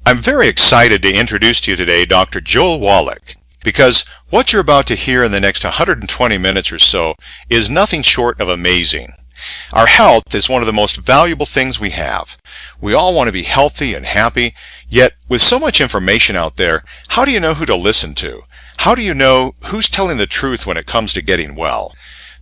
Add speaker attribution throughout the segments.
Speaker 1: I'm very excited to introduce to you today Dr. Joel Wallach, because what you're about to hear in the next 120 minutes or so is nothing short of amazing. Our health is one of the most valuable things we have. We all want to be healthy and happy, yet with so much information out there, how do you know who to listen to? How do you know who's telling the truth when it comes to getting well?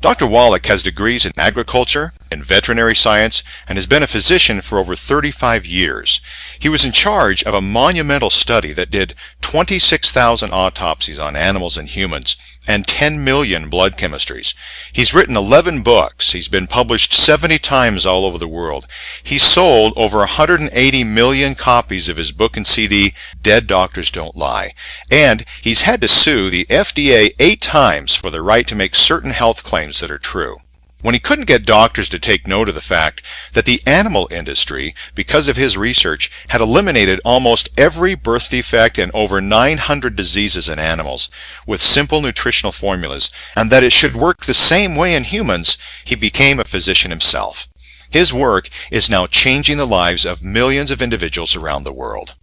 Speaker 1: Dr. Wallach has degrees in agriculture, in veterinary science, and has been a physician for over 35 years. He was in charge of a monumental study that did 26,000 autopsies on animals and humans and 10 million blood chemistries. He's written 11 books. He's been published 70 times all over the world. He's sold over 180 million copies of his book and CD, Dead Doctors Don't Lie. And he's had to sue the FDA 8 times for the right to make certain health claims that are true. When he couldn't get doctors to take note of the fact that the animal industry, because of his research, had eliminated almost every birth defect and over 900 diseases in animals with simple nutritional formulas, and that it should work the same way in humans, he became a physician himself. His work is now changing the lives of millions of individuals around the world.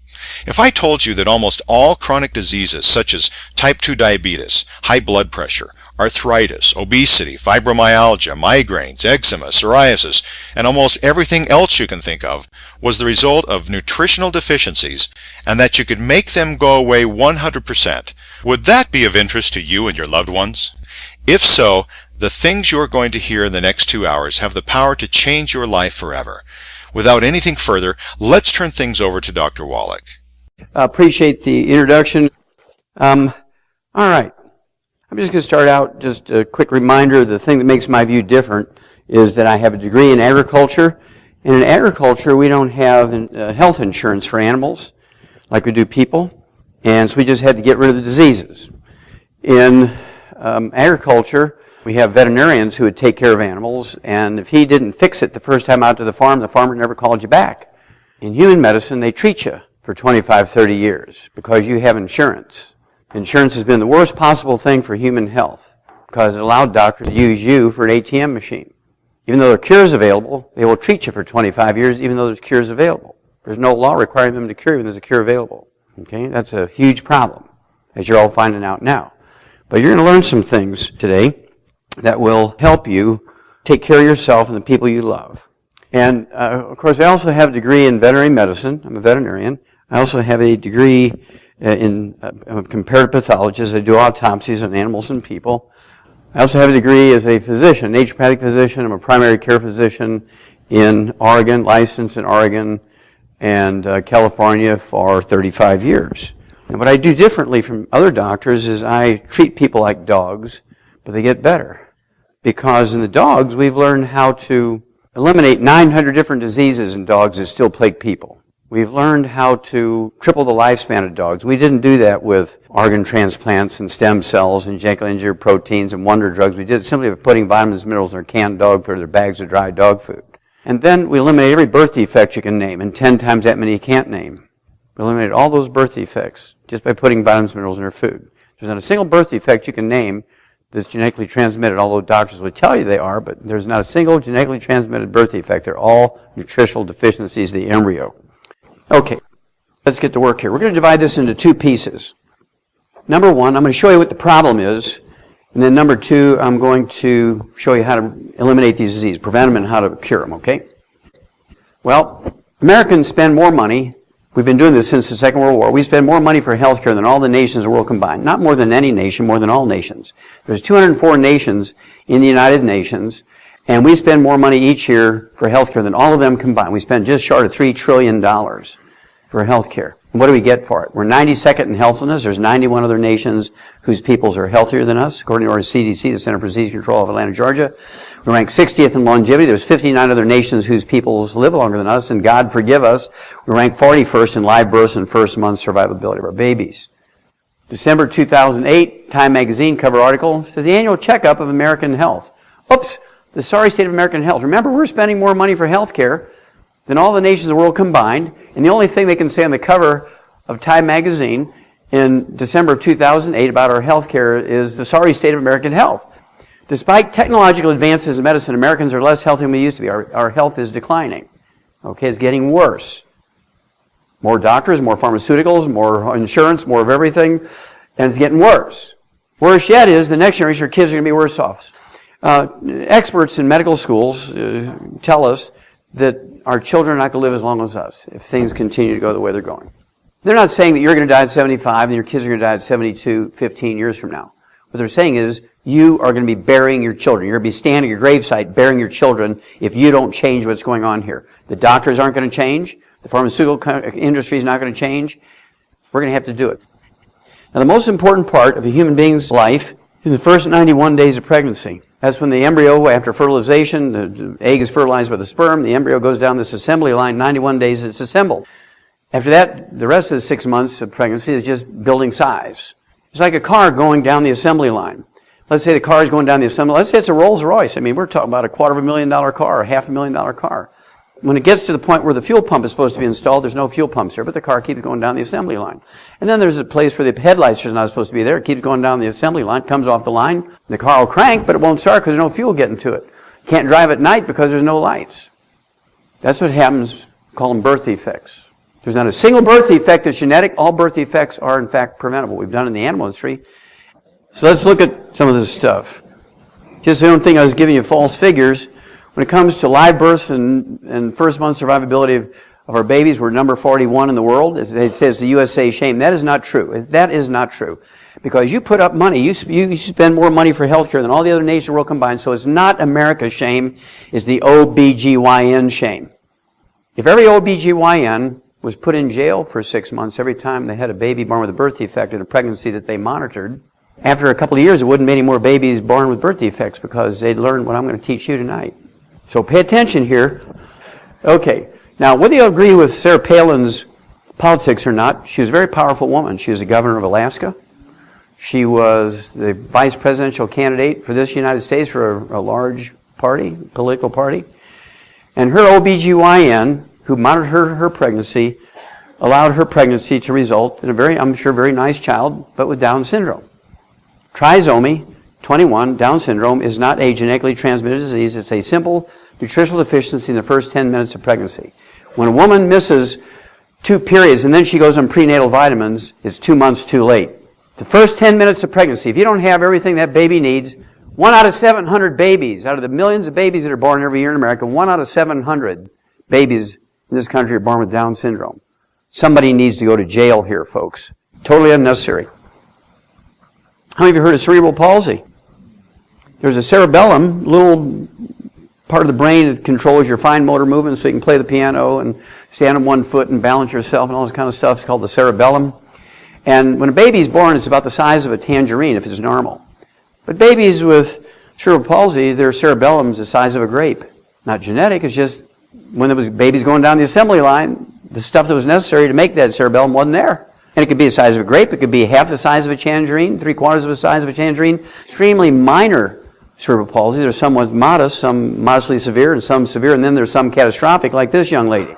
Speaker 1: If I told you that almost all chronic diseases such as type 2 diabetes, high blood pressure, arthritis, obesity, fibromyalgia, migraines, eczema, psoriasis, and almost everything else you can think of was the result of nutritional deficiencies, and that you could make them go away 100%, would that be of interest to you and your loved ones? If so, the things you're going to hear in the next 2 hours have the power to change your life forever. Without anything further, let's turn things over to Dr. Wallach.
Speaker 2: Appreciate the introduction. All right. I'm just going to start out, just a quick reminder, the thing that makes my view different is that I have a degree in agriculture. And in agriculture, we don't have health insurance for animals like we do people. And so we just had to get rid of the diseases. In agriculture, we have veterinarians who would take care of animals. And if he didn't fix it the first time out to the farmer never called you back. In human medicine, they treat you for 25, 30 years because you have insurance. Insurance has been the worst possible thing for human health because it allowed doctors to use you for an ATM machine. Even though there are cures available, they will treat you for 25 years even though there's cures available. There's no law requiring them to cure you when there's a cure available. Okay, that's a huge problem, as you're all finding out now. But you're going to learn some things today that will help you take care of yourself and the people you love. And, of course, I also have a degree in veterinary medicine. I'm a veterinarian. I also have a degree in comparative pathologist. I do autopsies on animals and people. I also have a degree as a physician, naturopathic physician. I'm a primary care physician in Oregon, licensed in Oregon and California for 35 years. And what I do differently from other doctors is I treat people like dogs, but they get better. Because in the dogs, we've learned how to eliminate 900 different diseases in dogs that still plague people. We've learned how to triple the lifespan of dogs. We didn't do that with organ transplants and stem cells and genetically engineered proteins and wonder drugs. We did it simply by putting vitamins, minerals in their canned dog food or their bags of dry dog food. And then we eliminated every birth defect you can name and 10 times that many you can't name. We eliminated all those birth defects just by putting vitamins, minerals in their food. There's not a single birth defect you can name that's genetically transmitted, although doctors would tell you they are, but there's not a single genetically transmitted birth defect. They're all nutritional deficiencies of the embryo. Okay, let's get to work here. We're going to divide this into 2 pieces. Number 1, I'm going to show you what the problem is. And then number 2, I'm going to show you how to eliminate these diseases, prevent them and how to cure them, okay? Well, Americans spend more money. We've been doing this since the Second World War. We spend more money for health care than all the nations of the world combined. Not more than any nation, more than all nations. There's 204 nations in the United Nations. And we spend more money each year for health care than all of them combined. We spend just short of $3 trillion for health care. And what do we get for it? We're 92nd in healthiness. There's 91 other nations whose peoples are healthier than us, according to our CDC, the Center for Disease Control of Atlanta, Georgia. We rank 60th in longevity. There's 59 other nations whose peoples live longer than us, and God forgive us, we rank 41st in live births and first month survivability of our babies. December 2008, Time magazine cover article says the annual checkup of American health. Oops. The sorry state of American health. Remember, we're spending more money for health care than all the nations of the world combined, and the only thing they can say on the cover of Time magazine in December of 2008 about our health care is the sorry state of American health. Despite technological advances in medicine, Americans are less healthy than we used to be. Our health is declining. Okay, it's getting worse. More doctors, more pharmaceuticals, more insurance, more of everything, and it's getting worse. Worse yet is the next generation of kids are going to be worse off. Experts in medical schools tell us that our children are not going to live as long as us if things continue to go the way they're going. They're not saying that you're going to die at 75 and your kids are going to die at 72, 15 years from now. What they're saying is you are going to be burying your children. You're going to be standing at your gravesite burying your children if you don't change what's going on here. The doctors aren't going to change. The pharmaceutical industry is not going to change. We're going to have to do it. Now, the most important part of a human being's life is the first 91 days of pregnancy. That's when the embryo, after fertilization, the egg is fertilized by the sperm, the embryo goes down this assembly line, 91 days it's assembled. After that, the rest of the 6 months of pregnancy is just building size. It's like a car going down the assembly line. Let's say the car is going down the assembly line. Let's say it's a Rolls Royce. I mean, we're talking about a $250,000 car or $500,000 car. When it gets to the point where the fuel pump is supposed to be installed, there's no fuel pumps here, but the car keeps going down the assembly line. And then there's a place where the headlights are not supposed to be there. It keeps going down the assembly line, comes off the line. The car will crank, but it won't start because there's no fuel getting to it. You can't drive at night because there's no lights. That's what happens, call them birth defects. There's not a single birth defect that's genetic. All birth defects are, in fact, preventable. We've done it in the animal industry. So let's look at some of this stuff. Just so you don't think I was giving you false figures. When it comes to live births and first-month survivability of our babies, we're number 41 in the world. They say it's the USA shame. That is not true. That is not true. Because you put up money, you spend more money for healthcare than all the other nations of the world combined. So it's not America's shame, it's the OBGYN shame. If every OBGYN was put in jail for 6 months every time they had a baby born with a birth defect in a pregnancy that they monitored, after a couple of years, there wouldn't be any more babies born with birth defects because they'd learn what I'm going to teach you tonight. So pay attention here. Okay, now whether you agree with Sarah Palin's politics or not, she was a very powerful woman. She was the governor of Alaska. She was the vice presidential candidate for this United States for a large party, political party. And her OBGYN, who monitored her pregnancy, allowed her pregnancy to result in a very, I'm sure, very nice child, but with Down syndrome. Trisomy 21, Down syndrome, is not a genetically transmitted disease. It's a simple nutritional deficiency in the first 10 minutes of pregnancy. When a woman misses 2 periods and then she goes on prenatal vitamins, it's 2 months too late. The first 10 minutes of pregnancy, if you don't have everything that baby needs, 1 out of 700 babies, out of the millions of babies that are born every year in America, 1 out of 700 babies in this country are born with Down syndrome. Somebody needs to go to jail here, folks. Totally unnecessary. How many of you heard of cerebral palsy? There's a cerebellum, little part of the brain that controls your fine motor movements so you can play the piano and stand on one foot and balance yourself and all this kind of stuff. It's called the cerebellum. And when a baby's born, it's about the size of a tangerine if it's normal. But babies with cerebral palsy, their cerebellum's the size of a grape. Not genetic, it's just when there was babies going down the assembly line, the stuff that was necessary to make that cerebellum wasn't there. And it could be the size of a grape, it could be half the size of a tangerine, 3/4 of the size of a tangerine. Extremely minor cerebral palsy. There's some modest, some modestly severe, and some severe, and then there's some catastrophic, like this young lady.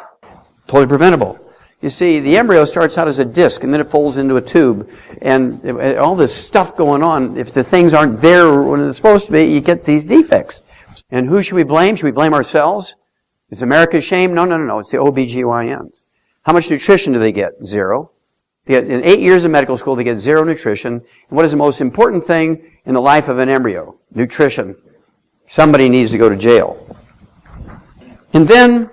Speaker 2: Totally preventable. You see, the embryo starts out as a disc, and then it folds into a tube. And all this stuff going on, if the things aren't there when it's supposed to be, you get these defects. And who should we blame? Should we blame ourselves? Is America's shame? No. It's the OBGYNs. How much nutrition do they get? 0. They get, in 8 years of medical school, they get 0 nutrition. And what is the most important thing in the life of an embryo? Nutrition. Somebody needs to go to jail. And then,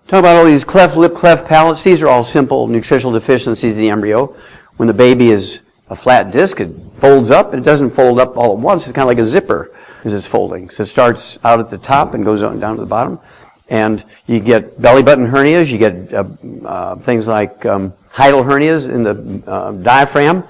Speaker 2: talk about all these cleft lip, cleft palates. These are all simple nutritional deficiencies of the embryo. When the baby is a flat disc, it folds up. It doesn't fold up all at once. It's kind of like a zipper as it's folding. So it starts out at the top and goes on down to the bottom. And you get belly button hernias. You get things like hiatal hernias in the diaphragm.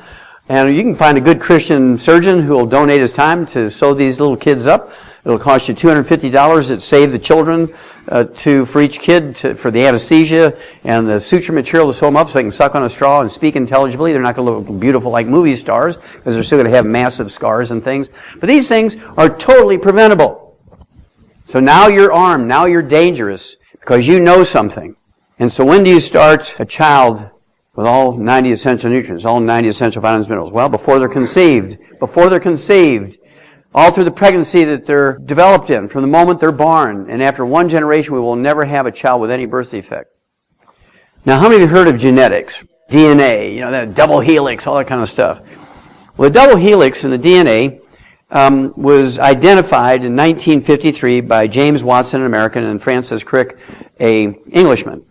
Speaker 2: And you can find a good Christian surgeon who will donate his time to sew these little kids up. It'll cost you $250 that save the children for each kid for the anesthesia and the suture material to sew them up so they can suck on a straw and speak intelligibly. They're not going to look beautiful like movie stars because they're still going to have massive scars and things. But these things are totally preventable. So now you're armed. Now you're dangerous because you know something. And so when do you start a child with all 90 essential nutrients, all 90 essential vitamins and minerals? Well, before they're conceived. Before they're conceived. All through the pregnancy that they're developed in, from the moment they're born. And after 1 generation, we will never have a child with any birth defect. Now, how many of you heard of genetics? DNA, that double helix, all that kind of stuff. Well, the double helix in the DNA was identified in 1953 by James Watson, an American, and Francis Crick, an Englishman.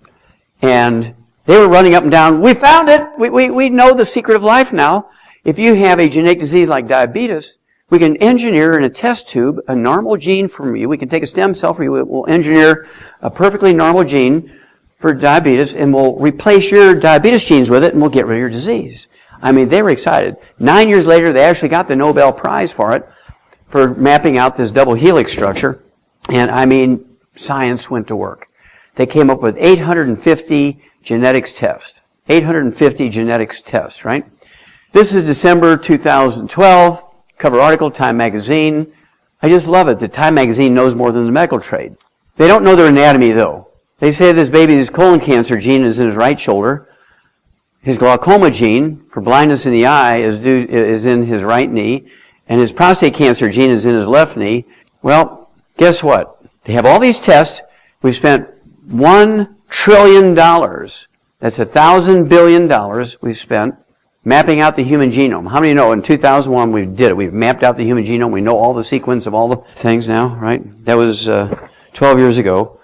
Speaker 2: And they were running up and down, we found it! We know the secret of life now. If you have a genetic disease like diabetes, we can engineer in a test tube a normal gene from you. We can take a stem cell for you. We'll engineer a perfectly normal gene for diabetes, and we'll replace your diabetes genes with it, and we'll get rid of your disease. I mean, they were excited. 9 years later, they actually got the Nobel Prize for it, for mapping out this double helix structure. And I mean, science went to work. They came up with 850 genetics tests. 850 genetics tests, right? This is December 2012, cover article, Time Magazine. I just love it that Time Magazine knows more than the medical trade. They don't know their anatomy, though. They say this baby's colon cancer gene is in his right shoulder. His glaucoma gene for blindness in the eye is in his right knee. And his prostate cancer gene is in his left knee. Well, guess what? They have all these tests. We've spent $1 trillion. That's $1,000 billion we've spent mapping out the human genome. How many know in 2001 we did it? We've mapped out the human genome. We know all the sequence of all the things now, right? That was 12 years ago.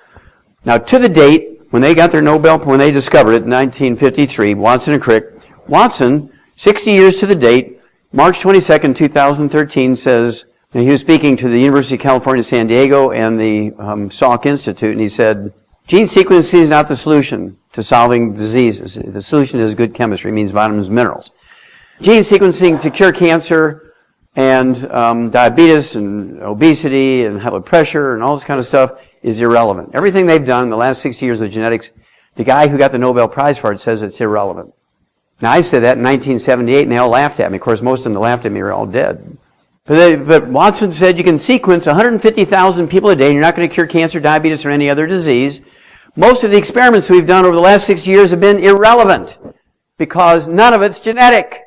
Speaker 2: Now, to the date, when they got their Nobel, when they discovered it in 1953, Watson and Crick, Watson, 60 years to the date, March 22nd, 2013, says, and he was speaking to the University of California, San Diego, and the Salk Institute, and he said, gene sequencing is not the solution to solving diseases. The solution is good chemistry, means vitamins and minerals. Gene sequencing to cure cancer and diabetes and obesity and high blood pressure and all this kind of stuff is irrelevant. Everything they've done in the last 60 years with genetics, the guy who got the Nobel Prize for it says it's irrelevant. Now, I said that in 1978, and they all laughed at me. Of course, most of them that laughed at me are all dead. But Watson said you can sequence 150,000 people a day, and you're not going to cure cancer, diabetes, or any other disease. Most of the experiments we've done over the last 60 years have been irrelevant because none of it's genetic.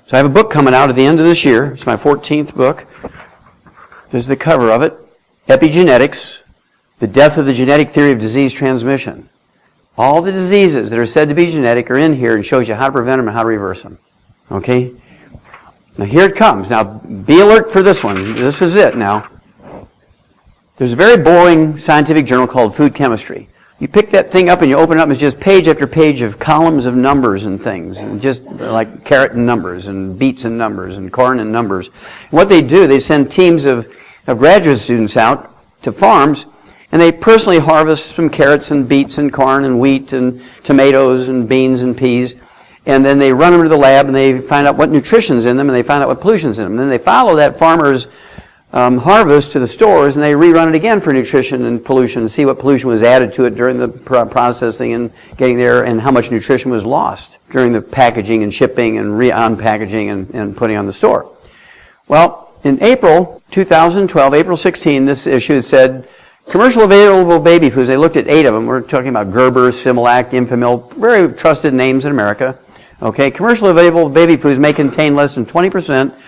Speaker 2: So I have a book coming out at the end of this year. It's my 14th book. This is the cover of it. Epigenetics, the death of the genetic theory of disease transmission. All the diseases that are said to be genetic are in here and shows you how to prevent them and how to reverse them. Okay? Now here it comes. Now be alert for this one. This is it now. There's a very boring scientific journal called Food Chemistry. You pick that thing up and you open it up and it's just page after page of columns of numbers and things. And just like carrot and numbers and beets and numbers and corn and numbers. And what they do, they send teams of graduate students out to farms, and they personally harvest some carrots and beets and corn and wheat and tomatoes and beans and peas, and then they run them to the lab and they find out what nutrition's in them and they find out what pollution's in them. And then they follow that farmer's harvest to the stores and they rerun it again for nutrition and pollution and see what pollution was added to it during the processing and getting there and how much nutrition was lost during the packaging and shipping and unpackaging and putting on the store. Well, in April 2012, April 16, this issue said, commercial available baby foods, they looked at 8 of them. We're talking about Gerber, Similac, Enfamil, very trusted names in America. Okay, commercial available baby foods may contain less than 20% of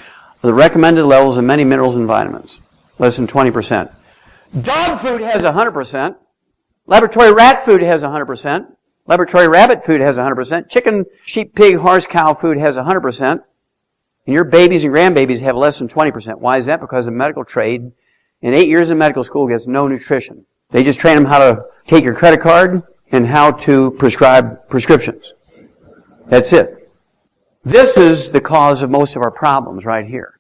Speaker 2: the recommended levels of many minerals and vitamins. Less than 20%. Dog food has 100%. Laboratory rat food has 100%. Laboratory rabbit food has 100%. Chicken, sheep, pig, horse, cow food has 100%. And your babies and grandbabies have less than 20%. Why is that? Because the medical trade, in 8 years of medical school, gets no nutrition. They just train them how to take your credit card and how to prescribe prescriptions. That's it. This is the cause of most of our problems right here.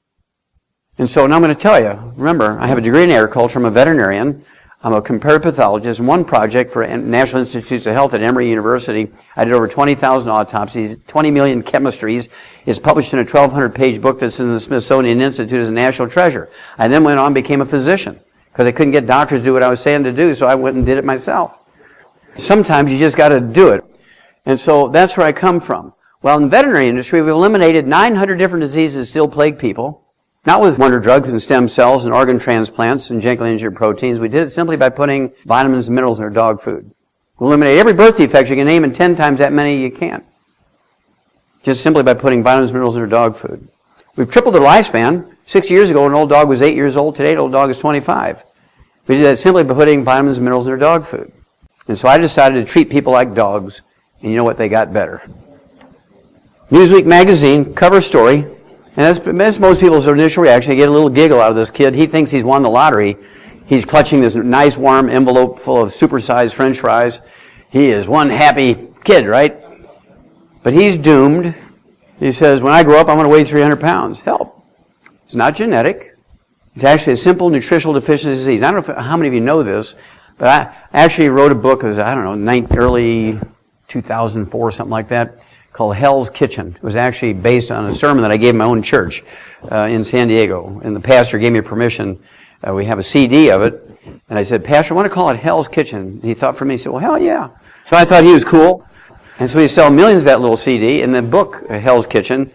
Speaker 2: And so now I'm going to tell you, remember, I have a degree in agriculture, I'm a veterinarian, I'm a comparative pathologist. One project for National Institutes of Health at Emory University, I did over 20,000 autopsies, 20 million chemistries. It's published in a 1,200-page book that's in the Smithsonian Institute as a national treasure. I then went on and became a physician because I couldn't get doctors to do what I was saying to do, so I went and did it myself. Sometimes you just got to do it. And so that's where I come from. Well, in the veterinary industry, we've eliminated 900 different diseases that still plague people. Not with wonder drugs and stem cells and organ transplants and genetically engineered proteins. We did it simply by putting vitamins and minerals in our dog food. We eliminate every birth defect you can name and 10 times that many you can't. Just simply by putting vitamins and minerals in our dog food. We've tripled their lifespan. 6 years ago, an old dog was 8 years old. Today, an old dog is 25. We did that simply by putting vitamins and minerals in our dog food. And so I decided to treat people like dogs, and you know what? They got better. Newsweek magazine, cover story, and that's most people's initial reaction. They get a little giggle out of this kid. He thinks he's won the lottery. He's clutching this nice warm envelope full of supersized French fries. He is one happy kid, right? But he's doomed. He says, when I grow up, I'm going to weigh 300 pounds. Help. It's not genetic. It's actually a simple nutritional deficiency disease. I don't know how many of you know this, but I actually wrote a book, I don't know, early 2004, something like that, called Hell's Kitchen. It was actually based on a sermon that I gave in my own church in San Diego. And the pastor gave me permission. We have a CD of it. And I said, Pastor, I want to call it Hell's Kitchen. And he thought for me, he said, well, hell yeah. So I thought he was cool. And so we sell millions of that little CD. And the book, Hell's Kitchen,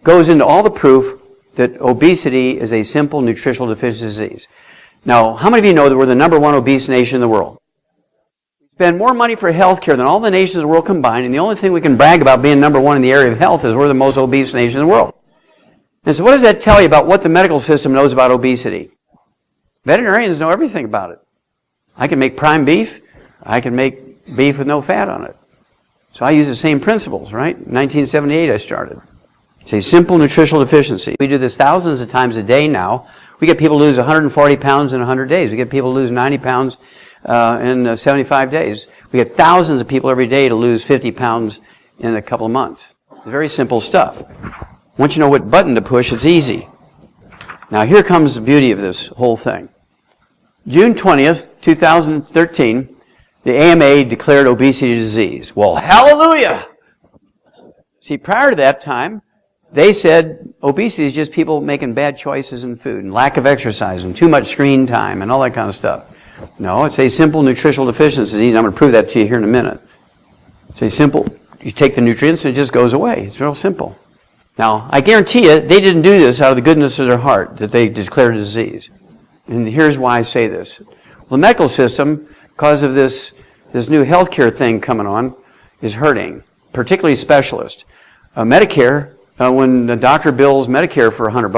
Speaker 2: goes into all the proof that obesity is a simple nutritional deficiency disease. Now, how many of you know that we're the #1 obese nation in the world? We spend more money for health care than all the nations of the world combined, and the only thing we can brag about being #1 in the area of health is we're the most obese nation in the world. And so what does that tell you about what the medical system knows about obesity? Veterinarians know everything about it. I can make prime beef. I can make beef with no fat on it. So I use the same principles, right? In 1978 I started. It's a simple nutritional deficiency. We do this thousands of times a day now. We get people to lose 140 pounds in 100 days. We get people to lose 90 pounds in 75 days. We get thousands of people every day to lose 50 pounds in a couple of months. It's very simple stuff. Once you know what button to push, it's easy. Now here comes the beauty of this whole thing. June 20th, 2013, the AMA declared obesity a disease. Well, hallelujah! See, prior to that time, they said obesity is just people making bad choices in food and lack of exercise and too much screen time and all that kind of stuff. No, it's a simple nutritional deficiency disease. I'm going to prove that to you here in a minute. It's a simple, you take the nutrients and it just goes away. It's real simple. Now, I guarantee you, they didn't do this out of the goodness of their heart that they declared a disease. And here's why I say this. Well, the medical system, because of this new healthcare thing coming on, is hurting, particularly specialists. Medicare, when the doctor bills Medicare for $100,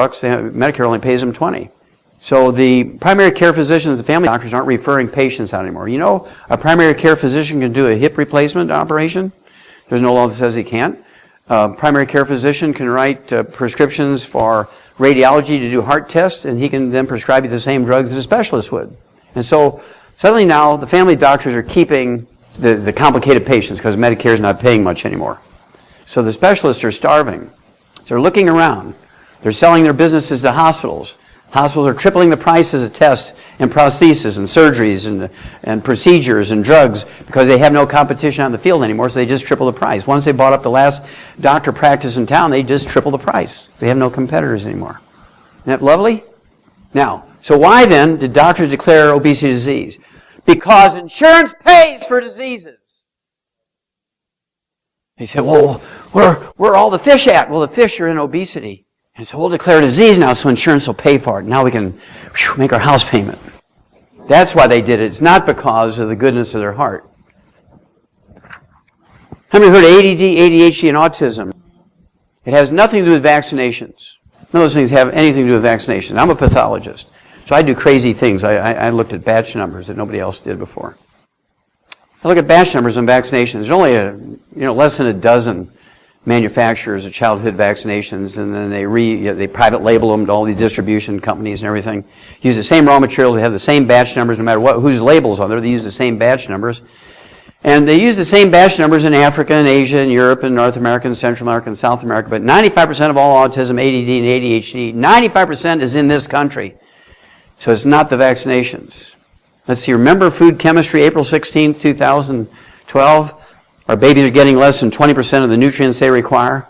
Speaker 2: Medicare only pays them $20. So the primary care physicians, the family doctors aren't referring patients out anymore. You know, a primary care physician can do a hip replacement operation. There's no law that says he can't. Primary care physician can write prescriptions for radiology to do heart tests, and he can then prescribe you the same drugs that a specialist would. And so suddenly now the family doctors are keeping the complicated patients because Medicare is not paying much anymore. So the specialists are starving. So they're looking around. They're selling their businesses to hospitals. Hospitals are tripling the prices of tests and prostheses and surgeries and procedures and drugs because they have no competition out in the field anymore, so they just triple the price. Once they bought up the last doctor practice in town, they just triple the price. They have no competitors anymore. Isn't that lovely? Now, so why then did doctors declare obesity a disease? Because insurance pays for diseases. They said, well, where are all the fish at? Well, the fish are in obesity. And so we'll declare a disease now so insurance will pay for it. Now we can make our house payment. That's why they did it. It's not because of the goodness of their heart. How many heard of ADD, ADHD, and autism? It has nothing to do with vaccinations. None of those things have anything to do with vaccinations. I'm a pathologist, so I do crazy things. I looked at batch numbers that nobody else did before. I look at batch numbers on vaccinations. There's only less than a dozen manufacturers of childhood vaccinations, and then they private label them to all these distribution companies and everything. Use the same raw materials. They have the same batch numbers no matter whose labels on there. They use the same batch numbers. And they use the same batch numbers in Africa and Asia and Europe and North America and Central America and South America. But 95% of all autism, ADD, and ADHD, 95% is in this country. So it's not the vaccinations. Let's see, remember food chemistry, April 16, 2012? Our babies are getting less than 20% of the nutrients they require.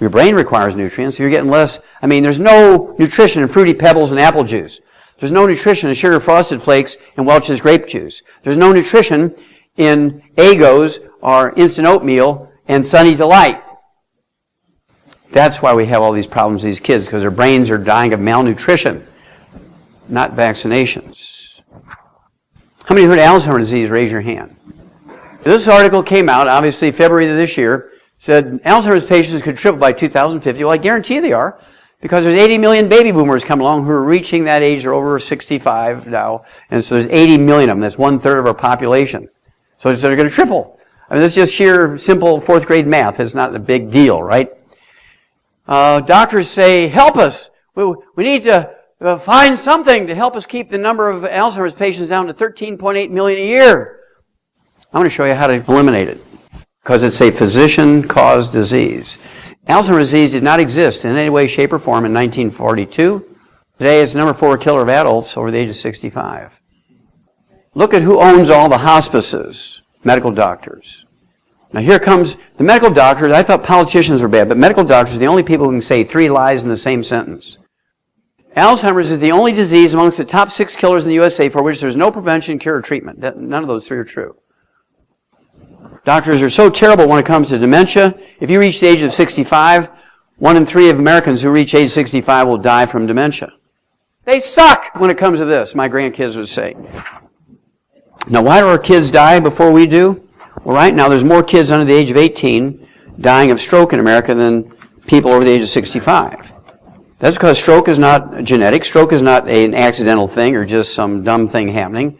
Speaker 2: Your brain requires nutrients. So you're getting less. I mean, there's no nutrition in Fruity Pebbles and apple juice. There's no nutrition in Sugar Frosted Flakes and Welch's grape juice. There's no nutrition in Eggos or instant oatmeal and Sunny Delight. That's why we have all these problems with these kids, because their brains are dying of malnutrition, not vaccinations. How many heard of Alzheimer's disease? Raise your hand. This article came out, obviously, February of this year, said Alzheimer's patients could triple by 2050. Well, I guarantee you they are, because there's 80 million baby boomers coming along who are reaching that age. They're over 65 now, and so there's 80 million of them. That's 1/3 of our population. So they're going to triple. I mean, that's just sheer, simple fourth grade math. It's not a big deal, right? Doctors say, help us. We need to find something to help us keep the number of Alzheimer's patients down to 13.8 million a year. I'm going to show you how to eliminate it, because it's a physician-caused disease. Alzheimer's disease did not exist in any way, shape, or form in 1942. Today, it's the number 4 killer of adults over the age of 65. Look at who owns all the hospices. Medical doctors. Now here comes the medical doctors. I thought politicians were bad, but medical doctors are the only people who can say 3 lies in the same sentence. Alzheimer's is the only disease amongst the top 6 killers in the USA for which there's no prevention, cure, or treatment. None of those 3 are true. Doctors are so terrible when it comes to dementia. If you reach the age of 65, 1 in 3 of Americans who reach age 65 will die from dementia. They suck when it comes to this, my grandkids would say. Now, why do our kids die before we do? Well, right now, there's more kids under the age of 18 dying of stroke in America than people over the age of 65. That's because stroke is not genetic. Stroke is not an accidental thing or just some dumb thing happening.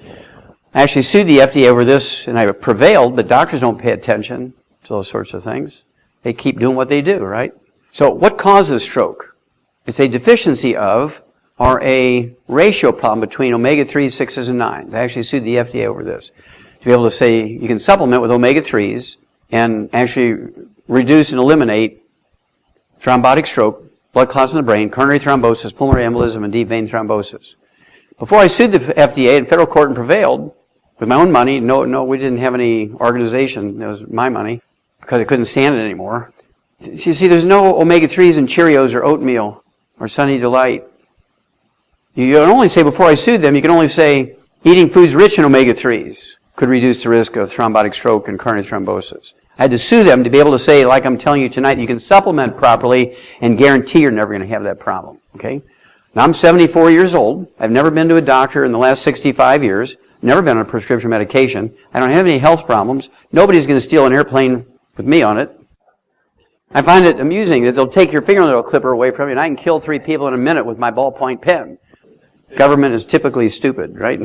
Speaker 2: I actually sued the FDA over this, and I prevailed, but doctors don't pay attention to those sorts of things. They keep doing what they do, right? So what causes stroke? It's a deficiency of or a ratio problem between omega-3s, 6s, and 9s. I actually sued the FDA over this. To be able to say you can supplement with omega-3s and actually reduce and eliminate thrombotic stroke, blood clots in the brain, coronary thrombosis, pulmonary embolism, and deep vein thrombosis. Before I sued the FDA in federal court and prevailed, with my own money, no, we didn't have any organization, it was my money, because I couldn't stand it anymore. So you see, there's no omega-3s in Cheerios or oatmeal or Sunny Delight. You can only say, before I sued them, you can only say eating foods rich in omega-3s could reduce the risk of thrombotic stroke and coronary thrombosis. I had to sue them to be able to say, like I'm telling you tonight, you can supplement properly and guarantee you're never going to have that problem. Okay? Now, I'm 74 years old. I've never been to a doctor in the last 65 years. Never been on a prescription medication. I don't have any health problems. Nobody's going to steal an airplane with me on it. I find it amusing that they'll take your fingernail clipper away from you, and I can kill 3 people in a minute with my ballpoint pen. Government is typically stupid, right?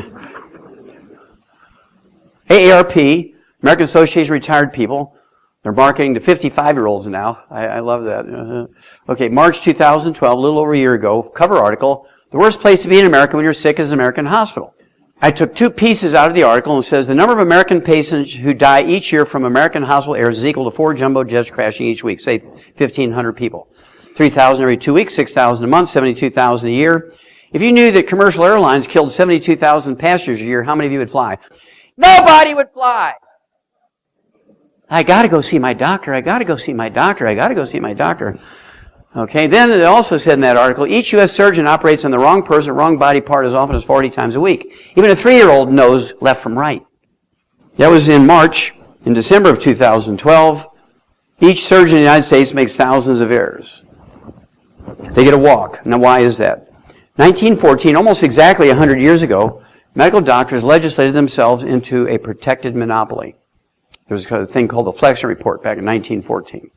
Speaker 2: AARP, American Association of Retired People, they're marketing to 55-year-olds now. I love that. Okay, March 2012, a little over a year ago, cover article, the worst place to be in America when you're sick is an American hospital. I took 2 pieces out of the article and it says the number of American patients who die each year from American hospital errors is equal to 4 jumbo jets crashing each week, say 1,500 people. 3,000 every 2 weeks, 6,000 a month, 72,000 a year. If you knew that commercial airlines killed 72,000 passengers a year, how many of you would fly? Nobody would fly! I gotta go see my doctor, I gotta go see my doctor, I gotta go see my doctor. Okay, then it also said in that article, each U.S. surgeon operates on the wrong person, wrong body part as often as 40 times a week. Even a 3-year-old knows left from right. That was in March. In December of 2012, each surgeon in the United States makes thousands of errors. They get a walk. Now, why is that? 1914, almost exactly 100 years ago, medical doctors legislated themselves into a protected monopoly. There was a thing called the Flexner Report back in 1914.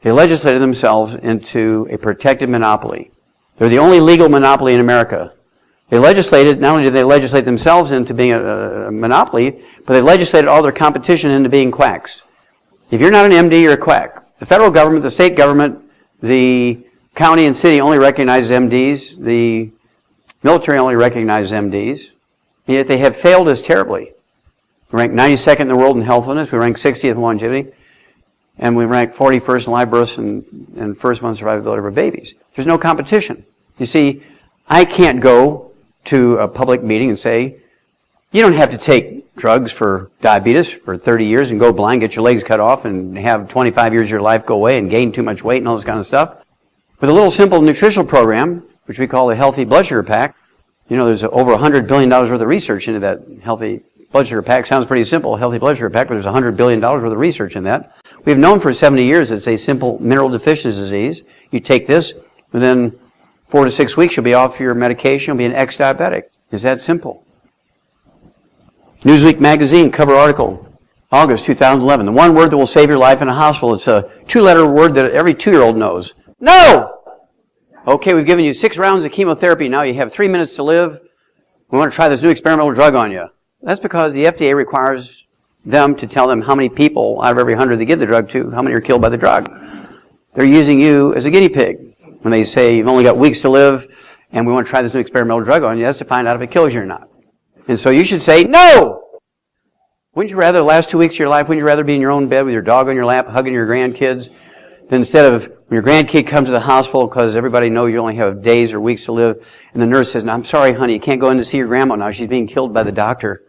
Speaker 2: They legislated themselves into a protected monopoly. They're the only legal monopoly in America. They legislated, not only did they legislate themselves into being a monopoly, but they legislated all their competition into being quacks. If you're not an MD, you're a quack. The federal government, the state government, the county and city only recognize MDs. The military only recognizes MDs. And yet they have failed us terribly. We rank 92nd in the world in healthfulness. We rank 60th in longevity. And we rank 41st in live births and first month survivability of our babies. There's no competition. You see, I can't go to a public meeting and say, you don't have to take drugs for diabetes for 30 years and go blind, get your legs cut off, and have 25 years of your life go away and gain too much weight and all this kind of stuff. With a little simple nutritional program, which we call the Healthy Blood Sugar Pack, you know, there's over $100 billion worth of research into that Healthy Blood Sugar Pack. Sounds pretty simple, Healthy Blood Sugar Pack, but there's $100 billion worth of research in that. We've known for 70 years it's a simple mineral deficiency disease. You take this, within 4 to 6 weeks you'll be off your medication, you'll be an ex-diabetic. It's that simple. Newsweek magazine cover article, August 2011. The one word that will save your life in a hospital. It's a 2-letter word that every 2-year-old knows. No! Okay, we've given you 6 rounds of chemotherapy. Now you have 3 minutes to live. We want to try this new experimental drug on you. That's because the FDA requires them to tell them how many people out of every 100 they give the drug to, how many are killed by the drug. They're using you as a guinea pig. When they say you've only got weeks to live and we want to try this new experimental drug on you, that's to find out if it kills you or not. And so you should say, no! Wouldn't you rather the last 2 weeks of your life, wouldn't you rather be in your own bed with your dog on your lap, hugging your grandkids, than instead of when your grandkid comes to the hospital because everybody knows you only have days or weeks to live, and the nurse says, no, I'm sorry, honey, you can't go in to see your grandma now. She's being killed by the doctor.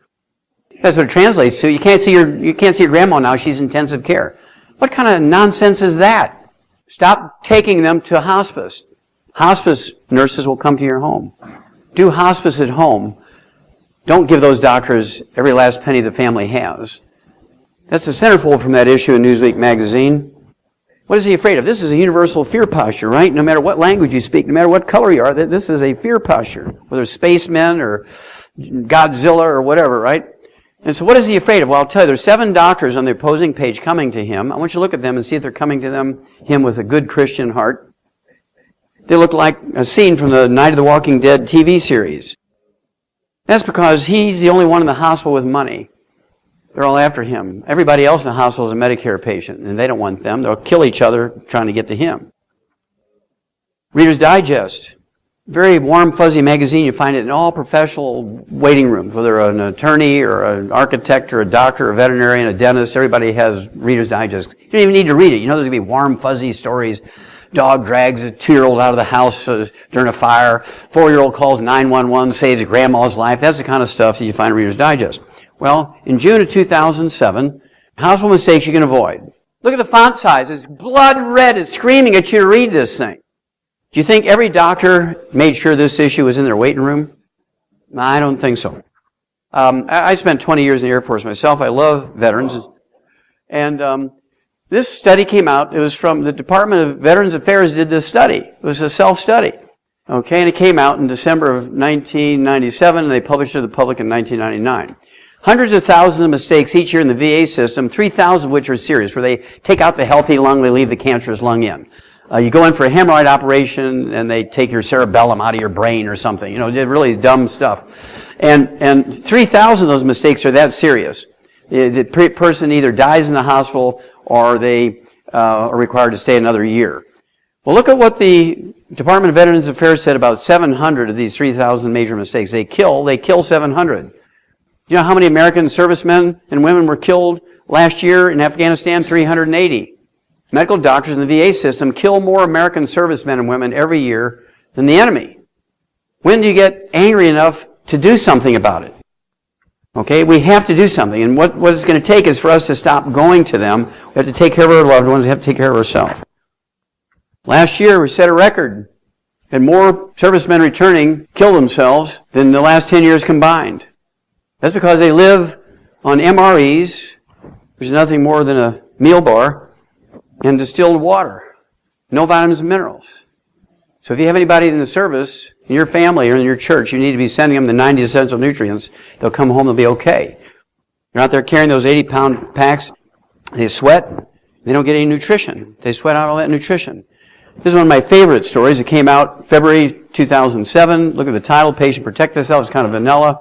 Speaker 2: That's what it translates to. You can't see your grandma now. She's in intensive care. What kind of nonsense is that? Stop taking them to hospice. Hospice nurses will come to your home. Do hospice at home. Don't give those doctors every last penny the family has. That's the centerfold from that issue in Newsweek magazine. What is he afraid of? This is a universal fear posture, right? No matter what language you speak, no matter what color you are, this is a fear posture. Whether it's spacemen or Godzilla or whatever, right? And so what is he afraid of? Well, I'll tell you, there's 7 doctors on the opposing page coming to him. I want you to look at them and see if they're coming to him with a good Christian heart. They look like a scene from the Night of the Walking Dead TV series. That's because he's the only one in the hospital with money. They're all after him. Everybody else in the hospital is a Medicare patient, and they don't want them. They'll kill each other trying to get to him. Reader's Digest. Very warm, fuzzy magazine. You find it in all professional waiting rooms, whether an attorney or an architect or a doctor or a veterinarian, a dentist. Everybody has Reader's Digest. You don't even need to read it. You know there's going to be warm, fuzzy stories. Dog drags a 2-year-old out of the house during a fire. 4-year-old calls 911, saves grandma's life. That's the kind of stuff that you find in Reader's Digest. Well, in June of 2007, hospital mistakes you can avoid. Look at the font size. It's blood red. It's screaming at you to read this thing. Do you think every doctor made sure this issue was in their waiting room? I don't think so. I spent 20 years in the Air Force myself. I love veterans. And this study came out. It was from the Department of Veterans Affairs did this study. It was a self-study. Okay, and it came out in December of 1997, and they published it to the public in 1999. Hundreds of thousands of mistakes each year in the VA system, 3,000 of which are serious, where they take out the healthy lung, they leave the cancerous lung in. You go in for a hemorrhoid operation, and they take your cerebellum out of your brain or something. You know, really dumb stuff. And 3,000 of those mistakes are that serious. The person either dies in the hospital or they are required to stay another year. Well, look at what the Department of Veterans Affairs said about 700 of these 3,000 major mistakes. They kill 700. Do you know how many American servicemen and women were killed last year in Afghanistan? 380. Medical doctors in the VA system kill more American servicemen and women every year than the enemy. When do you get angry enough to do something about it? Okay, we have to do something. And what it's going to take is for us to stop going to them. We have to take care of our loved ones. We have to take care of ourselves. Last year, we set a record that more servicemen returning kill themselves than the last 10 years combined. That's because they live on MREs, which is nothing more than a meal bar, and distilled water. No vitamins and minerals. So if you have anybody in the service, in your family or in your church, you need to be sending them the 90 essential nutrients. They'll come home, they'll be okay. They're out there carrying those 80-pound packs. They sweat. They don't get any nutrition. They sweat out all that nutrition. This is one of my favorite stories. It came out February 2007. Look at the title, Patient Protect Thyself. It's kind of vanilla.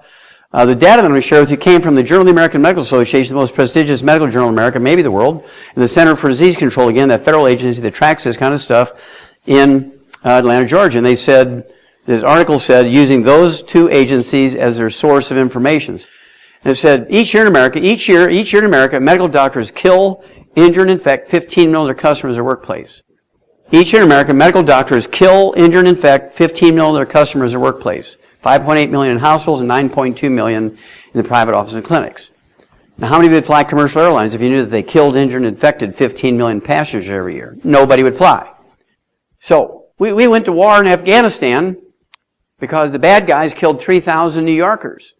Speaker 2: The data that I'm going to share with you came from the Journal of the American Medical Association, the most prestigious medical journal in America, maybe the world, and the Center for Disease Control, again, that federal agency that tracks this kind of stuff in Atlanta, Georgia. And they said, this article said, using those 2 agencies as their source of information. And it said, each year in America, medical doctors kill, injure, and infect 15 million of their customers at their workplace. Each year in America, medical doctors kill, injure, and infect 15 million of their customers at their workplace. 5.8 million in hospitals and 9.2 million in the private offices and clinics. Now, how many would fly commercial airlines if you knew that they killed, injured, and infected 15 million passengers every year? Nobody would fly. So, we went to war in Afghanistan because the bad guys killed 3,000 New Yorkers.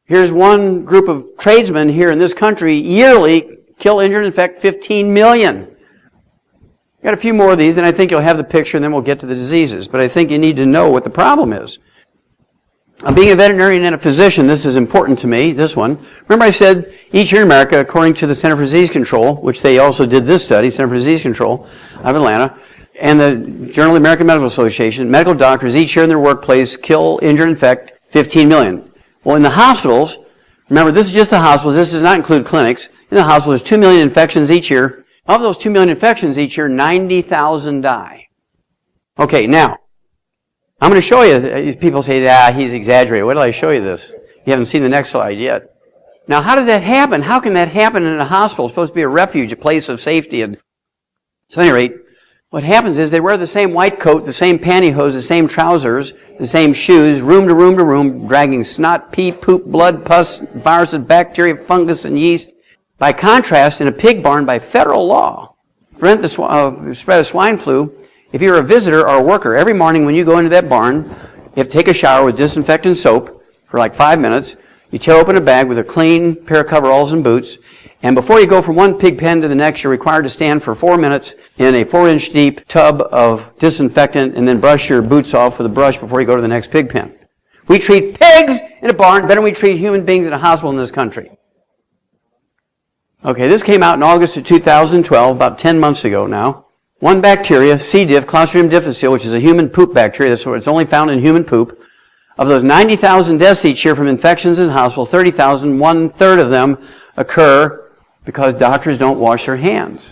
Speaker 2: Here's one group of tradesmen here in this country yearly kill, injure, and infect 15 million. Got a few more of these, then I think you'll have the picture, and then we'll get to the diseases. But I think you need to know what the problem is. Being a veterinarian and a physician, this is important to me, this one. Remember I said each year in America, according to the Center for Disease Control, which they also did this study, Center for Disease Control out of Atlanta, and the Journal of the American Medical Association, medical doctors each year in their workplace kill, injure, and infect 15 million. Well, in the hospitals, Remember, this is just the hospitals. This does not include clinics. In the hospital, there's 2 million infections each year. Of those 2 million infections each year, 90,000 die. Okay, now, I'm going to show you. People say, he's exaggerating. Wait till I show you this. You haven't seen the next slide yet. Now, how does that happen? How can that happen in a hospital? It's supposed to be a refuge, a place of safety. And so at any rate, what happens is they wear the same white coat, the same pantyhose, the same trousers, the same shoes, room to room to room, dragging snot, pee, poop, blood, pus, viruses, bacteria, fungus, and yeast. By contrast, in a pig barn, by federal law, to prevent the spread of swine flu, if you're a visitor or a worker, every morning when you go into that barn, you have to take a shower with disinfectant soap for like 5 minutes. You tear open a bag with a clean pair of coveralls and boots, and before you go from one pig pen to the next, you're required to stand for 4 minutes in a 4-inch deep tub of disinfectant and then brush your boots off with a brush before you go to the next pig pen. We treat pigs in a barn better than we treat human beings in a hospital in this country. Okay, this came out in August of 2012, about 10 months ago now. One bacteria, C. diff, Clostridium difficile, which is a human poop bacteria, that's what it's only found in human poop. Of those 90,000 deaths each year from infections in hospitals, 30,000, 1/3 of them occur because doctors don't wash their hands.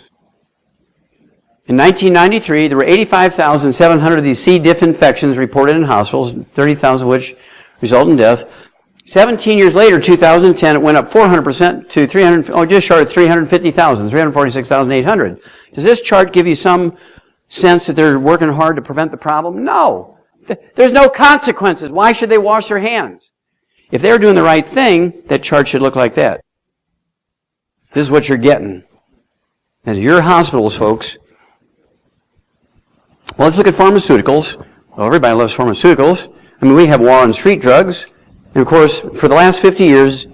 Speaker 2: In 1993, there were 85,700 of these C. diff infections reported in hospitals, 30,000 of which result in death. 17 years later, 2010, it went up 400% to just short of 350,000, 346,800. Does this chart give you some sense that they're working hard to prevent the problem? No. There's no consequences. Why should they wash their hands? If they're doing the right thing, that chart should look like that. This is what you're getting. As your hospitals, folks. Well, let's look at pharmaceuticals. Well, everybody loves pharmaceuticals. I mean, we have war on street drugs. And of course, for the last 50 years,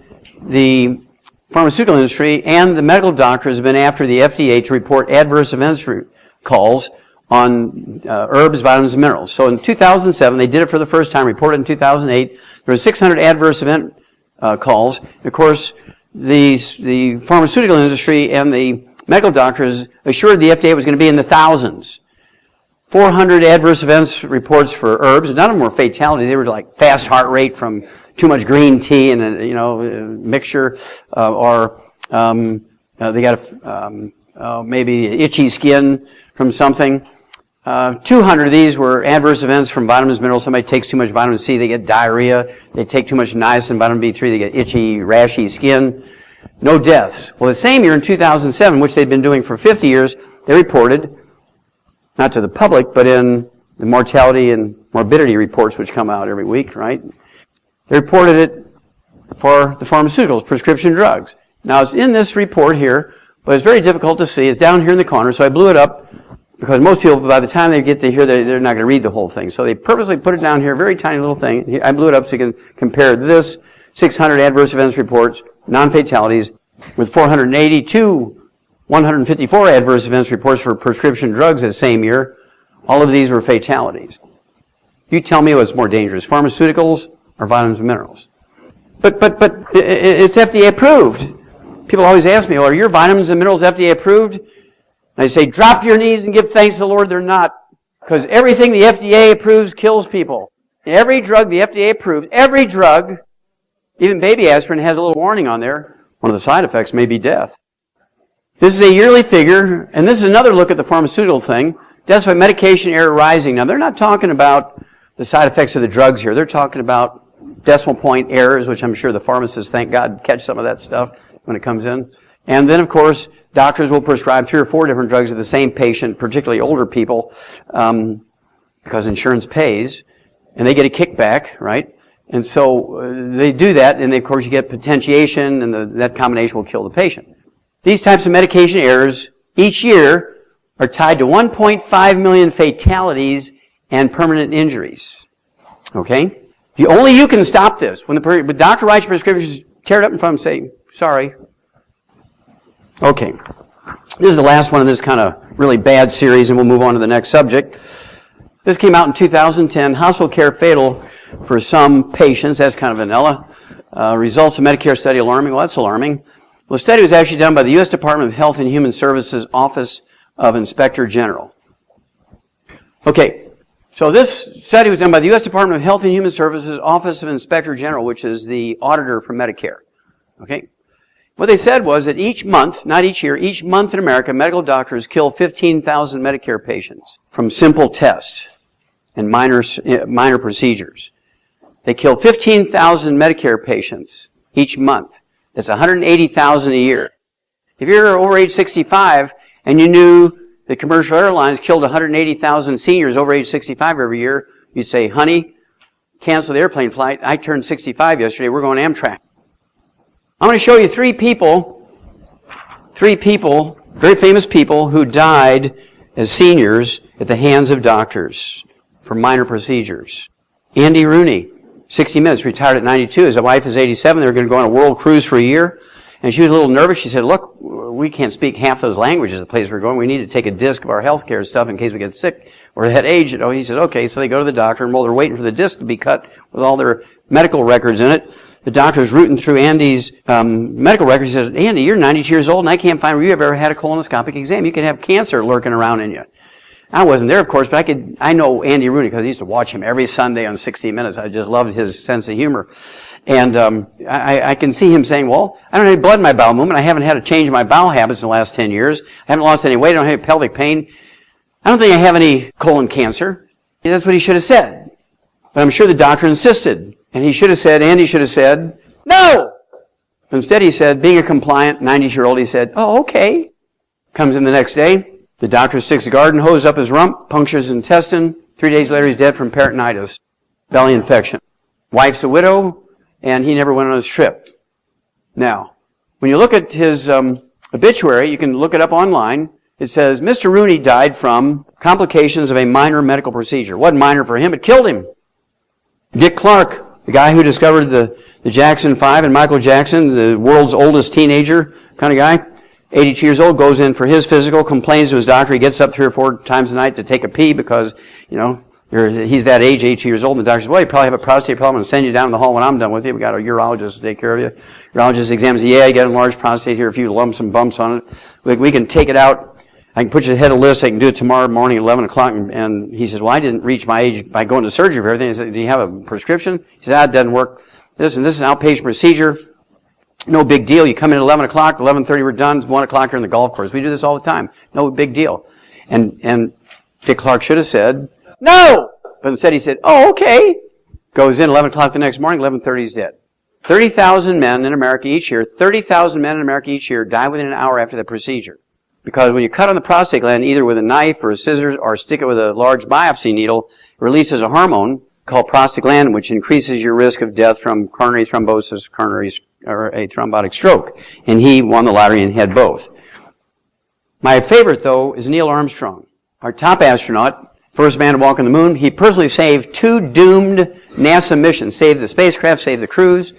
Speaker 2: the pharmaceutical industry and the medical doctors have been after the FDA to report adverse events calls on herbs, vitamins, and minerals. So in 2007, they did it for the first time, reported in 2008. There were 600 adverse event calls. And of course, the pharmaceutical industry and the medical doctors assured the FDA it was going to be in the thousands. 400 adverse events reports for herbs. None of them were fatality. They were like fast heart rate from too much green tea and a mixture, or they got maybe itchy skin from something. 200 of these were adverse events from vitamins, minerals. Somebody takes too much vitamin C, they get diarrhea. They take too much niacin, vitamin B3, they get itchy, rashy skin. No deaths. Well, the same year in 2007, which they'd been doing for 50 years, they reported, not to the public, but in the mortality and morbidity reports which come out every week, right? They reported it for the pharmaceuticals, prescription drugs. Now, it's in this report here, but it's very difficult to see. It's down here in the corner, so I blew it up because most people, by the time they get to here, they're not going to read the whole thing. So they purposely put it down here, very tiny little thing. I blew it up so you can compare this 600 adverse events reports, non-fatalities, with 482, 154 adverse events reports for prescription drugs that same year. All of these were fatalities. You tell me what's more dangerous, pharmaceuticals or vitamins and minerals. But it's FDA approved. People always ask me, well, are your vitamins and minerals FDA approved? And I say, drop your knees and give thanks to the Lord they're not. Because everything the FDA approves kills people. Every drug the FDA approves, every drug, even baby aspirin, has a little warning on there. One of the side effects may be death. This is a yearly figure, and this is another look at the pharmaceutical thing. Deaths by medication error rising. Now, they're not talking about the side effects of the drugs here. They're talking about decimal point errors, which I'm sure the pharmacists, thank God, catch some of that stuff when it comes in. And then, of course, doctors will prescribe 3 or 4 different drugs to the same patient, particularly older people, because insurance pays, and they get a kickback, right? And so they do that, and of course you get potentiation, and that combination will kill the patient. These types of medication errors each year are tied to 1.5 million fatalities and permanent injuries. Okay? Only you can stop this. When the doctor writes your prescription, tear it up in front of them and say, sorry. Okay. This is the last one of this kind of really bad series, and we'll move on to the next subject. This came out in 2010. Hospital care fatal for some patients. That's kind of vanilla. Results of Medicare study alarming. Well, that's alarming. Well, the study was actually done by the U.S. Department of Health and Human Services Office of Inspector General. Okay. So this study was done by the U.S. Department of Health and Human Services Office of Inspector General, which is the auditor for Medicare. Okay? What they said was that each month, not each year, each month in America, medical doctors kill 15,000 Medicare patients from simple tests and minor procedures. They kill 15,000 Medicare patients each month. That's 180,000 a year. If you're over age 65 and you knew that commercial airlines killed 180,000 seniors over age 65 every year, you'd say, honey, cancel the airplane flight. I turned 65 yesterday. We're going Amtrak. I'm going to show you three people, very famous people who died as seniors at the hands of doctors for minor procedures. Andy Rooney, 60 Minutes, retired at 92. His wife is 87. They were going to go on a world cruise for a year. And she was a little nervous. She said, look, we can't speak half those languages the place we're going. We need to take a disc of our health care stuff in case we get sick or had age. He said, okay. So they go to the doctor, and while they're waiting for the disc to be cut with all their medical records in it, the doctor's rooting through Andy's medical records. He says, Andy, you're 92 years old, and I can't find where you've ever had a colonoscopic exam. You could have cancer lurking around in you. I wasn't there, of course, but I know Andy Rooney because I used to watch him every Sunday on 60 Minutes. I just loved his sense of humor. And I can see him saying, well, I don't have any blood in my bowel movement. I haven't had to change my bowel habits in the last 10 years. I haven't lost any weight. I don't have any pelvic pain. I don't think I have any colon cancer. That's what he should have said. But I'm sure the doctor insisted. And Andy should have said, no! Instead he said, being a compliant 90-year-old, he said, oh, okay. Comes in the next day. The doctor sticks a garden hose up his rump, punctures his intestine. 3 days later, he's dead from peritonitis, belly infection. Wife's a widow, and he never went on his trip. Now, when you look at his obituary, you can look it up online. It says, Mr. Rooney died from complications of a minor medical procedure. It wasn't minor for him, it killed him. Dick Clark, the guy who discovered the Jackson 5 and Michael Jackson, the world's oldest teenager kind of guy, 82 years old, goes in for his physical, complains to his doctor. He gets up 3 or 4 times a night to take a pee because, he's that age, 82 years old, and the doctor says, well, you probably have a prostate problem. I'm going to send you down in the hall when I'm done with you. We've got a urologist to take care of you. Urologist examines, you got a enlarged prostate here, a few lumps and bumps on it. We can take it out. I can put you ahead of the list. I can do it tomorrow morning at 11 o'clock. And he says, well, I didn't reach my age by going to surgery for everything. I said, do you have a prescription? He said, it doesn't work. This is an outpatient procedure. No big deal. You come in at 11 o'clock, 11:30 we're done, 1 o'clock you're in the golf course. We do this all the time. No big deal. And Dick Clark should have said, no! But instead he said, oh, okay. Goes in 11 o'clock the next morning, 11:30 he's dead. 30,000 men in America each year die within an hour after the procedure. Because when you cut on the prostate gland, either with a knife or a scissors or stick it with a large biopsy needle, it releases a hormone called prostaglandin, which increases your risk of death from coronary thrombosis, or a thrombotic stroke. And he won the lottery and had both. My favorite, though, is Neil Armstrong, our top astronaut, first man to walk on the moon. He personally saved 2 doomed NASA missions, saved the spacecraft, saved the crews,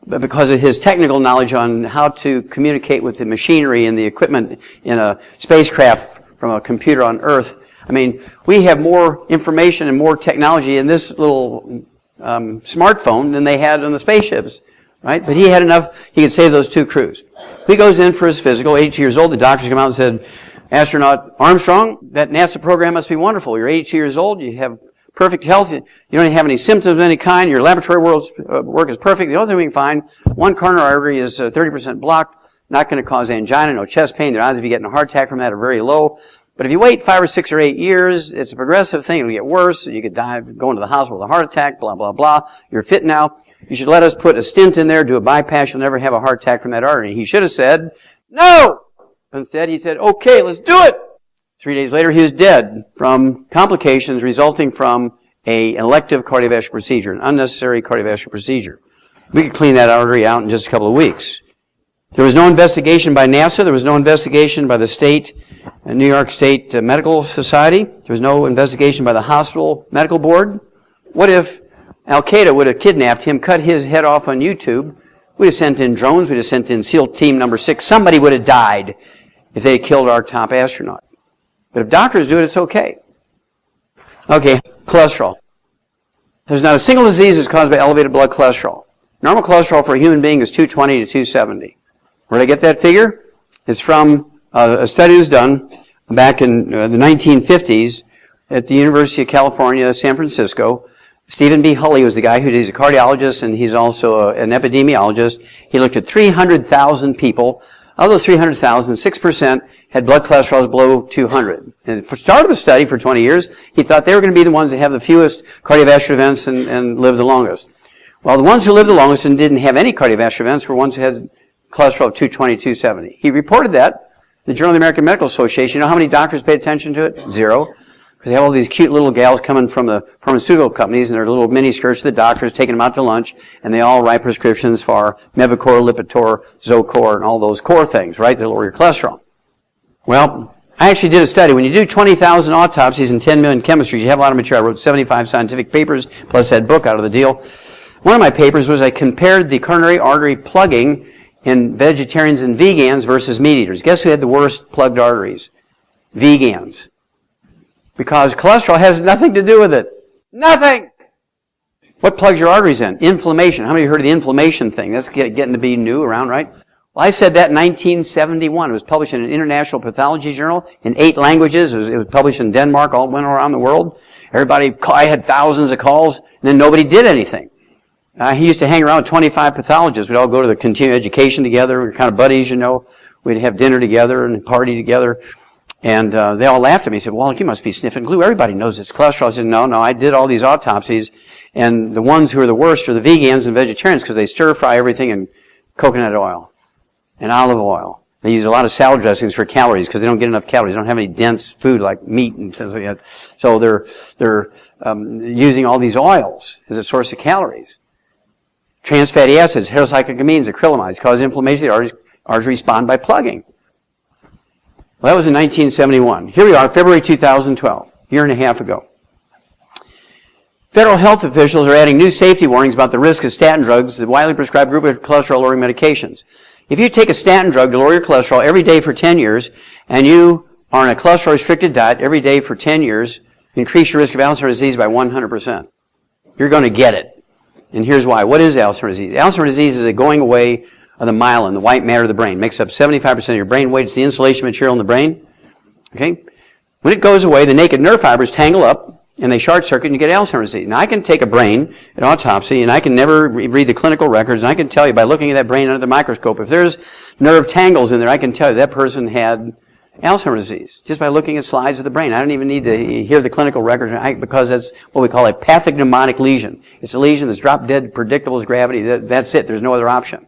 Speaker 2: because of his technical knowledge on how to communicate with the machinery and the equipment in a spacecraft from a computer on Earth. I mean, we have more information and more technology in this little smartphone than they had on the spaceships, right? But he had enough, he could save those 2 crews. He goes in for his physical, 82 years old. The doctors come out and said, astronaut Armstrong, that NASA program must be wonderful. You're 82 years old, you have perfect health, you don't have any symptoms of any kind, your laboratory work is perfect. The only thing we can find, one coronary artery is 30% blocked, not going to cause angina, no chest pain. The odds of you getting a heart attack from that are very low. But if you wait 5 or 6 or 8 years, it's a progressive thing. It'll get worse. You could die, go into the hospital with a heart attack, blah, blah, blah. You're fit now. You should let us put a stent in there, do a bypass. You'll never have a heart attack from that artery. He should have said, no! Instead, he said, okay, let's do it! 3 days later, he was dead from complications resulting from an elective cardiovascular procedure, an unnecessary cardiovascular procedure. We could clean that artery out in just a couple of weeks. There was no investigation by NASA. There was no investigation by the New York State Medical Society. There was no investigation by the hospital medical board. What if Al-Qaeda would have kidnapped him, cut his head off on YouTube? We'd have sent in drones. We'd have sent in SEAL Team Number 6. Somebody would have died if they had killed our top astronaut. But if doctors do it, it's okay. Okay, cholesterol. There's not a single disease that's caused by elevated blood cholesterol. Normal cholesterol for a human being is 220 to 270. Where did I get that figure? It's from a study that was done back in the 1950s at the University of California, San Francisco. Stephen B. Hulley was the guy he's a cardiologist, and he's also an epidemiologist. He looked at 300,000 people. Of those 300,000, 6% had blood cholesterols below 200. And for start of the study for 20 years, he thought they were going to be the ones that have the fewest cardiovascular events and live the longest. Well, the ones who lived the longest and didn't have any cardiovascular events were ones who had cholesterol of 220, 270. He reported that in the Journal of the American Medical Association. You know how many doctors paid attention to it? 0. Because they have all these cute little gals coming from the pharmaceutical companies and their little mini skirts to the doctors, taking them out to lunch, and they all write prescriptions for Mevacor, Lipitor, Zocor, and all those core things, right, to lower your cholesterol. Well, I actually did a study. When you do 20,000 autopsies and 10 million chemistries, you have a lot of material. I wrote 75 scientific papers, plus that book out of the deal. One of my papers was I compared the coronary artery plugging in vegetarians and vegans versus meat eaters. Guess who had the worst plugged arteries? Vegans. Because cholesterol has nothing to do with it. Nothing! What plugs your arteries in? Inflammation. How many of you heard of the inflammation thing? That's getting to be new around, right? Well, I said that in 1971. It was published in an international pathology journal in 8 languages. It was published in Denmark, all went around the world. I had thousands of calls, and then nobody did anything. He used to hang around with 25 pathologists. We'd all go to the continuing education together. We were kind of buddies, you know. We'd have dinner together and party together. And they all laughed at me. He said, "Wallach, you must be sniffing glue. Everybody knows it's cholesterol." I said, no, I did all these autopsies. And the ones who are the worst are the vegans and vegetarians because they stir fry everything in coconut oil and olive oil. They use a lot of salad dressings for calories because they don't get enough calories. They don't have any dense food like meat and things like that. So they're using all these oils as a source of calories. Trans fatty acids, heterocyclic acrylamides cause inflammation. The arteries respond by plugging. Well, that was in 1971. Here we are, February 2012, a year and a half ago. Federal health officials are adding new safety warnings about the risk of statin drugs, the widely prescribed group of cholesterol-lowering medications. If you take a statin drug to lower your cholesterol every day for 10 years, and you are on a cholesterol-restricted diet every day for 10 years, you increase your risk of Alzheimer's disease by 100%. You're going to get it. And here's why. What is Alzheimer's disease? Alzheimer's disease is a going away of the myelin, the white matter of the brain. It makes up 75% of your brain weight. It's the insulation material in the brain. Okay? When it goes away, the naked nerve fibers tangle up, and they short circuit, and you get Alzheimer's disease. Now, I can take a brain at autopsy, and I can never read the clinical records, and I can tell you by looking at that brain under the microscope, if there's nerve tangles in there, I can tell you that person had Alzheimer's disease, just by looking at slides of the brain. I don't even need to hear the clinical records because that's what we call a pathognomonic lesion. It's a lesion that's drop dead, predictable as gravity. That's it. There's no other option.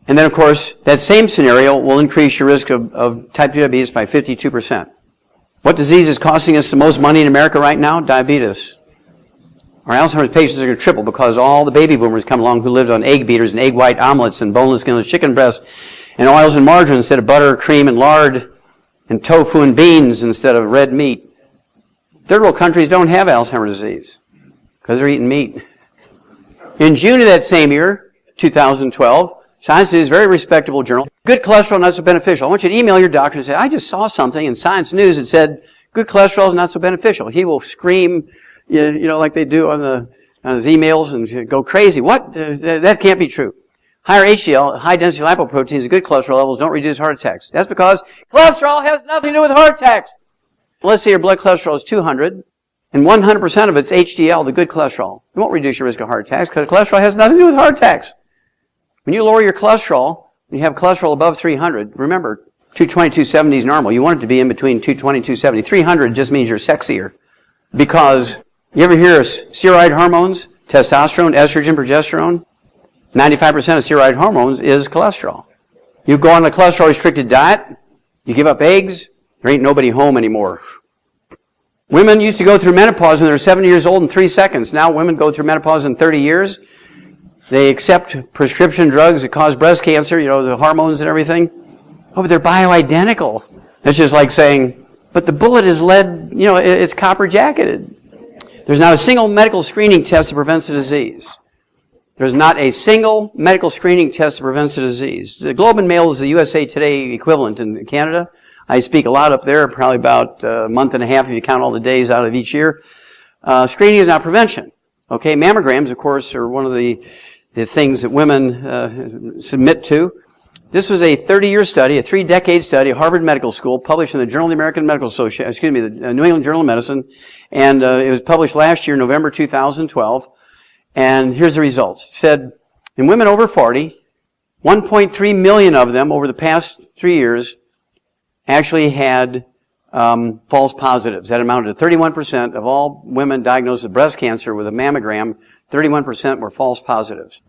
Speaker 2: And then, of course, that same scenario will increase your risk of type 2 diabetes by 52%. What disease is costing us the most money in America right now? Diabetes. Our Alzheimer's patients are going to triple because all the baby boomers come along who lived on egg beaters and egg white omelets and boneless, skinless chicken breasts and oils and margarine instead of butter, cream, and lard, and tofu and beans instead of red meat. Third world countries don't have Alzheimer's disease because they're eating meat. In June of that same year, 2012, Science News, very respectable journal. Good cholesterol, not so beneficial. I want you to email your doctor and say, I just saw something in Science News that said, good cholesterol is not so beneficial. He will scream, you know, like they do on his emails and go crazy. What? That can't be true. Higher HDL, high density lipoproteins, good cholesterol levels don't reduce heart attacks. That's because cholesterol has nothing to do with heart attacks. Let's say your blood cholesterol is 200, and 100% of it's HDL, the good cholesterol. It won't reduce your risk of heart attacks because cholesterol has nothing to do with heart attacks. When you lower your cholesterol, when you have cholesterol above 300, remember, 220, 270 is normal. You want it to be in between 220 and 270. 300 just means you're sexier. Because, you ever hear of steroid hormones? Testosterone, estrogen, progesterone? 95% of steroid hormones is cholesterol. You go on a cholesterol-restricted diet, you give up eggs, there ain't nobody home anymore. Women used to go through menopause when they were 70 years old in 3 seconds. Now women go through menopause in 30 years. They accept prescription drugs that cause breast cancer, you know, the hormones and everything. Oh, but they're bioidentical. It's just like saying, but the bullet is lead, you know, it's copper jacketed. There's not a single medical screening test that prevents the disease. There's not a single medical screening test that prevents the disease. The Globe and Mail is the USA Today equivalent in Canada. I speak a lot up there, probably about a month and a half if you count all the days out of each year. Screening is not prevention. Okay, mammograms, of course, are one of the things that women submit to. This was a 30-year study, a 3-decade study, Harvard Medical School, published in the Journal of the American Medical Association, the New England Journal of Medicine, and it was published last year, November 2012. And here's the results. It said, in women over 40, 1.3 million of them over the past 3 years actually had false positives. That amounted to 31% of all women diagnosed with breast cancer with a mammogram. 31% were false positives.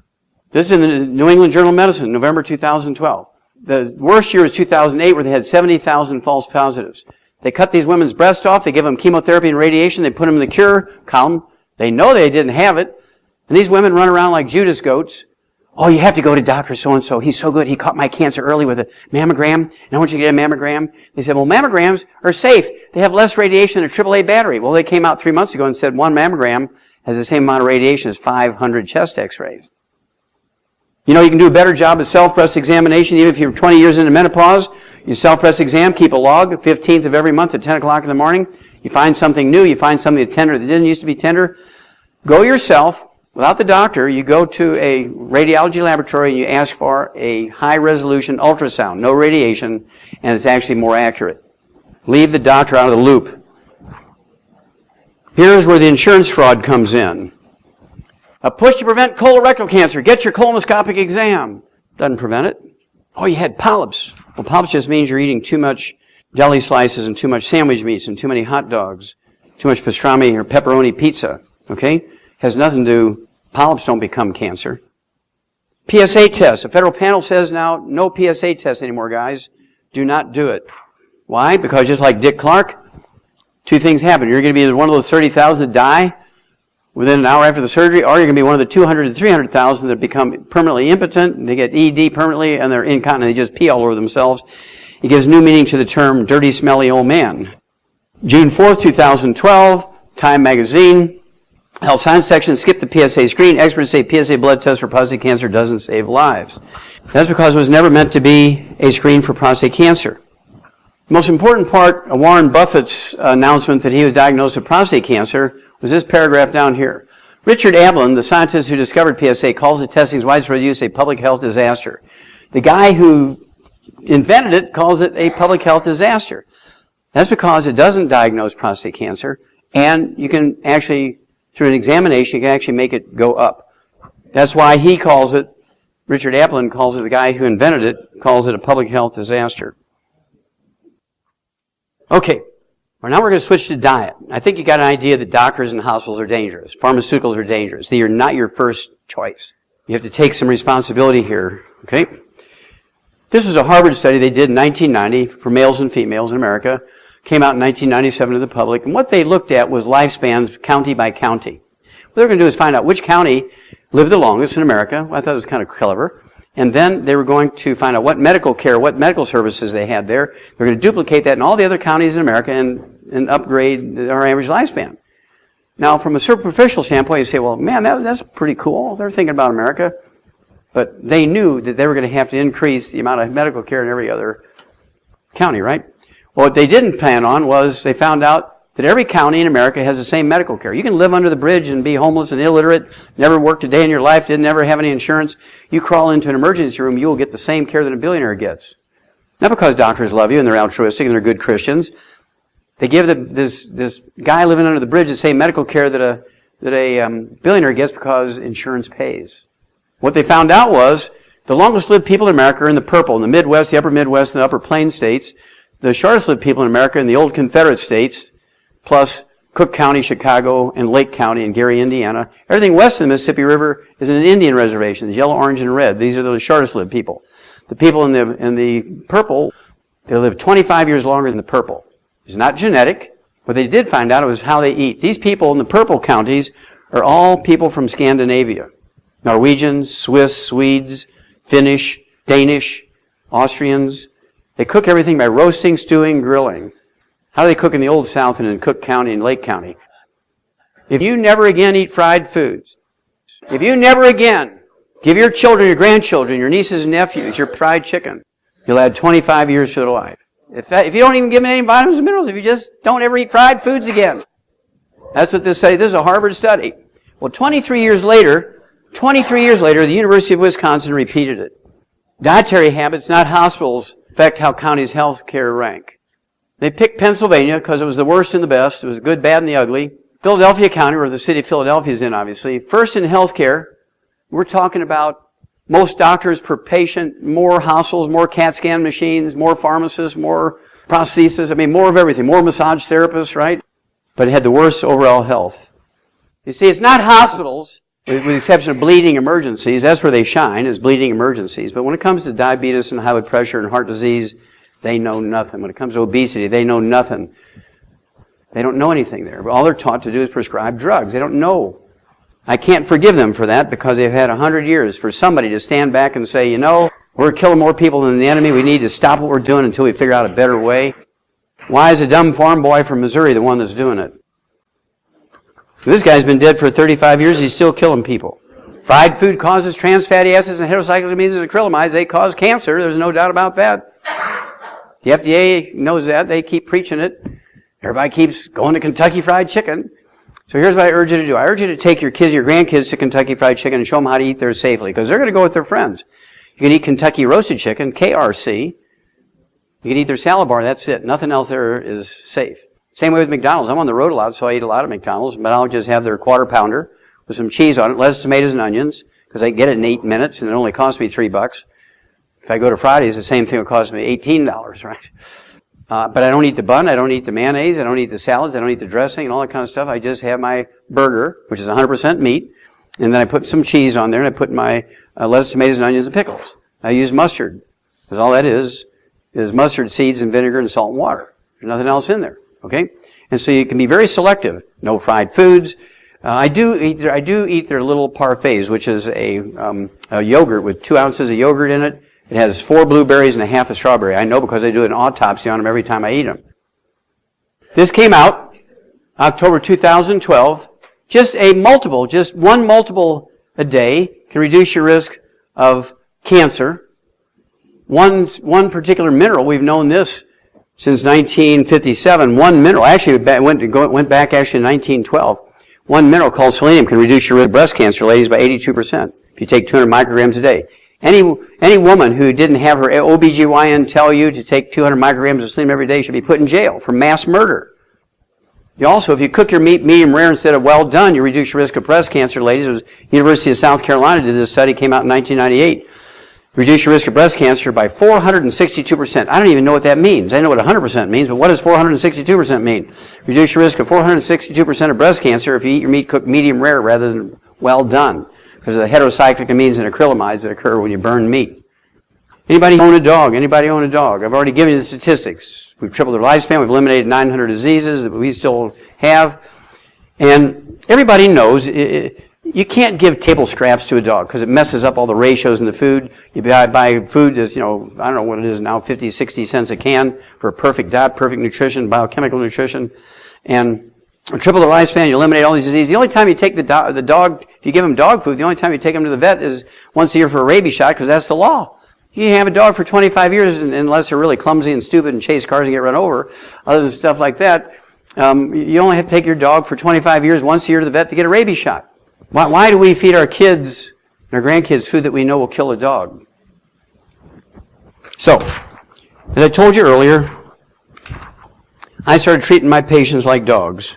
Speaker 2: This is in the New England Journal of Medicine, November 2012. The worst year was 2008, where they had 70,000 false positives. They cut these women's breasts off, they give them chemotherapy and radiation, they put them in the cure column. They know they didn't have it. And these women run around like Judas goats. Oh, you have to go to Dr. So-and-so. He's so good. He caught my cancer early with a mammogram, and I want you to get a mammogram. They said, well, mammograms are safe. They have less radiation than a AAA battery. Well, they came out 3 months ago and said one mammogram has the same amount of radiation as 500 chest x-rays. You know, you can do a better job of self-breast examination even if you're 20 years into menopause. You self-breast exam, keep a log, 15th of every month at 10 o'clock in the morning. You find something new, you find something that's tender that didn't used to be tender. Go yourself, without the doctor, you go to a radiology laboratory and you ask for a high-resolution ultrasound, no radiation, and it's actually more accurate. Leave the doctor out of the loop. Here's where the insurance fraud comes in. A push to prevent colorectal cancer. Get your colonoscopic exam. Doesn't prevent it. Oh, you had polyps. Well, polyps just means you're eating too much deli slices and too much sandwich meats and too many hot dogs, too much pastrami or pepperoni pizza. Okay? Has nothing to do, polyps don't become cancer. PSA test. A federal panel says now, no PSA test anymore, guys. Do not do it. Why? Because just like Dick Clark, two things happen. You're going to be one of those 30,000 that die within an hour after the surgery, or you're going to be one of the 200 to 300,000 that become permanently impotent, and they get ED permanently, and they're incontinent, they just pee all over themselves. It gives new meaning to the term dirty, smelly old man. June 4th, 2012, Time Magazine, Health Science section, skip the PSA screen. Experts say PSA blood test for prostate cancer doesn't save lives. That's because it was never meant to be a screen for prostate cancer. The most important part of Warren Buffett's announcement that he was diagnosed with prostate cancer was this paragraph down here. Richard Ablin, the scientist who discovered PSA, calls the testing's widespread use a public health disaster. The guy who invented it calls it a public health disaster. That's because it doesn't diagnose prostate cancer, and you can actually, through an examination, you can actually make it go up. That's why he calls it, Richard Ablin calls it, the guy who invented it, calls it a public health disaster. Okay. Well, now we're going to switch to diet. I think you got an idea that doctors and hospitals are dangerous. Pharmaceuticals are dangerous. They are not your first choice. You have to take some responsibility here. Okay? This was a Harvard study they did in 1990 for males and females in America. Came out in 1997 to the public. And what they looked at was lifespans county by county. What they're going to do is find out which county lived the longest in America. Well, I thought it was kind of clever. And then they were going to find out what medical care, what medical services they had there. They're going to duplicate that in all the other counties in America and upgrade our average lifespan. Now, from a superficial standpoint, you say, well, man, that's pretty cool. They're thinking about America. But they knew that they were going to have to increase the amount of medical care in every other county, right? Well, what they didn't plan on was they found out that every county in America has the same medical care. You can live under the bridge and be homeless and illiterate, never worked a day in your life, didn't ever have any insurance. You crawl into an emergency room, you will get the same care that a billionaire gets. Not because doctors love you and they're altruistic and they're good Christians. They give this guy living under the bridge the same medical care that a billionaire gets because insurance pays. What they found out was the longest lived people in America are in the purple, in the Midwest, the upper Midwest, and the upper Plain states. The shortest lived people in America in the old Confederate states, plus Cook County, Chicago, and Lake County and Gary, Indiana. Everything west of the Mississippi River is an Indian reservation, yellow, orange, and red. These are the shortest lived people. The people in the purple, they live 25 years longer than the purple. It's not genetic. What they did find out was how they eat. These people in the purple counties are all people from Scandinavia. Norwegians, Swiss, Swedes, Finnish, Danish, Austrians. They cook everything by roasting, stewing, grilling. How do they cook in the Old South and in Cook County and Lake County? If you never again eat fried foods, if you never again give your children, your grandchildren, your nieces and nephews your fried chicken, you'll add 25 years to their life. If you don't even give them any vitamins and minerals, if you just don't ever eat fried foods again. That's what this study, this is a Harvard study. Well, 23 years later, the University of Wisconsin repeated it. Dietary habits, not hospitals, affect how counties' health care rank. They picked Pennsylvania because it was the worst and the best. It was the good, bad, and the ugly. Philadelphia County, where the city of Philadelphia is in, obviously. First in health care, we're talking about most doctors per patient, more hospitals, more CAT scan machines, more pharmacists, more prosthesis. I mean, more of everything. More massage therapists, right? But it had the worst overall health. You see, it's not hospitals, with the exception of bleeding emergencies. That's where they shine, is bleeding emergencies. But when it comes to diabetes and high blood pressure and heart disease, they know nothing. When it comes to obesity, they know nothing. They don't know anything there. All they're taught to do is prescribe drugs. They don't know. I can't forgive them for that because they've had 100 years for somebody to stand back and say, you know, we're killing more people than the enemy. We need to stop what we're doing until we figure out a better way. Why is a dumb farm boy from Missouri the one that's doing it? This guy's been dead for 35 years. He's still killing people. Fried food causes trans fatty acids and heterocyclamines and acrylamides. They cause cancer. There's no doubt about that. The FDA knows that. They keep preaching it. Everybody keeps going to Kentucky Fried Chicken. So here's what I urge you to do. I urge you to take your kids, your grandkids to Kentucky Fried Chicken and show them how to eat there safely because they're going to go with their friends. You can eat Kentucky Roasted Chicken, KRC. You can eat their salad bar. That's it. Nothing else there is safe. Same way with McDonald's. I'm on the road a lot, so I eat a lot of McDonald's, but I'll just have their quarter pounder with some cheese on it, lettuce, tomatoes, and onions because I can get it in 8 minutes and it only costs me $3. If I go to Fridays, the same thing will cost me $18, right? But I don't eat the bun, I don't eat the mayonnaise, I don't eat the salads, I don't eat the dressing and all that kind of stuff. I just have my burger, which is 100% meat, and then I put some cheese on there and I put my lettuce, tomatoes, and onions and pickles. I use mustard, because all that is mustard seeds and vinegar and salt and water. There's nothing else in there, okay? And so you can be very selective. No fried foods. I do eat their little parfaits, which is a yogurt with 2 ounces of yogurt in it. It has 4 blueberries and a half a strawberry. I know because I do an autopsy on them every time I eat them. This came out October 2012. Just one multiple a day can reduce your risk of cancer. One particular mineral, we've known this since 1957. One mineral, actually went back actually in 1912. One mineral called selenium can reduce your risk of breast cancer, ladies, by 82% if you take 200 micrograms a day. Any woman who didn't have her OBGYN tell you to take 200 micrograms of selenium every day should be put in jail for mass murder. You also, if you cook your meat medium rare instead of well done, you reduce your risk of breast cancer, ladies. It was University of South Carolina did this study, came out in 1998. Reduce your risk of breast cancer by 462%. I don't even know what that means. I know what 100% means, but what does 462% mean? Reduce your risk of 462% of breast cancer if you eat your meat cooked medium rare rather than well done, because of the heterocyclic amines and acrylamides that occur when you burn meat. Anybody own a dog? Anybody own a dog? I've already given you the statistics. We've tripled their lifespan. We've eliminated 900 diseases that we still have. And everybody knows you can't give table scraps to a dog because it messes up all the ratios in the food. You buy food that's, I don't know what it is now, 50, 60 cents a can for a perfect diet, perfect nutrition, biochemical nutrition. And triple the lifespan, you eliminate all these diseases. The only time you take the dog, if you give them dog food, the only time you take them to the vet is once a year for a rabies shot because that's the law. You can have a dog for 25 years unless they're really clumsy and stupid and chase cars and get run over. Other than stuff like that, you only have to take your dog for 25 years once a year to the vet to get a rabies shot. Why do we feed our kids and our grandkids food that we know will kill a dog? So, as I told you earlier, I started treating my patients like dogs.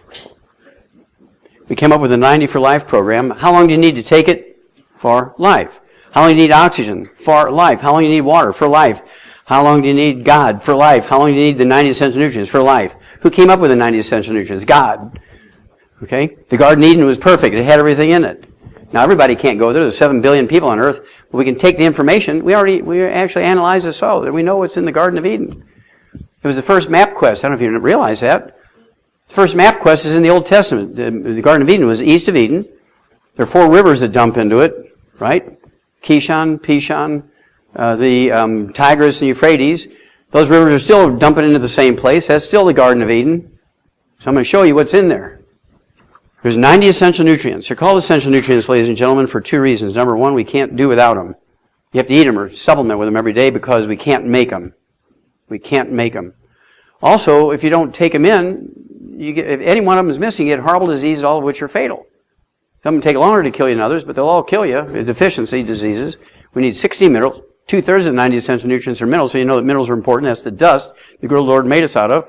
Speaker 2: We came up with a 90 for Life program. How long do you need to take it? For life. How long do you need oxygen? For life. How long do you need water? For life. How long do you need God? For life. How long do you need the 90 essential nutrients? For life. Who came up with the 90 essential nutrients? God. Okay? The Garden of Eden was perfect. It had everything in it. Now, everybody can't go there. There's 7 billion people on earth. But we can take the information. We actually analyze it so that we know what's in the Garden of Eden. It was the first map quest. I don't know if you realize that. The first map quest is in the Old Testament. The Garden of Eden was east of Eden. There are 4 rivers that dump into it, right? Kishon, Pishon, the Tigris and Euphrates. Those rivers are still dumping into the same place. That's still the Garden of Eden. So I'm going to show you what's in there. There's 90 essential nutrients. They're called essential nutrients, ladies and gentlemen, for 2 reasons. Number 1, we can't do without them. You have to eat them or supplement with them every day because we can't make them. We can't make them. Also, if you don't take them in, if any one of them is missing, you get horrible diseases, all of which are fatal. Some take longer to kill you than others, but they'll all kill you. Deficiency diseases. We need 60 minerals, 2/3 of the 90 essential nutrients are minerals, so you know that minerals are important. That's the dust the good Lord made us out of.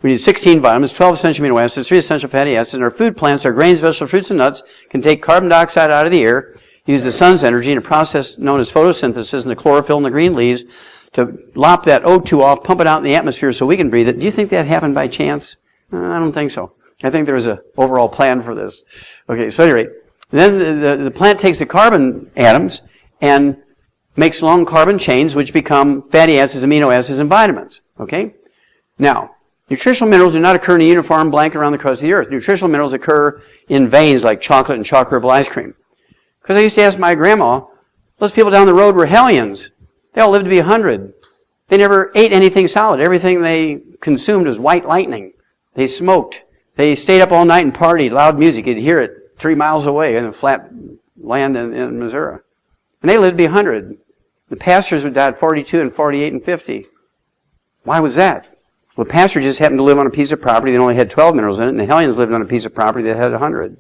Speaker 2: We need 16 vitamins, 12 essential amino acids, 3 essential fatty acids, and our food plants, our grains, vegetables, fruits, and nuts can take carbon dioxide out of the air, use the sun's energy in a process known as photosynthesis and the chlorophyll in the green leaves to lop that O2 off, pump it out in the atmosphere so we can breathe it. Do you think that happened by chance? I don't think so. I think there was an overall plan for this. Okay, so at any rate, then the plant takes the carbon atoms and makes long carbon chains which become fatty acids, amino acids, and vitamins. Okay? Now, nutritional minerals do not occur in a uniform blanket around the crust of the earth. Nutritional minerals occur in veins like chocolate and chocolate ripple ice cream. Because I used to ask my grandma, those people down the road were hellions. They all lived to be 100. They never ate anything solid. Everything they consumed was white lightning. They smoked. They stayed up all night and partied, loud music. You'd hear it 3 miles away in a flat land in Missouri. And they lived to be 100. The pastors would die at 42 and 48 and 50. Why was that? Well, the pastor just happened to live on a piece of property that only had 12 minerals in it, and the hellions lived on a piece of property that had 100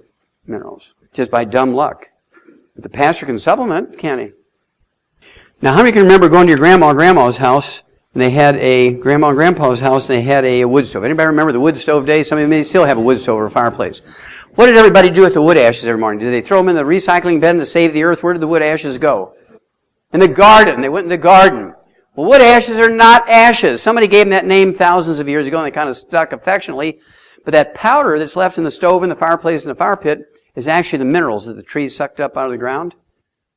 Speaker 2: minerals, just by dumb luck. But the pastor can supplement, can't he? Now, how many can remember going to your grandma and grandma's house, and they had a grandma and grandpa's house, and they had a wood stove? Anybody remember the wood stove days? Some of you may still have a wood stove or a fireplace. What did everybody do with the wood ashes every morning? Did they throw them in the recycling bin to save the earth? Where did the wood ashes go? In the garden. They went in the garden. Well, wood ashes are not ashes. Somebody gave them that name thousands of years ago, and they kind of stuck affectionately. But that powder that's left in the stove, in the fireplace, in the fire pit is actually the minerals that the trees sucked up out of the ground.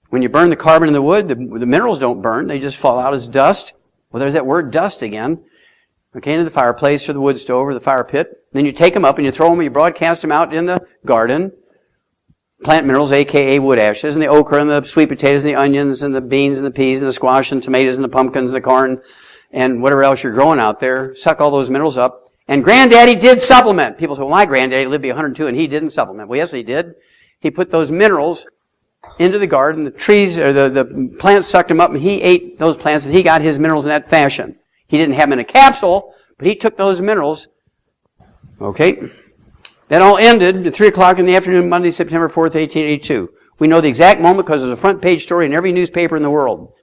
Speaker 2: When you burn the carbon in the wood, the minerals don't burn. They just fall out as dust. Well, there's that word dust again. Okay, into the fireplace or the wood stove or the fire pit. Then you take them up and you throw them, you broadcast them out in the garden. Plant minerals, a.k.a. wood ashes, and the okra and the sweet potatoes and the onions and the beans and the peas and the squash and tomatoes and the pumpkins and the corn and whatever else you're growing out there. Suck all those minerals up. And Granddaddy did supplement. People say, well, my granddaddy lived to be 102 and he didn't supplement. Well, yes, he did. He put those minerals into the garden. The trees, or the plants sucked them up, and he ate those plants, and he got his minerals in that fashion. He didn't have them in a capsule, but he took those minerals. Okay. That all ended at 3 o'clock in the afternoon, Monday, September 4th, 1882. We know the exact moment because there's a front page story in every newspaper in the world.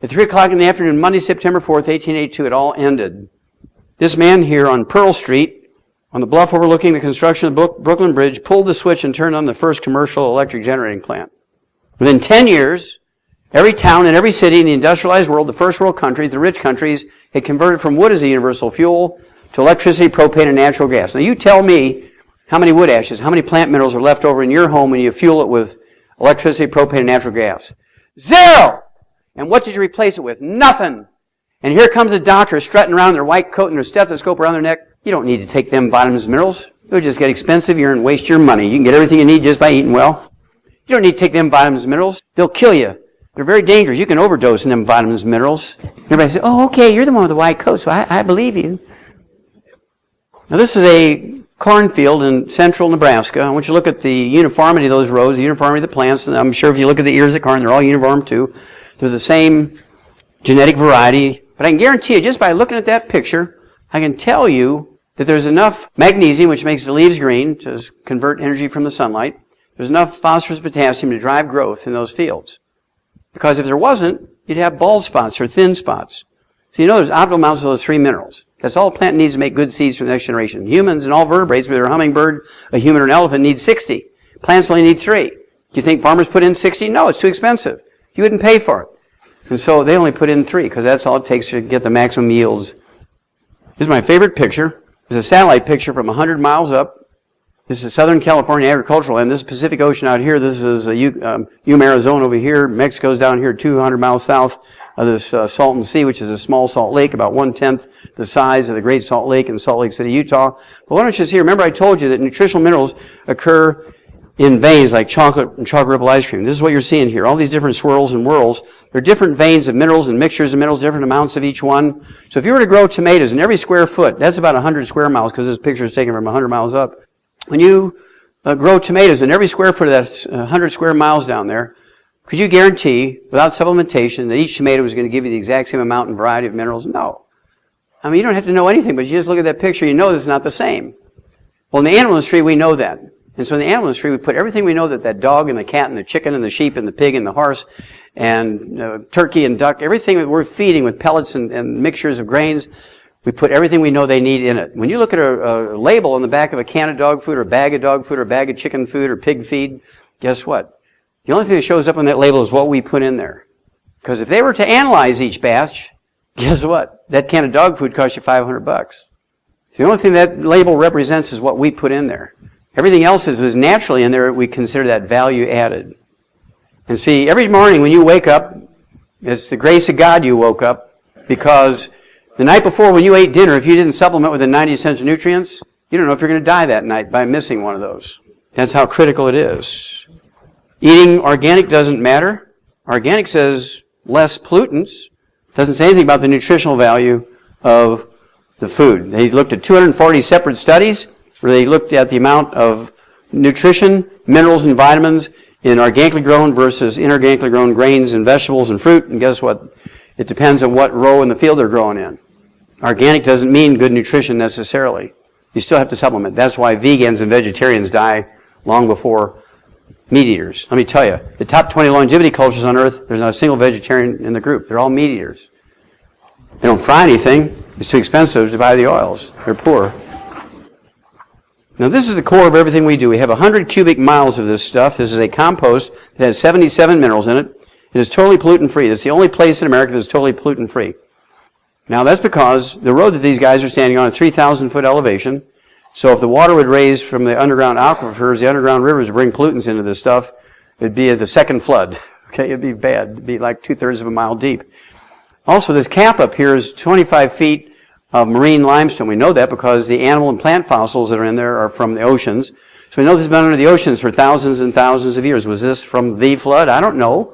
Speaker 2: At 3 o'clock in the afternoon, Monday, September 4th, 1882, it all ended. This man here on Pearl Street, on the bluff overlooking the construction of the Brooklyn Bridge, pulled the switch and turned on the first commercial electric generating plant. Within 10 years, every town and every city in the industrialized world, the first world countries, the rich countries, had converted from wood as a universal fuel to electricity, propane, and natural gas. Now you tell me how many wood ashes, how many plant minerals are left over in your home when you fuel it with electricity, propane, and natural gas? 0! And what did you replace it with? Nothing. And here comes a doctor strutting around in their white coat and their stethoscope around their neck. You don't need to take them vitamins and minerals. They'll just get expensive. You're going to waste your money. You can get everything you need just by eating well. You don't need to take them vitamins and minerals. They'll kill you. They're very dangerous. You can overdose in them vitamins and minerals. Everybody says, oh, okay, you're the one with the white coat, so I believe you. Now this is a cornfield in central Nebraska. I want you to look at the uniformity of those rows, the uniformity of the plants. And I'm sure if you look at the ears of corn, they're all uniform too. They're the same genetic variety. But I can guarantee you, just by looking at that picture, I can tell you that there's enough magnesium, which makes the leaves green, to convert energy from the sunlight. There's enough phosphorus, potassium to drive growth in those fields. Because if there wasn't, you'd have bald spots or thin spots. So you know there's optimal amounts of those 3 minerals. That's all a plant needs to make good seeds for the next generation. Humans and all vertebrates, whether a hummingbird, a human, or an elephant, need 60. Plants only need 3. Do you think farmers put in 60? No, it's too expensive. You wouldn't pay for it. And so they only put in 3, because that's all it takes to get the maximum yields. This is my favorite picture. It's a satellite picture from 100 miles up. This is Southern California agricultural land. This is Pacific Ocean out here. This is Yuma, Arizona over here. Mexico's down here 200 miles south of this Salton Sea, which is a small salt lake, about 1/10 the size of the Great Salt Lake in Salt Lake City, Utah. But why don't you see, remember I told you that nutritional minerals occur in veins like chocolate and chocolate ripple ice cream. This is what you're seeing here. All these different swirls and whirls. There are different veins of minerals and mixtures of minerals, different amounts of each one. So if you were to grow tomatoes in every square foot, that's about 100 square miles, because this picture is taken from 100 miles up. When you grow tomatoes in every square foot of that 100 square miles down there, could you guarantee, without supplementation, that each tomato is going to give you the exact same amount and variety of minerals? No. I mean, you don't have to know anything, but you just look at that picture, you know it's not the same. Well, in the animal industry, we know that. And so in the animal industry, we put everything we know that dog and the cat and the chicken and the sheep and the pig and the horse and turkey and duck, everything that we're feeding with pellets and mixtures of grains, we put everything we know they need in it. When you look at a label on the back of a can of dog food or a bag of dog food or a bag of chicken food or pig feed, guess what? The only thing that shows up on that label is what we put in there. Because if they were to analyze each batch, guess what? That can of dog food costs you $500. The only thing that label represents is what we put in there. Everything else is naturally in there. We consider that value added. And see, every morning when you wake up, it's the grace of God you woke up, because the night before when you ate dinner, if you didn't supplement with the 90 essential nutrients, you don't know if you're going to die that night by missing one of those. That's how critical it is. Eating organic doesn't matter. Organic says less pollutants. Doesn't say anything about the nutritional value of the food. They looked at 240 separate studies where they looked at the amount of nutrition, minerals, and vitamins in organically grown versus inorganically grown grains and vegetables and fruit. And guess what? It depends on what row in the field they're growing in. Organic doesn't mean good nutrition necessarily. You still have to supplement. That's why vegans and vegetarians die long before meat eaters. Let me tell you, the top 20 longevity cultures on earth, there's not a single vegetarian in the group. They're all meat eaters. They don't fry anything. It's too expensive to buy the oils. They're poor. Now this is the core of everything we do. We have 100 cubic miles of this stuff. This is a compost that has 77 minerals in it. It is totally pollutant-free. It's the only place in America that's totally pollutant-free. Now that's because the road that these guys are standing on at 3,000-foot elevation. So if the water would raise from the underground aquifers, the underground rivers would bring pollutants into this stuff, it'd be the second flood. Okay, it'd be bad. It'd be like 2/3 of a mile deep. Also, this cap up here is 25 feet of marine limestone. We know that because the animal and plant fossils that are in there are from the oceans. So we know this has been under the oceans for thousands and thousands of years. Was this from the flood? I don't know.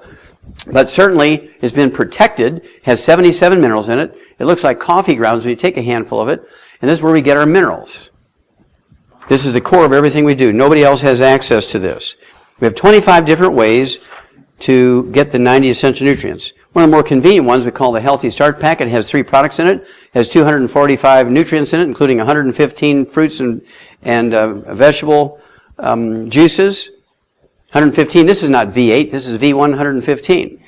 Speaker 2: But certainly it's been protected, has 77 minerals in it. It looks like coffee grounds when you take a handful of it. And this is where we get our minerals. This is the core of everything we do. Nobody else has access to this. We have 25 different ways to get the 90 essential nutrients. One of the more convenient ones we call the Healthy Start Pack. It has 3 products in it. It has 245 nutrients in it, including 115 fruits and vegetable juices. 115. This is not V8. This is V115.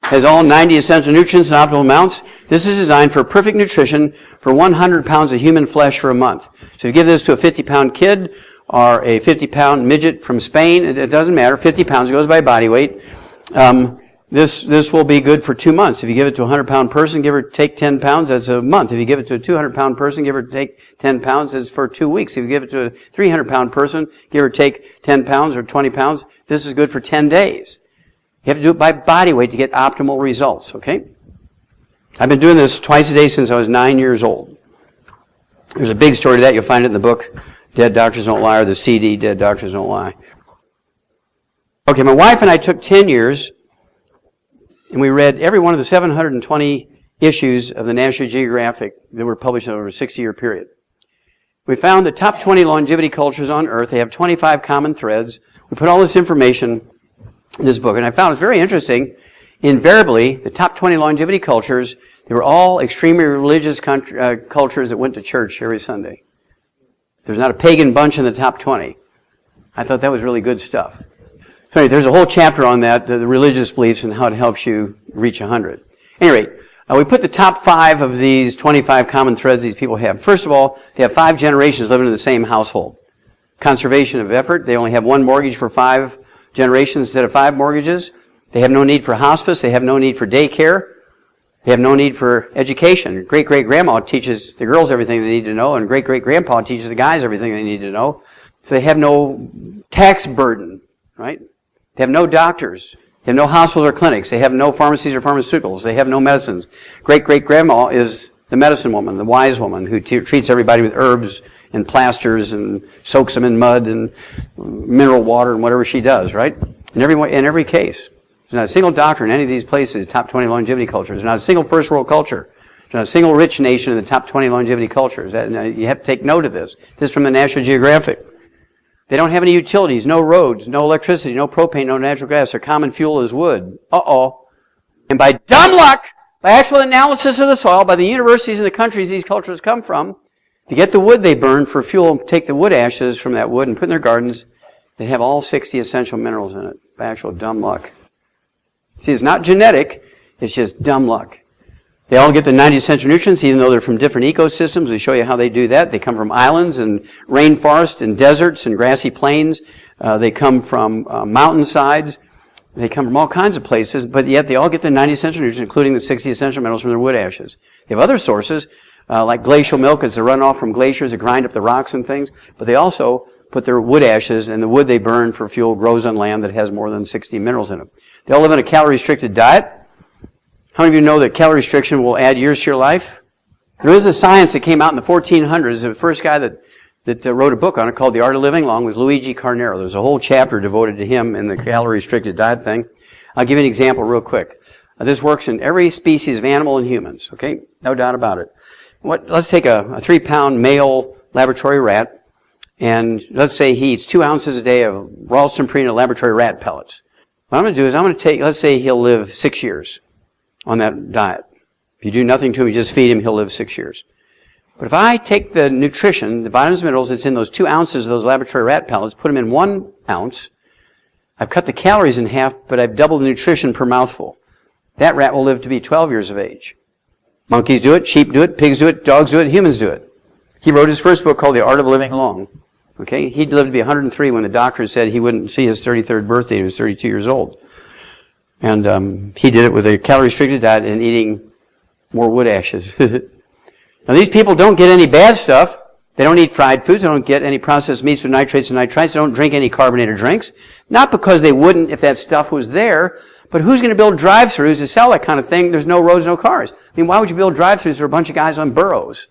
Speaker 2: Has all 90 essential nutrients in optimal amounts. This is designed for perfect nutrition for 100 pounds of human flesh for a month. So if you give this to a 50-pound kid or a 50-pound midget from Spain, it doesn't matter. 50 pounds goes by body weight. This will be good for 2 months. If you give it to a 100-pound person, give or take 10 pounds, that's a month. If you give it to a 200-pound person, give or take 10 pounds, that's for 2 weeks. If you give it to a 300-pound person, give or take 10 pounds or 20 pounds, this is good for 10 days. You have to do it by body weight to get optimal results, okay? I've been doing this twice a day since I was 9 years old. There's a big story to that. You'll find it in the book, Dead Doctors Don't Lie, or the CD, Dead Doctors Don't Lie. Okay, my wife and I took 10 years, and we read every one of the 720 issues of the National Geographic that were published over a 60-year period. We found the top 20 longevity cultures on Earth. They have 25 common threads. We put all this information in this book, and I found it's very interesting. Invariably, the top 20 longevity cultures, they were all extremely religious cultures that went to church every Sunday. There's not a pagan bunch in the top 20. I thought that was really good stuff. So anyway, there's a whole chapter on that, the religious beliefs and how it helps you reach 100. At any rate, we put the top 5 of these 25 common threads these people have. First of all, they have 5 generations living in the same household. Conservation of effort. They only have 1 mortgage for 5 generations instead of 5 mortgages. They have no need for hospice. They have no need for daycare. They have no need for education. Great-great-grandma teaches the girls everything they need to know, and great-great-grandpa teaches the guys everything they need to know. So they have no tax burden, right? They have no doctors. They have no hospitals or clinics. They have no pharmacies or pharmaceuticals. They have no medicines. Great-great-grandma is the medicine woman, the wise woman, who treats everybody with herbs and plasters and soaks them in mud and mineral water and whatever she does, right? In every case. There's not a single doctor in any of these places, top 20 longevity cultures. There's not a single first world culture. There's not a single rich nation in the top 20 longevity cultures. You have to take note of this. This is from the National Geographic. They don't have any utilities, no roads, no electricity, no propane, no natural gas. Their common fuel is wood. Uh-oh. And by dumb luck, by actual analysis of the soil, by the universities and the countries these cultures come from, to get the wood they burn for fuel, take the wood ashes from that wood and put in their gardens, they have all 60 essential minerals in it, by actual dumb luck. See, it's not genetic, it's just dumb luck. They all get the 90 essential nutrients, even though they're from different ecosystems. We show you how they do that. They come from islands and rainforests and deserts and grassy plains. They come from mountainsides. They come from all kinds of places, but yet they all get the 90 essential nutrients, including the 60 essential minerals from their wood ashes. They have other sources, like glacial milk is the runoff from glaciers that grind up the rocks and things, but they also put their wood ashes, and the wood they burn for fuel grows on land that has more than 60 minerals in it. They all live on a calorie-restricted diet. How many of you know that calorie restriction will add years to your life? There is a science that came out in the 1400s. The first guy that wrote a book on it called The Art of Living Long was Luigi Carnero. There's a whole chapter devoted to him in the calorie-restricted diet thing. I'll give you an example real quick. This works in every species of animal and humans, okay? No doubt about it. Let's take a 3-pound male laboratory rat, and let's say he eats 2 ounces a day of Ralston Purina laboratory rat pellets. What I'm going to do is I'm going to take, let's say he'll live 6 years on that diet. If you do nothing to him, you just feed him, he'll live 6 years. But if I take the nutrition, the vitamins and minerals that's in those 2 ounces of those laboratory rat pellets, put them in 1 ounce, I've cut the calories in half, but I've doubled the nutrition per mouthful. That rat will live to be 12 years of age. Monkeys do it, sheep do it, pigs do it, dogs do it, humans do it. He wrote his first book called The Art of Living Long. Okay, he'd lived to be 103 when the doctor said he wouldn't see his 33rd birthday. He was 32 years old. And he did it with a calorie-restricted diet and eating more wood ashes. Now, these people don't get any bad stuff. They don't eat fried foods. They don't get any processed meats with nitrates and nitrites. They don't drink any carbonated drinks. Not because they wouldn't if that stuff was there, but who's going to build drive-thrus to sell that kind of thing? There's no roads, no cars. I mean, why would you build drive-thrus for a bunch of guys on burros?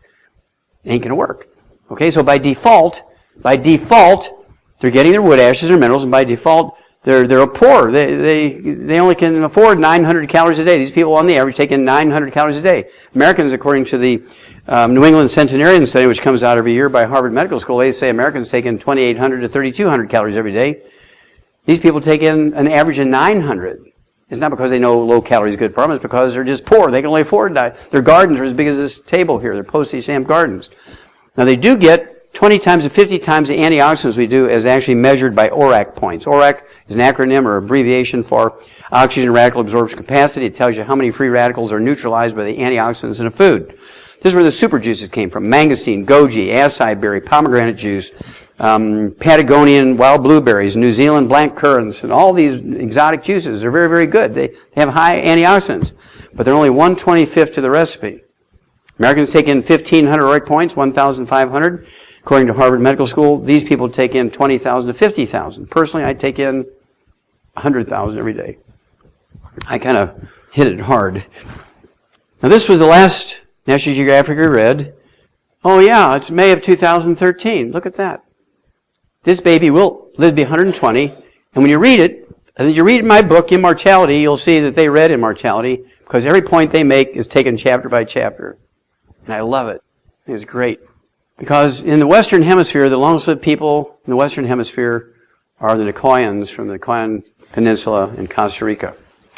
Speaker 2: It ain't going to work. Okay, so by default, they're getting their wood ashes or minerals, and by default, they're poor. They only can afford 900 calories a day. These people on the average take in 900 calories a day. Americans, according to the New England Centenarian Study, which comes out every year by Harvard Medical School, they say Americans take in 2,800 to 3,200 calories every day. These people take in an average of 900. It's not because they know low calories is good for them. It's because they're just poor. They can only afford that. Their gardens are as big as this table here. They're postage stamp gardens. Now, they do get 20 times to 50 times the antioxidants we do as actually measured by ORAC points. ORAC is an acronym or abbreviation for oxygen radical absorption capacity. It tells you how many free radicals are neutralized by the antioxidants in a food. This is where the super juices came from. Mangosteen, goji, acai berry, pomegranate juice, Patagonian wild blueberries, New Zealand black currants, and all these exotic juices. They're very, very good. They have high antioxidants, but they're only 1/25 to the recipe. Americans take in 1,500 ORAC points, 1,500. According to Harvard Medical School, these people take in 20,000 to 50,000. Personally, I take in 100,000 every day. I kind of hit it hard. Now, this was the last National Geographic I read. Oh, yeah, it's May of 2013. Look at that. This baby will live to be 120. And when you read it, I think you read my book, Immortality, you'll see that they read Immortality because every point they make is taken chapter by chapter. And I love it. It's great. Because in the Western Hemisphere, the longest-lived people in the Western Hemisphere are the Nicoyans from the Nicoyan Peninsula in Costa Rica,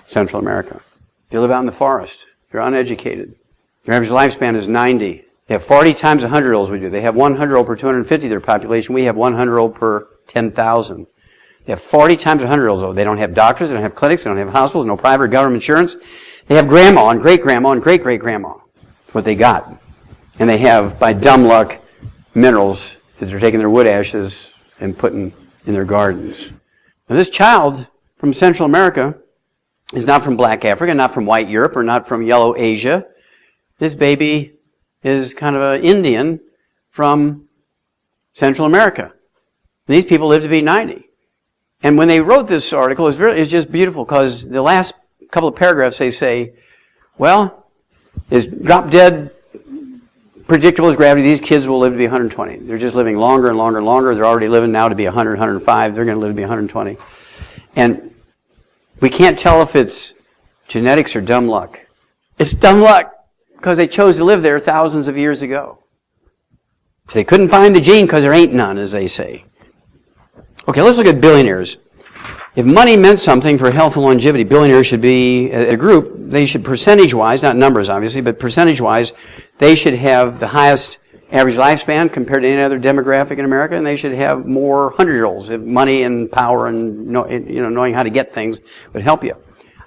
Speaker 2: Central America. They live out in the forest. They're uneducated. Their average lifespan is 90. They have 40 times the 100-year-olds we do. They have 100-year-old per 250 of their population. We have 100-year-old per 10,000. They have 40 times the 100-year-olds. They don't have doctors. They don't have clinics. They don't have hospitals. No private or government insurance. They have grandma and great-grandma and great-great-grandma. That's what they got. And they have, by dumb luck, minerals that they're taking their wood ashes and putting in their gardens. Now, this child from Central America is not from black Africa, not from white Europe, or not from yellow Asia. This baby is kind of an Indian from Central America. These people live to be 90. And when they wrote this article, it's just beautiful because the last couple of paragraphs they say, well, is drop dead predictable as gravity? These kids will live to be 120. They're just living longer and longer and longer. They're already living now to be 100, 105. They're going to live to be 120. And we can't tell if it's genetics or dumb luck. It's dumb luck because they chose to live there thousands of years ago. So they couldn't find the gene because there ain't none, as they say. Okay, let's look at billionaires. If money meant something for health and longevity, billionaires should be, a group, they should percentage-wise, not numbers obviously, but percentage-wise, they should have the highest average lifespan compared to any other demographic in America, and they should have more 100-year-olds if money and power and knowing how to get things would help you.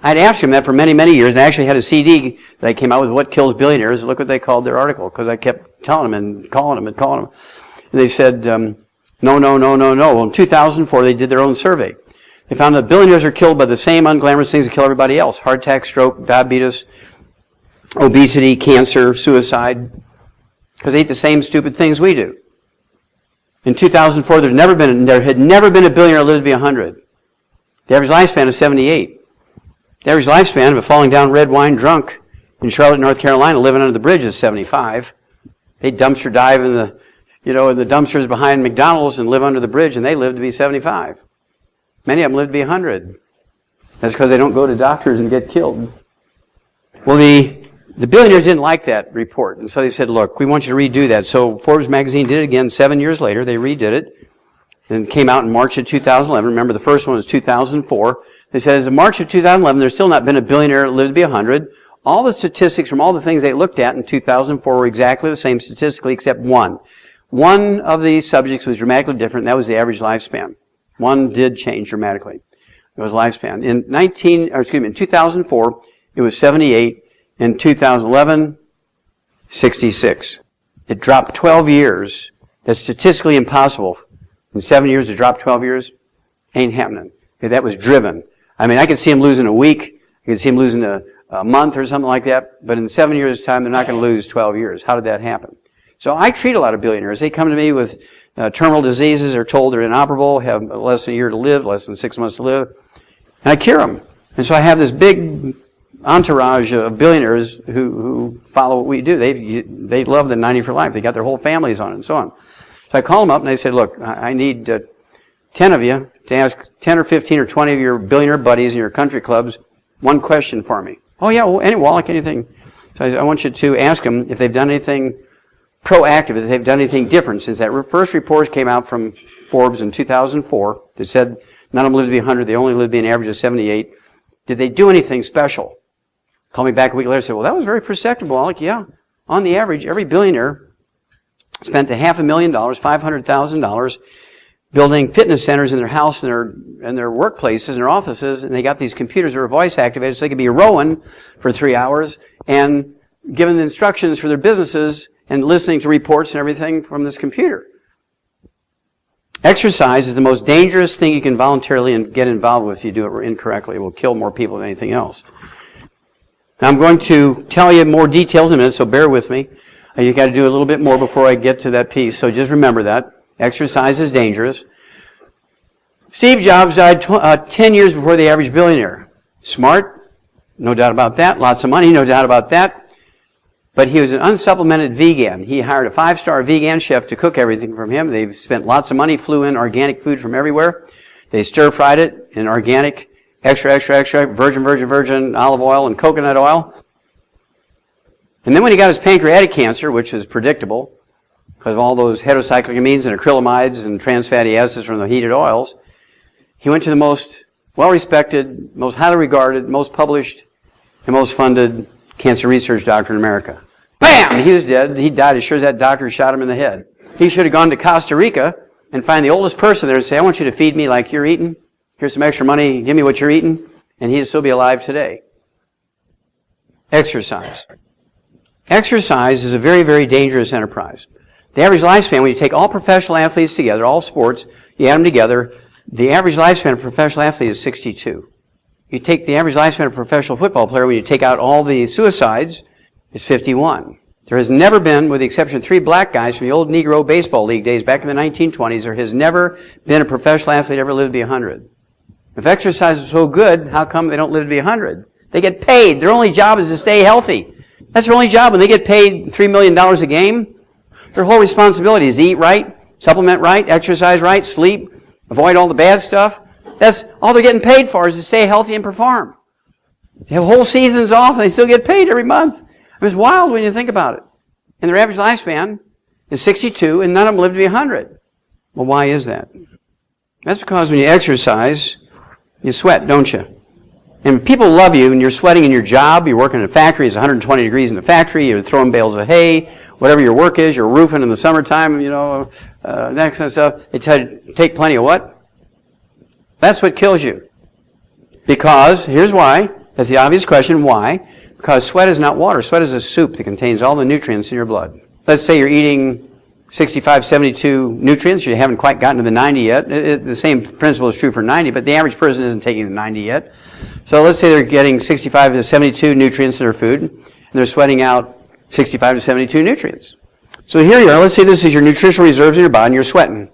Speaker 2: I'd asked him that for many, many years, and I actually had a CD that I came out with, What Kills Billionaires. Look what they called their article, because I kept telling them and calling them and calling them. And they said, no. Well, in 2004, they did their own survey. They found that billionaires are killed by the same unglamorous things that kill everybody else. Heart attack, stroke, diabetes, obesity, cancer, suicide, because they eat the same stupid things we do. In 2004, there had never been a billionaire lived to be 100. The average lifespan is 78. The average lifespan of a falling down red wine drunk in Charlotte, North Carolina, living under the bridge is 75. They dumpster dive in the dumpsters behind McDonald's and live under the bridge, and they live to be 75. Many of them live to be 100. That's because they don't go to doctors and get killed. Well, the billionaires didn't like that report, and so they said, look, we want you to redo that. So Forbes magazine did it again 7 years later. They redid it, and it came out in March of 2011. Remember, the first one was 2004. They said, as of March of 2011, there's still not been a billionaire that lived to be 100. All the statistics from all the things they looked at in 2004 were exactly the same statistically, except one. One of these subjects was dramatically different, and that was the average lifespan. One did change dramatically. It was lifespan. In 2004, it was 78. In 2011, 66. It dropped 12 years. That's statistically impossible. In 7 years to drop 12 years, ain't happening. Okay, that was driven. I mean, I could see them losing a week. I could see them losing a month or something like that. But in 7 years' time, they're not going to lose 12 years. How did that happen? So I treat a lot of billionaires. They come to me with terminal diseases. They're told they're inoperable, have less than a year to live, less than 6 months to live. And I cure them. And so I have this big entourage of billionaires who follow what we do. They love the 90 for life. They got their whole families on it and so on. So I call them up and they say, look, I need 10 of you to ask 10 or 15 or 20 of your billionaire buddies in your country clubs one question for me. Oh yeah, well, Wallach, anything. So I want you to ask them if they've done anything proactive, if they've done anything different since that first report came out from Forbes in 2004 that said none of them lived to be 100, they only lived to be an average of 78. Did they do anything special? Call me back a week later and say, well, that was very perceptible, Alec. Yeah, on the average, every billionaire spent $500,000, $500,000 building fitness centers in their house and their workplaces and their offices, and they got these computers that were voice activated so they could be rowing for 3 hours and giving instructions for their businesses and listening to reports and everything from this computer. Exercise is the most dangerous thing you can voluntarily get involved with if you do it incorrectly. It will kill more people than anything else. Now I'm going to tell you more details in a minute, so bear with me. You've got to do a little bit more before I get to that piece, so just remember that. Exercise is dangerous. Steve Jobs died 10 years before the average billionaire. Smart, no doubt about that. Lots of money, no doubt about that. But he was an unsupplemented vegan. He hired a 5-star vegan chef to cook everything from him. They spent lots of money, flew in organic food from everywhere. They stir-fried it in organic, extra, virgin olive oil and coconut oil. And then when he got his pancreatic cancer, which is predictable, because of all those heterocyclamines and acrylamides and trans fatty acids from the heated oils, he went to the most well-respected, most highly regarded, most published, and most funded cancer research doctor in America. Bam! He was dead. He died as sure as that doctor shot him in the head. He should have gone to Costa Rica and find the oldest person there and say, I want you to feed me like you're eating. Here's some extra money. Give me what you're eating. And he'd still be alive today. Exercise. Exercise is a very, very dangerous enterprise. The average lifespan, when you take all professional athletes together, all sports, you add them together, the average lifespan of a professional athlete is 62. You take the average lifespan of a professional football player, when you take out all the suicides, it's 51. There has never been, with the exception of 3 black guys from the old Negro Baseball League days back in the 1920s, there has never been a professional athlete ever lived to be 100. If exercise is so good, how come they don't live to be 100? They get paid. Their only job is to stay healthy. That's their only job. When they get paid $3 million a game, their whole responsibility is to eat right, supplement right, exercise right, sleep, avoid all the bad stuff. That's all they're getting paid for, is to stay healthy and perform. They have whole seasons off and they still get paid every month. It's wild when you think about it. And their average lifespan is 62 and none of them live to be 100. Well, why is that? That's because when you exercise, you sweat, don't you? And people love you and you're sweating in your job. You're working in a factory. It's 120 degrees in the factory. You're throwing bales of hay. Whatever your work is, you're roofing in the summertime, that kind of stuff. They tell you to take plenty of what? That's what kills you. Because, here's why, That's the obvious question. Why? Because sweat is not water. Sweat is a soup that contains all the nutrients in your blood. Let's say you're eating 65, 72 nutrients. You haven't quite gotten to the 90 yet. The same principle is true for 90, but the average person isn't taking the 90 yet. So let's say they're getting 65 to 72 nutrients in their food, and they're sweating out 65 to 72 nutrients. So here you are. Let's say this is your nutritional reserves in your body, and you're sweating,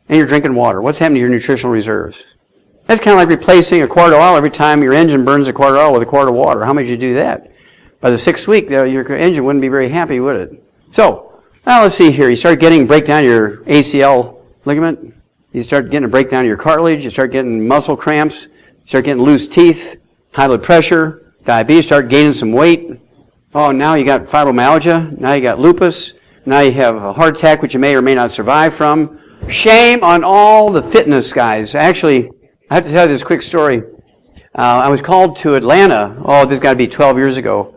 Speaker 2: and you're drinking water. What's happening to your nutritional reserves? That's kind of like replacing a quart of oil every time your engine burns a quart of oil with a quart of water. How much do you do that? By the 6th week, your engine wouldn't be very happy, would it? So, now let's see here. You start getting a breakdown of your ACL ligament. You start getting a breakdown of your cartilage. You start getting muscle cramps. You start getting loose teeth, high blood pressure, diabetes. Start gaining some weight. Oh, now you got fibromyalgia. Now you got lupus. Now you have a heart attack, which you may or may not survive from. Shame on all the fitness guys. Actually, I have to tell you this quick story. I was called to Atlanta. Oh, this has got to be 12 years ago.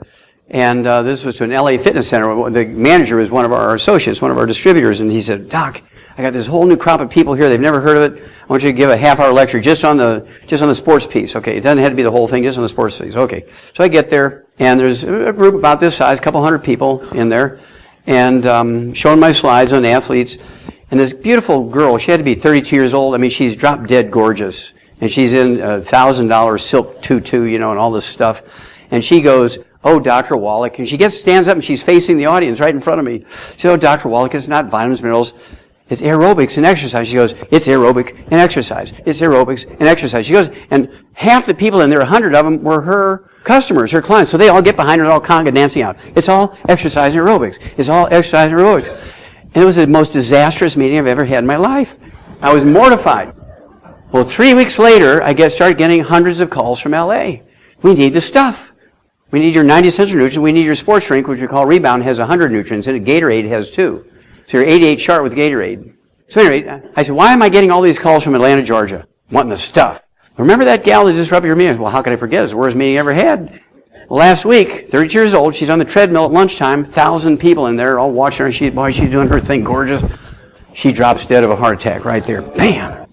Speaker 2: And this was to an LA fitness center. The manager was one of our associates, one of our distributors, and he said, "Doc, I got this whole new crop of people here. They've never heard of it. I want you to give a half-hour lecture just on the sports piece." Okay, it doesn't have to be the whole thing, just on the sports piece. Okay, so I get there, and there's a group about this size, a couple hundred people in there, and showing my slides on the athletes. And this beautiful girl, she had to be 32 years old. I mean, she's drop dead gorgeous, and she's in $1,000 silk tutu, and all this stuff. And she goes, "Oh, Dr. Wallach," and she stands up and she's facing the audience right in front of me. She said, "Oh, Dr. Wallach, it's not vitamins, minerals, it's aerobics and exercise." She goes, "It's aerobic and exercise. It's aerobics and exercise." She goes, and half the people in there, 100 of them, were her customers, her clients. So they all get behind her and all conga dancing out. It's all exercise and aerobics. It's all exercise and aerobics. And it was the most disastrous meeting I've ever had in my life. I was mortified. Well, 3 weeks later, I started getting hundreds of calls from LA. "We need the stuff. We need your 90 essential nutrients. We need your sports drink, which we call Rebound, has 100 nutrients in it. Gatorade has 2. So you're 88 sharp with Gatorade." So anyway, I said, "Why am I getting all these calls from Atlanta, Georgia, wanting the stuff?" "Remember that gal that disrupted your meeting?" "Well, how could I forget? It's the worst meeting I ever had." Well, last week, 32 years old, she's on the treadmill at lunchtime, 1,000 people in there all watching her. She's doing her thing gorgeous. She drops dead of a heart attack right there. Bam!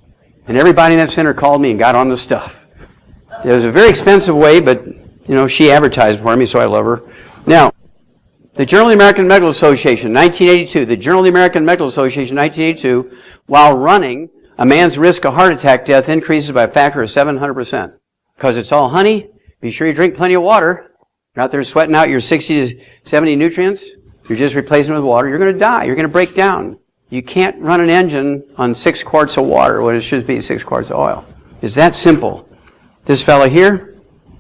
Speaker 2: And everybody in that center called me and got on the stuff. It was a very expensive way, but she advertised for me, so I love her. Now, the Journal of the American Medical Association, 1982. The Journal of the American Medical Association, 1982. While running, a man's risk of heart attack death increases by a factor of 700%. Because it's all honey. Be sure you drink plenty of water. You're out there sweating out your 60 to 70 nutrients. You're just replacing them with water. You're going to die. You're going to break down. You can't run an engine on 6 quarts of water when it should be 6 quarts of oil. It's that simple. This fellow here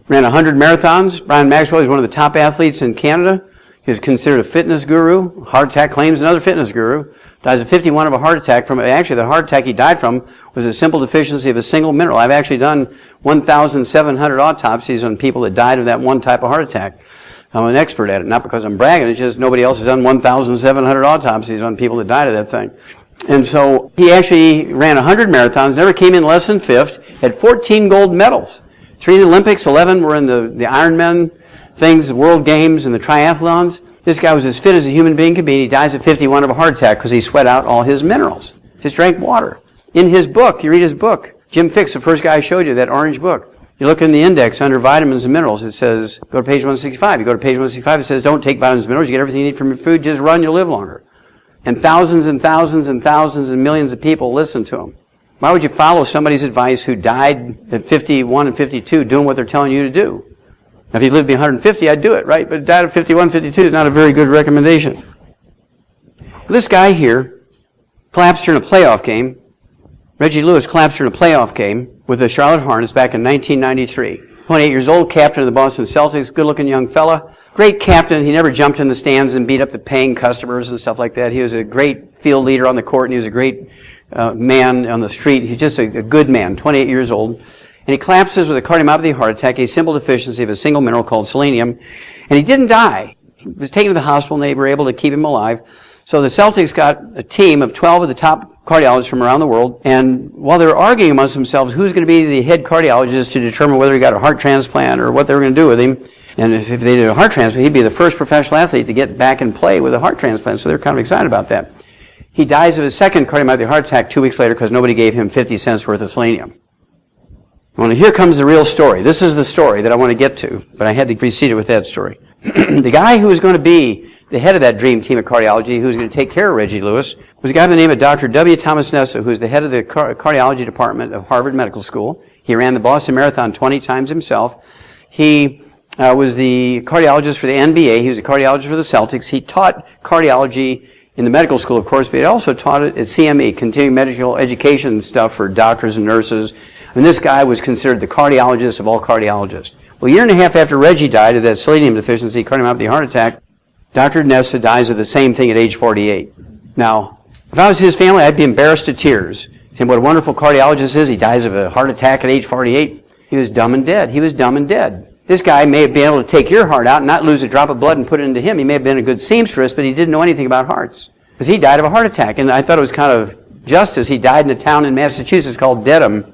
Speaker 2: ran 100 marathons. Brian Maxwell is one of the top athletes in Canada. He's considered a fitness guru. Heart attack claims, another fitness guru. Dies at 51 of a heart attack actually the heart attack he died from was a simple deficiency of a single mineral. I've actually done 1,700 autopsies on people that died of that one type of heart attack. I'm an expert at it, not because I'm bragging, it's just nobody else has done 1,700 autopsies on people that died of that thing. And so he actually ran 100 marathons, never came in less than 5th, had 14 gold medals. 3 in the Olympics, 11 were in the Ironman things, the World Games, and the triathlons. This guy was as fit as a human being could be, and he dies at 51 of a heart attack because he sweat out all his minerals. Just drank water. In his book, you read his book, Jim Fixx, the first guy I showed you, that orange book. You look in the index under vitamins and minerals, it says, go to page 165. You go to page 165, it says, don't take vitamins and minerals, you get everything you need from your food, just run, you'll live longer. And thousands and thousands and thousands and millions of people listen to him. Why would you follow somebody's advice who died at 51 and 52 doing what they're telling you to do? Now, if he lived to be 150, I'd do it, right? But died at 51, 52 is not a very good recommendation. This guy here collapsed during a playoff game. Reggie Lewis collapsed during a playoff game with the Charlotte Hornets back in 1993. 28 years old, captain of the Boston Celtics, good-looking young fella. Great captain. He never jumped in the stands and beat up the paying customers and stuff like that. He was a great field leader on the court, and he was a great man on the street. He's just a good man, 28 years old. And he collapses with a cardiomyopathy heart attack, a simple deficiency of a single mineral called selenium. And he didn't die. He was taken to the hospital, and they were able to keep him alive. So the Celtics got a team of 12 of the top cardiologists from around the world. And while they were arguing amongst themselves who's going to be the head cardiologist to determine whether he got a heart transplant or what they were going to do with him, and if they did a heart transplant, he'd be the first professional athlete to get back and play with a heart transplant. So they're kind of excited about that. He dies of his second cardiomyopathy heart attack 2 weeks later because nobody gave him 50 cents worth of selenium. Well, here comes the real story. This is the story that I want to get to, but I had to precede it with that story. The guy who was going to be the head of that dream team of cardiology, who was going to take care of Reggie Lewis, was a guy by the name of Dr. W. Thomas Nessa, who was the head of the cardiology department of Harvard Medical School. He ran the Boston Marathon 20 times himself. He was the cardiologist for the NBA. He was a cardiologist for the Celtics. He taught cardiology in the medical school, of course, but he also taught it at CME, continuing medical education stuff for doctors and nurses. And this guy was considered the cardiologist of all cardiologists. Well, a year and a half after Reggie died of that selenium deficiency, cardiomyopathy, heart attack, Dr. Nessa dies of the same thing at age 48. Now, if I was his family, I'd be embarrassed to tears. Saying what a wonderful cardiologist is. He dies of a heart attack at age 48. He was dumb and dead. He was dumb and dead. This guy may have been able to take your heart out and not lose a drop of blood and put it into him. He may have been a good seamstress, but he didn't know anything about hearts. Because he died of a heart attack. And I thought it was kind of justice. He died in a town in Massachusetts called Dedham.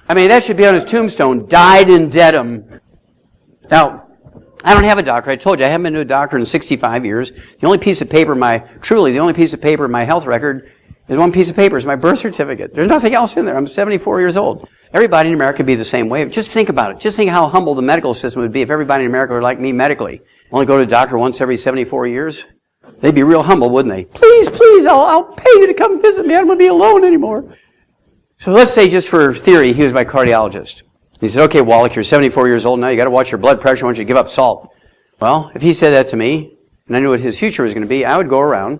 Speaker 2: I mean, that should be on his tombstone. Died in Dedham. Now, I don't have a doctor. I told you, I haven't been to a doctor in 65 years. The only piece of paper, the only piece of paper in my health record is one piece of paper. It's my birth certificate. There's nothing else in there. I'm 74 years old. Everybody in America would be the same way. Just think about it. Just think how humble the medical system would be if everybody in America were like me medically. Only go to a doctor once every 74 years. They'd be real humble, wouldn't they? Please, please, I'll pay you to come visit me. I don't want to be alone anymore. So let's say, just for theory, he was my cardiologist. He said, okay, Wallach, you're 74 years old now. You got to watch your blood pressure. I want you to give up salt. Well, if he said that to me, and I knew what his future was going to be, I would go around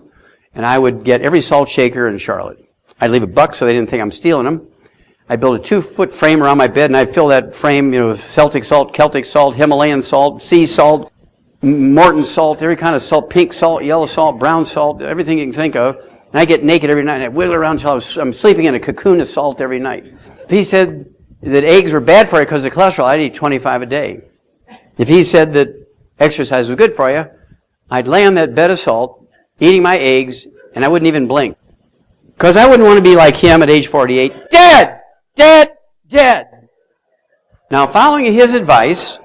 Speaker 2: and I would get every salt shaker in Charlotte. I'd leave $1 so they didn't think I'm stealing them. I'd build a 2-foot frame around my bed, and I'd fill that frame, with Celtic salt, Celtic salt, Himalayan salt, sea salt, Morton salt, every kind of salt, pink salt, yellow salt, brown salt, everything you can think of. And I'd get naked every night, and I'd wiggle around until I'm sleeping in a cocoon of salt every night. If he said that eggs were bad for you because of cholesterol, I'd eat 25 a day. If he said that exercise was good for you, I'd lay on that bed of salt, eating my eggs, and I wouldn't even blink. Because I wouldn't want to be like him at age 48. Dead! Dead! Dead! Now, following his advice,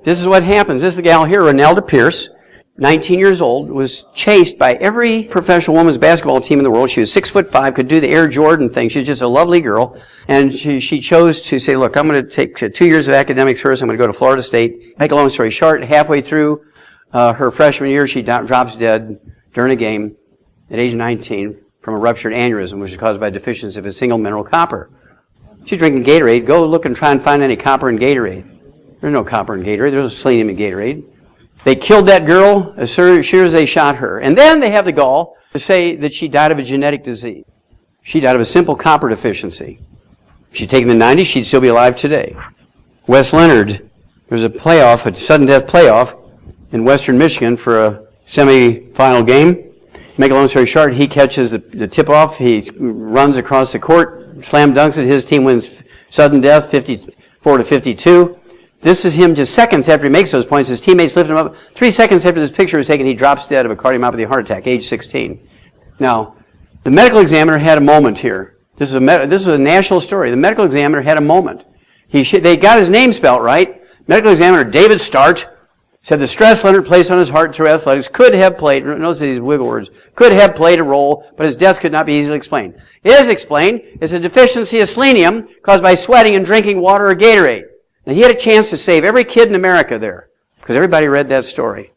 Speaker 2: this is what happens. This is the gal here, Renelda Pierce, 19 years old, was chased by every professional women's basketball team in the world. She was 6'5", could do the Air Jordan thing. She was just a lovely girl. And she chose to say, look, I'm going to take 2 years of academics first. I'm going to go to Florida State. Make a long story short, halfway through her freshman year, she drops dead during a game at age 19 from a ruptured aneurysm, which is caused by a deficiency of a single mineral copper. She's drinking Gatorade. Go look and try and find any copper in Gatorade. There's no copper in Gatorade. There's no selenium in Gatorade. They killed that girl as sure as they shot her. And then they have the gall to say that she died of a genetic disease. She died of a simple copper deficiency. If she'd taken the 90s, she'd still be alive today. Wes Leonard, there was a sudden death playoff in western Michigan for a semifinal game. Make a long story short, he catches the tip-off. He runs across the court, slam dunks it. His team wins sudden death, 54-52. This is him just seconds after he makes those points. His teammates lift him up. 3 seconds after this picture was taken, he drops dead of a cardiomyopathy heart attack, age 16. Now, the medical examiner had a moment here. This is a national story. The medical examiner had a moment. They got his name spelt right. Medical examiner David Start said the stress Leonard placed on his heart through athletics could have played, notice these wiggle words, could have played a role, but his death could not be easily explained. It is explained. It's a deficiency of selenium caused by sweating and drinking water or Gatorade. Now, he had a chance to save every kid in America there, because everybody read that story.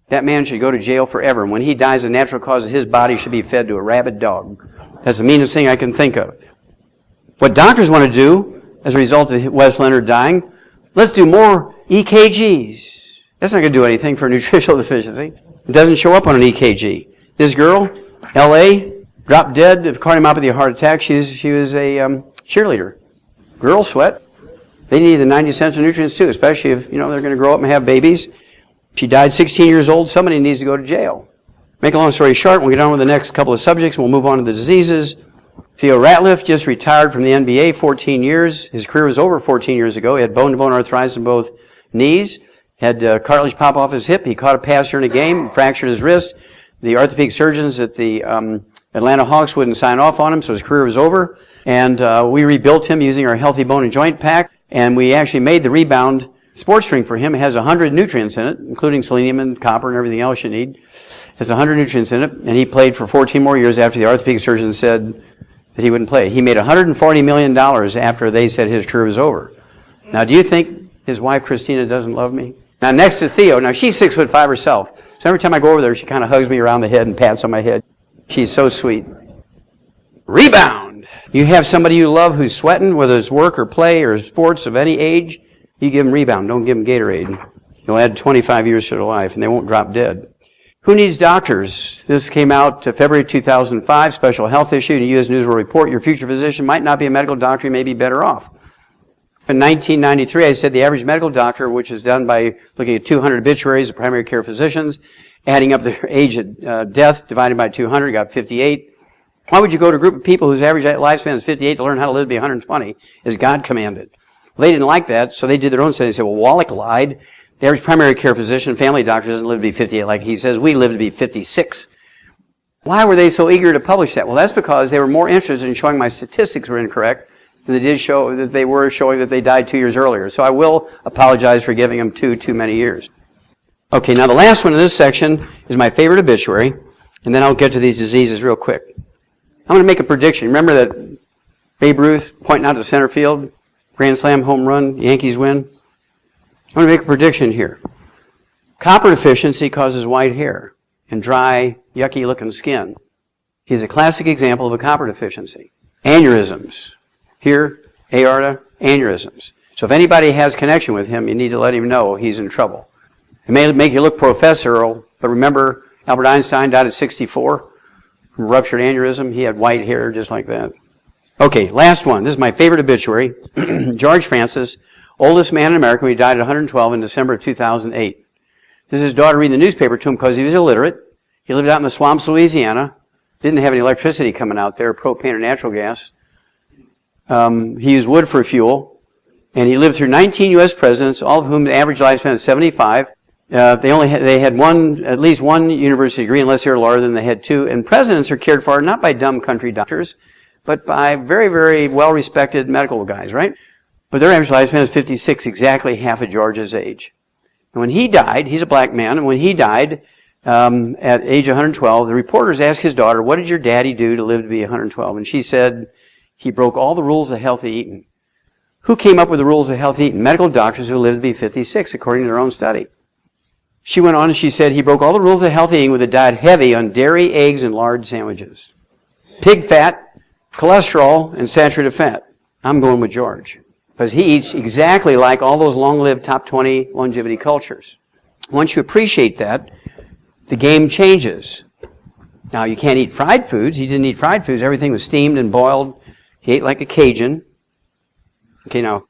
Speaker 2: That man should go to jail forever, and when he dies, the natural cause of his body should be fed to a rabid dog. That's the meanest thing I can think of. What doctors want to do, as a result of Wes Leonard dying, let's do more EKGs. That's not going to do anything for a nutritional deficiency. It doesn't show up on an EKG. This girl, L.A., dropped dead of cardiomyopathy heart attack. She was a cheerleader. Girls sweat. They need the 90 essential nutrients too, especially if they're going to grow up and have babies. She died 16 years old. Somebody needs to go to jail. Make a long story short, we'll get on with the next couple of subjects. We'll move on to the diseases. Theo Ratliff just retired from the NBA, 14 years. His career was over 14 years ago. He had bone-to-bone arthritis in both knees. Had cartilage pop off his hip. He caught a pass during a game, fractured his wrist. The orthopedic surgeons at the Atlanta Hawks wouldn't sign off on him, so his career was over. And we rebuilt him using our Healthy Bone and Joint Pack. And we actually made the Rebound sports drink for him. It has 100 nutrients in it, including selenium and copper and everything else you need. It has 100 nutrients in it. And he played for 14 more years after the orthopedic surgeon said that he wouldn't play. He made $140 million after they said his career was over. Now, do you think his wife, Christina, doesn't love me? Now, next to Theo, now she's 6'5" herself. So every time I go over there, she kind of hugs me around the head and pats on my head. She's so sweet. Rebound. You have somebody you love who's sweating, whether it's work or play or sports of any age, you give them rebound. Don't give them Gatorade. You'll add 25 years to their life, and they won't drop dead. Who needs doctors? This came out February 2005, special health issue in the U.S. News World Report. Your future physician might not be a medical doctor. You may be better off. In 1993, I said the average medical doctor, which is done by looking at 200 obituaries of primary care physicians, adding up their age of death, divided by 200, got 58. Why would you go to a group of people whose average lifespan is 58 to learn how to live to be 120, as God commanded? Well, they didn't like that, so they did their own study. They said, well, Wallach lied. The average primary care physician, family doctor, doesn't live to be 58 like he says. We live to be 56. Why were they so eager to publish that? Well, that's because they were more interested in showing my statistics were incorrect than they did show that they were showing that they died 2 years earlier. So I will apologize for giving them too many years. Okay, now the last one in this section is my favorite obituary, and then I'll get to these diseases real quick. I'm going to make a prediction. Remember that Babe Ruth pointing out to center field, grand slam, home run, Yankees win? I'm going to make a prediction here. Copper deficiency causes white hair and dry, yucky-looking skin. He's a classic example of a copper deficiency. Aneurysms. Here, aorta, aneurysms. So if anybody has connection with him, you need to let him know he's in trouble. It may make you look professorial, but remember Albert Einstein died at 64 from a ruptured aneurysm. He had white hair just like that. Okay, last one. This is my favorite obituary. George Francis, oldest man in America. He died at 112 in December of 2008. This is his daughter reading the newspaper to him because he was illiterate. He lived out in the swamps, Louisiana. Didn't have any electricity coming out there, propane or natural gas. He used wood for fuel. And he lived through 19 U.S. presidents, all of whom the average lifespan is 75. They had at least one university degree, unless they were larger than they had two. And presidents are cared for not by dumb country doctors, but by very, very well-respected medical guys, right? But their average lifespan is 56, exactly half of George's age. And when he died, he's a black man, and when he died at age 112, the reporters asked his daughter, what did your daddy do to live to be 112? And she said, he broke all the rules of healthy eating. Who came up with the rules of healthy eating? Medical doctors who lived to be 56, according to their own study. She went on and she said, he broke all the rules of healthy eating with a diet heavy on dairy, eggs, and lard sandwiches. Pig fat, cholesterol, and saturated fat. I'm going with George, because he eats exactly like all those long-lived top 20 longevity cultures. Once you appreciate that, the game changes. Now, you can't eat fried foods. He didn't eat fried foods. Everything was steamed and boiled. He ate like a Cajun. Okay, now,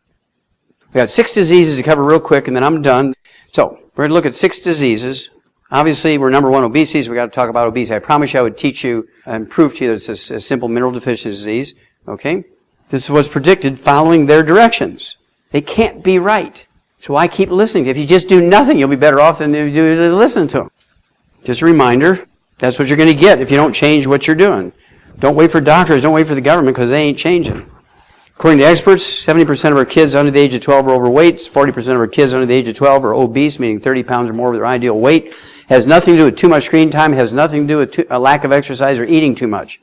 Speaker 2: we got 6 diseases to cover real quick, and then I'm done. So, we're going to look at 6 diseases. Obviously, we're number 1, obesity, so we've got to talk about obesity. I promise you I would teach you and prove to you that it's a simple mineral deficiency disease. Okay? This is what's predicted following their directions. They can't be right. So I keep listening. If you just do nothing, you'll be better off than you do to listen to them. Just a reminder, that's what you're going to get if you don't change what you're doing. Don't wait for doctors, don't wait for the government, because they ain't changing. According to experts, 70% of our kids under the age of 12 are overweight. 40% of our kids under the age of 12 are obese, meaning 30 pounds or more of their ideal weight. Has nothing to do with too much screen time, has nothing to do with a lack of exercise or eating too much.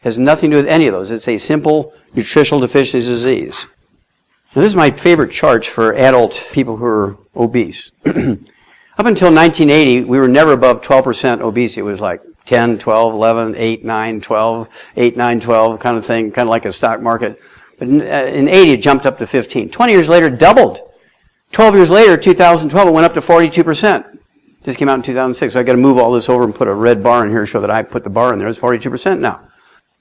Speaker 2: Has nothing to do with any of those. It's a simple nutritional deficiency disease. Now, this is my favorite chart for adult people who are obese. Up until 1980, we were never above 12% obesity. It was like 10, 12, 11, 8, 9, 12, 8, 9, 12 kind of thing, kind of like a stock market. But in 80, it jumped up to 15. 20 years later, doubled. 12 years later, 2012, it went up to 42%. This came out in 2006. So I got to move all this over and put a red bar in here to show that I put the bar in there. It's 42% now.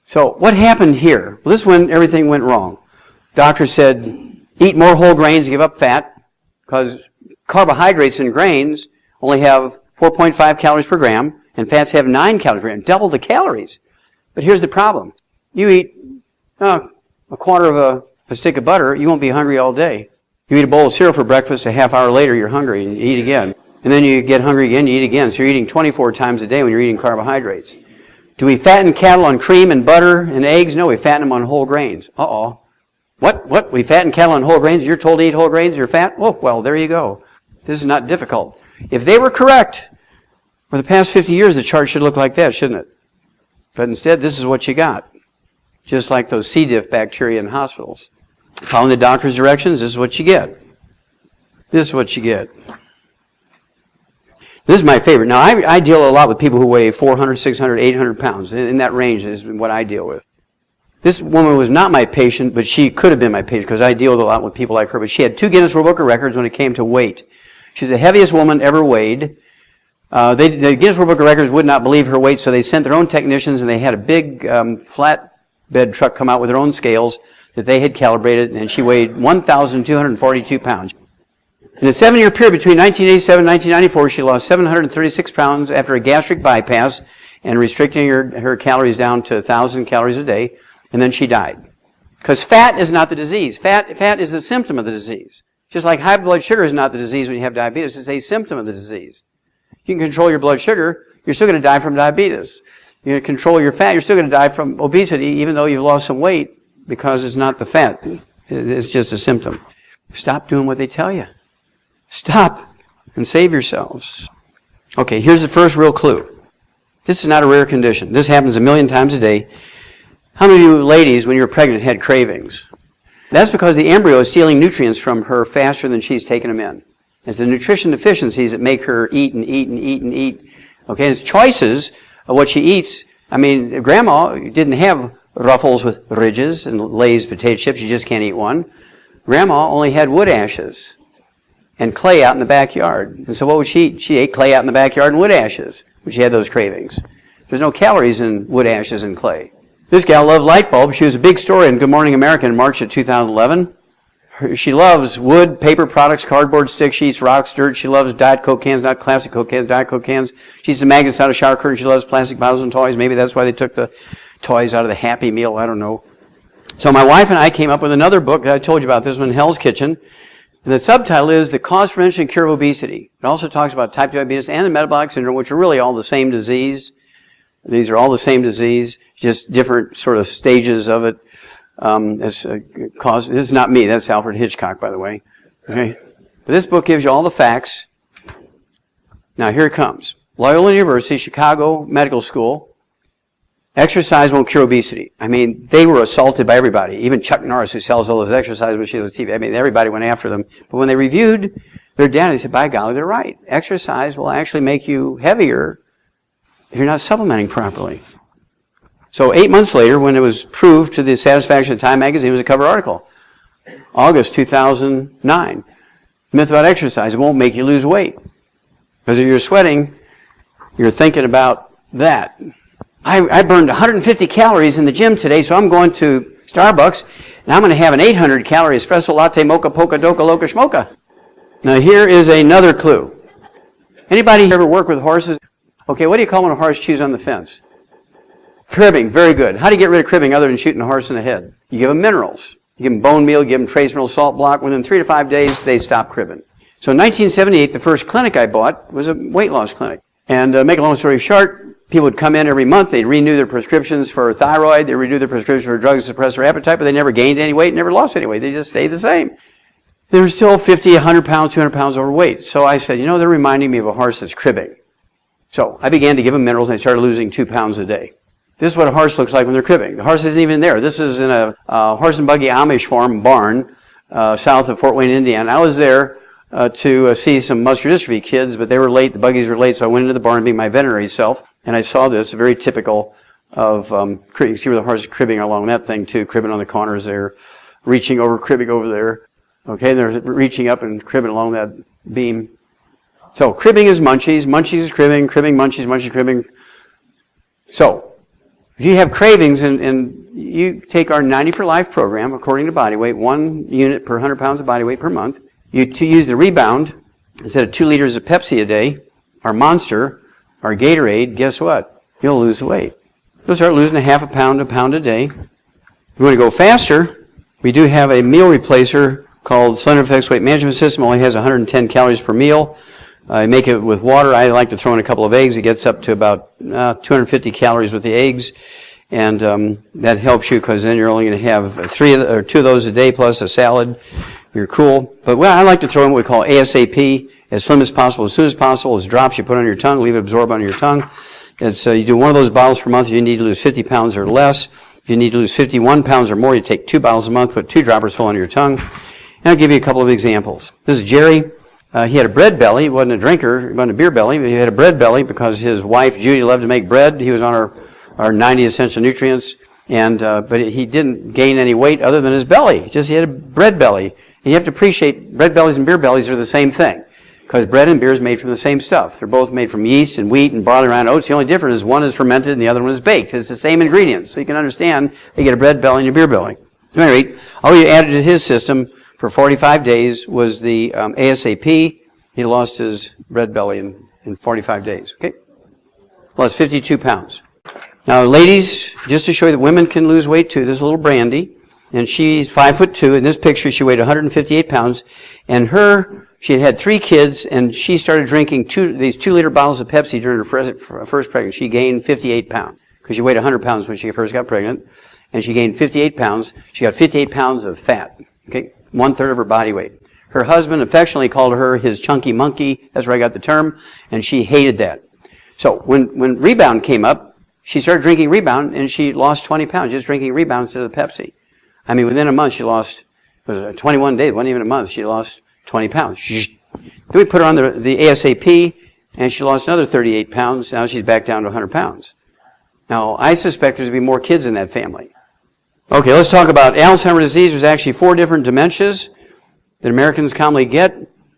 Speaker 2: So what happened here? Well, this is when everything went wrong. Doctors said, eat more whole grains, give up fat, because carbohydrates in grains only have 4.5 calories per gram, and fats have 9 calories per gram, double the calories. But here's the problem. You eat a quarter of a stick of butter, you won't be hungry all day. You eat a bowl of cereal for breakfast, a half hour later you're hungry, and you eat again. And then you get hungry again, you eat again. So you're eating 24 times a day when you're eating carbohydrates. Do we fatten cattle on cream and butter and eggs? No, we fatten them on whole grains. Uh-oh. What? We fatten cattle on whole grains? You're told to eat whole grains, you're fat? Oh, well, there you go. This is not difficult. If they were correct, for the past 50 years, the chart should look like that, shouldn't it? But instead, this is what you got. Just like those C. diff bacteria in hospitals. Following the doctor's directions, this is what you get. This is what you get. This is my favorite. Now, I deal a lot with people who weigh 400, 600, 800 pounds. In that range is what I deal with. This woman was not my patient, but she could have been my patient because I deal a lot with people like her. But she had 2 Guinness World Book of Records when it came to weight. She's the heaviest woman ever weighed. The Guinness World Book of Records would not believe her weight, so they sent their own technicians, and they had a big flatbed truck come out with their own scales that they had calibrated, and she weighed 1,242 pounds. In a 7-year period between 1987 and 1994, she lost 736 pounds after a gastric bypass and restricting her calories down to 1,000 calories a day, and then she died. Because fat is not the disease. Fat is the symptom of the disease. Just like high blood sugar is not the disease when you have diabetes, it's a symptom of the disease. You can control your blood sugar, you're still going to die from diabetes. You're going to control your fat, you're still going to die from obesity, even though you've lost some weight, because it's not the fat. It's just a symptom. Stop doing what they tell you. Stop and save yourselves. Okay, here's the first real clue. This is not a rare condition. This happens a million times a day. How many of you ladies, when you were pregnant, had cravings? That's because the embryo is stealing nutrients from her faster than she's taking them in. It's the nutrition deficiencies that make her eat and eat and eat and eat. Okay, and it's choices of what she eats. I mean, Grandma didn't have Ruffles with ridges and Lay's potato chips. You just can't eat one. Grandma only had wood ashes and clay out in the backyard. And so what would she eat? She ate clay out in the backyard and wood ashes when she had those cravings. There's no calories in wood ashes and clay. This gal loved light bulbs. She was a big story in Good Morning America in March of 2011. She loves wood, paper products, cardboard sticks. She eats rocks, dirt. She loves Diet Coke cans, not classic Coke cans, Diet Coke cans. She eats the magnets out of shower curtains. She loves plastic bottles and toys. Maybe that's why they took the toys out of the Happy Meal. I don't know. So my wife and I came up with another book that I told you about, this one, Hell's Kitchen. And the subtitle is The Cause, Prevention, and Cure of Obesity. It also talks about type 2 diabetes and the metabolic syndrome, which are really all the same disease. These are all the same disease, just different sort of stages of it. This is not me, that's Alfred Hitchcock, by the way. Okay? But this book gives you all the facts. Now here it comes. Loyola University, Chicago Medical School. Exercise won't cure obesity. I mean, they were assaulted by everybody. Even Chuck Norris, who sells all those exercise machines on TV. I mean, everybody went after them. But when they reviewed their data, they said, by golly, they're right. Exercise will actually make you heavier if you're not supplementing properly. So 8 months later, when it was proved to the satisfaction of Time magazine, it was a cover article. August 2009. Myth about exercise, it won't make you lose weight. Because if you're sweating, you're thinking about that. I burned 150 calories in the gym today, so I'm going to Starbucks, and I'm going to have an 800-calorie espresso latte, mocha, pocha, doka, loca, schmoka. Now here is another clue. Anybody ever work with horses? Okay, what do you call when a horse chews on the fence? Cribbing, very good. How do you get rid of cribbing other than shooting a horse in the head? You give them minerals. You give them bone meal, you give them trace mineral salt block. Within 3 to 5 days, they stop cribbing. So in 1978, the first clinic I bought was a weight loss clinic. And to make a long story short, people would come in every month. They'd renew their prescriptions for thyroid. They'd renew their prescriptions for drugs to suppress their appetite, but they never gained any weight, never lost any weight. They just stayed the same. They were still 50, 100 pounds, 200 pounds overweight. So I said, they're reminding me of a horse that's cribbing. So I began to give them minerals, and they started losing 2 pounds a day. This is what a horse looks like when they're cribbing. The horse isn't even there. This is in a horse and buggy Amish farm barn south of Fort Wayne, Indiana. I was there to see some muscular dystrophy kids, but they were late. The buggies were late, so I went into the barn being my veterinary self, and I saw this, very typical of, you can see where the horse is cribbing along that thing too, cribbing on the corners there, reaching over, cribbing over there. Okay, and they're reaching up and cribbing along that beam. So cribbing is munchies, munchies is cribbing, cribbing, munchies, munchies, cribbing. So, if you have cravings and you take our 90 for Life program according to body weight, 1 unit per 100 pounds of body weight per month, you use the Rebound instead of 2 liters of Pepsi a day, our Monster, our Gatorade, guess what? You'll lose weight. You'll start losing a half a pound a day. If you want to go faster, we do have a meal replacer called Slender Effects Weight Management System. Only has 110 calories per meal. I make it with water. I like to throw in a couple of eggs. It gets up to about 250 calories with the eggs. And that helps you because then you're only going to have 2 of those a day plus a salad. You're cool. But I like to throw in what we call ASAP, as slim as possible, as soon as possible. It's drops you put on your tongue, leave it absorb on your tongue. It's you do 1 of those bottles per month if you need to lose 50 pounds or less. If If you need to lose 51 pounds or more, you take 2 bottles a month, put 2 droppers full under your tongue. And I'll give you a couple of examples. This is Jerry. He had a bread belly. He wasn't a drinker. He wasn't a beer belly, but he had a bread belly because his wife, Judy, loved to make bread. He was on our 90 essential nutrients, but he didn't gain any weight other than his belly. He had a bread belly. And you have to appreciate bread bellies and beer bellies are the same thing because bread and beer is made from the same stuff. They're both made from yeast and wheat and barley, rye, and oats. The only difference is one is fermented and the other one is baked. It's the same ingredients. So you can understand you get a bread belly and a beer belly. At any rate, all he added to his system for 45 days was the ASAP. He lost his bread belly in 45 days. Okay? Lost 52 pounds. Now, ladies, just to show you that women can lose weight too, there's a little Brandy, and she's 5'2". In this picture, she weighed 158 pounds, and she had 3 kids, and she started drinking these 2-liter bottles of Pepsi during her first pregnancy. She gained 58 pounds because she weighed 100 pounds when she first got pregnant, and she gained 58 pounds. She got 58 pounds of fat. Okay, 1/3 of her body weight. Her husband affectionately called her his chunky monkey. That's where I got the term, and she hated that. So when Rebound came up, she started drinking Rebound, and she lost 20 pounds just drinking Rebound instead of the Pepsi. I mean, within a month, she lost, 21 days, wasn't even a month, she lost 20 pounds. Then we put her on the ASAP, and she lost another 38 pounds. Now she's back down to 100 pounds. Now, I suspect there's going to be more kids in that family. Okay, let's talk about Alzheimer's disease. There's actually 4 different dementias that Americans commonly get.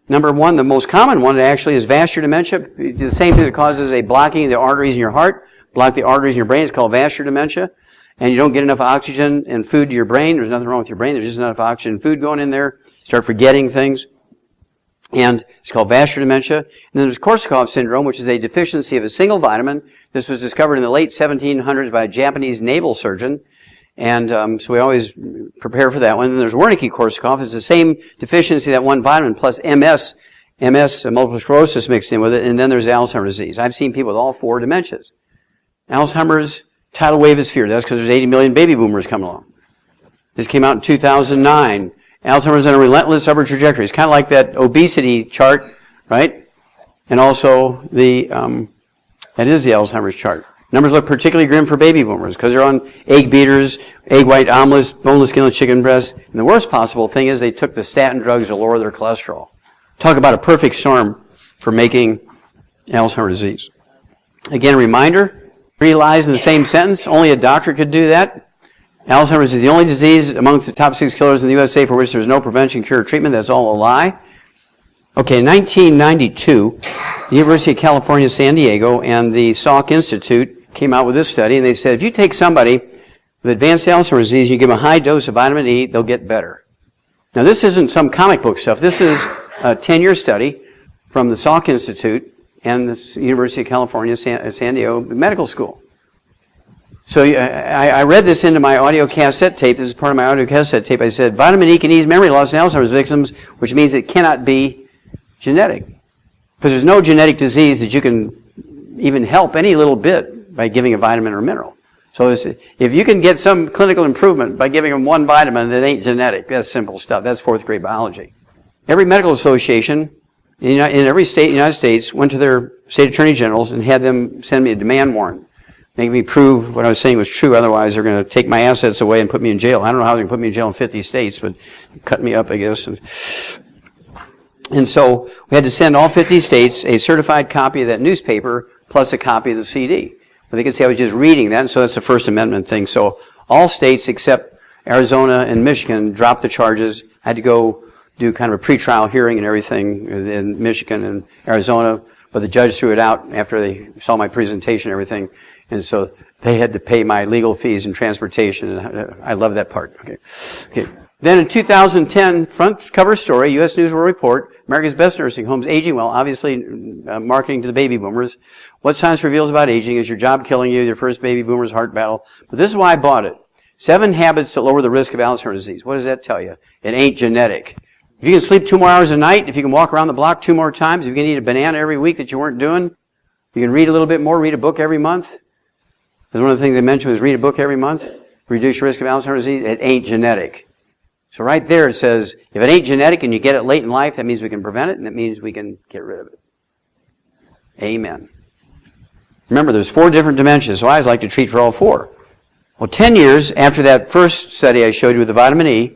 Speaker 2: Number 1, the most common one actually is vascular dementia. The same thing that causes a blocking of the arteries in your heart, block the arteries in your brain. It's called vascular dementia. And you don't get enough oxygen and food to your brain. There's nothing wrong with your brain. There's just not enough oxygen and food going in there. You start forgetting things. And it's called vascular dementia. And then there's Korsakoff syndrome, which is a deficiency of a single vitamin. This was discovered in the late 1700s by a Japanese naval surgeon. And so we always prepare for that one. And then there's Wernicke-Korsakoff. It's the same deficiency, that one vitamin, plus MS, multiple sclerosis mixed in with it. And then there's Alzheimer's disease. I've seen people with all 4 dementias. Alzheimer's tidal wave is feared. That's because there's 80 million baby boomers coming along. This came out in 2009. Alzheimer's on a relentless upward trajectory. It's kind of like that obesity chart, right? And also that is the Alzheimer's chart. Numbers look particularly grim for baby boomers because they're on egg beaters, egg white omelets, boneless, skinless chicken breasts. And the worst possible thing is they took the statin drugs to lower their cholesterol. Talk about a perfect storm for making Alzheimer's disease. Again, a reminder, 3 lies in the same sentence. Only a doctor could do that. Alzheimer's is the only disease amongst the top 6 killers in the USA for which there's no prevention, cure, or treatment. That's all a lie. Okay, in 1992, the University of California, San Diego, and the Salk Institute came out with this study, and they said if you take somebody with advanced Alzheimer's disease, you give them a high dose of vitamin E, they'll get better. Now, this isn't some comic book stuff. This is a 10-year study from the Salk Institute and the University of California, San Diego Medical School. So I read this into my audio cassette tape. This is part of my audio cassette tape. I said, vitamin E can ease memory loss in Alzheimer's victims, which means it cannot be genetic. Because there's no genetic disease that you can even help any little bit by giving a vitamin or mineral. So if you can get some clinical improvement by giving them one vitamin that ain't genetic, that's simple stuff. That's 4th grade biology. Every medical association in every state in the United States went to their state attorney generals and had them send me a demand warrant, making me prove what I was saying was true. Otherwise, they're going to take my assets away and put me in jail. I don't know how they can put me in jail in 50 states, but cut me up, I guess. And so we had to send all 50 states a certified copy of that newspaper plus a copy of the CD. But they could say I was just reading that, and so that's the First Amendment thing. So all states except Arizona and Michigan dropped the charges. I had to go do kind of a pretrial hearing and everything in Michigan and Arizona, but the judge threw it out after they saw my presentation and everything. And so they had to pay my legal fees and transportation, and I love that part. Okay. Then in 2010, front cover story, U.S. News World Report, America's Best Nursing Homes, Aging Well, obviously marketing to the baby boomers. What science reveals about aging? Is your job killing you? Your first baby boomer's heart battle? But this is why I bought it. 7 habits that lower the risk of Alzheimer's disease. What does that tell you? It ain't genetic. If you can sleep 2 more hours a night, if you can walk around the block 2 more times, if you can eat a banana every week that you weren't doing, you can read a little bit more, read a book every month. Because one of the things they mentioned was read a book every month, reduce your risk of Alzheimer's disease. It ain't genetic. So right there it says, if it ain't genetic and you get it late in life, that means we can prevent it, and that means we can get rid of it. Amen. Remember, there's 4 different dementias, so I always like to treat for all 4. Well, 10 years after that first study I showed you with the vitamin E,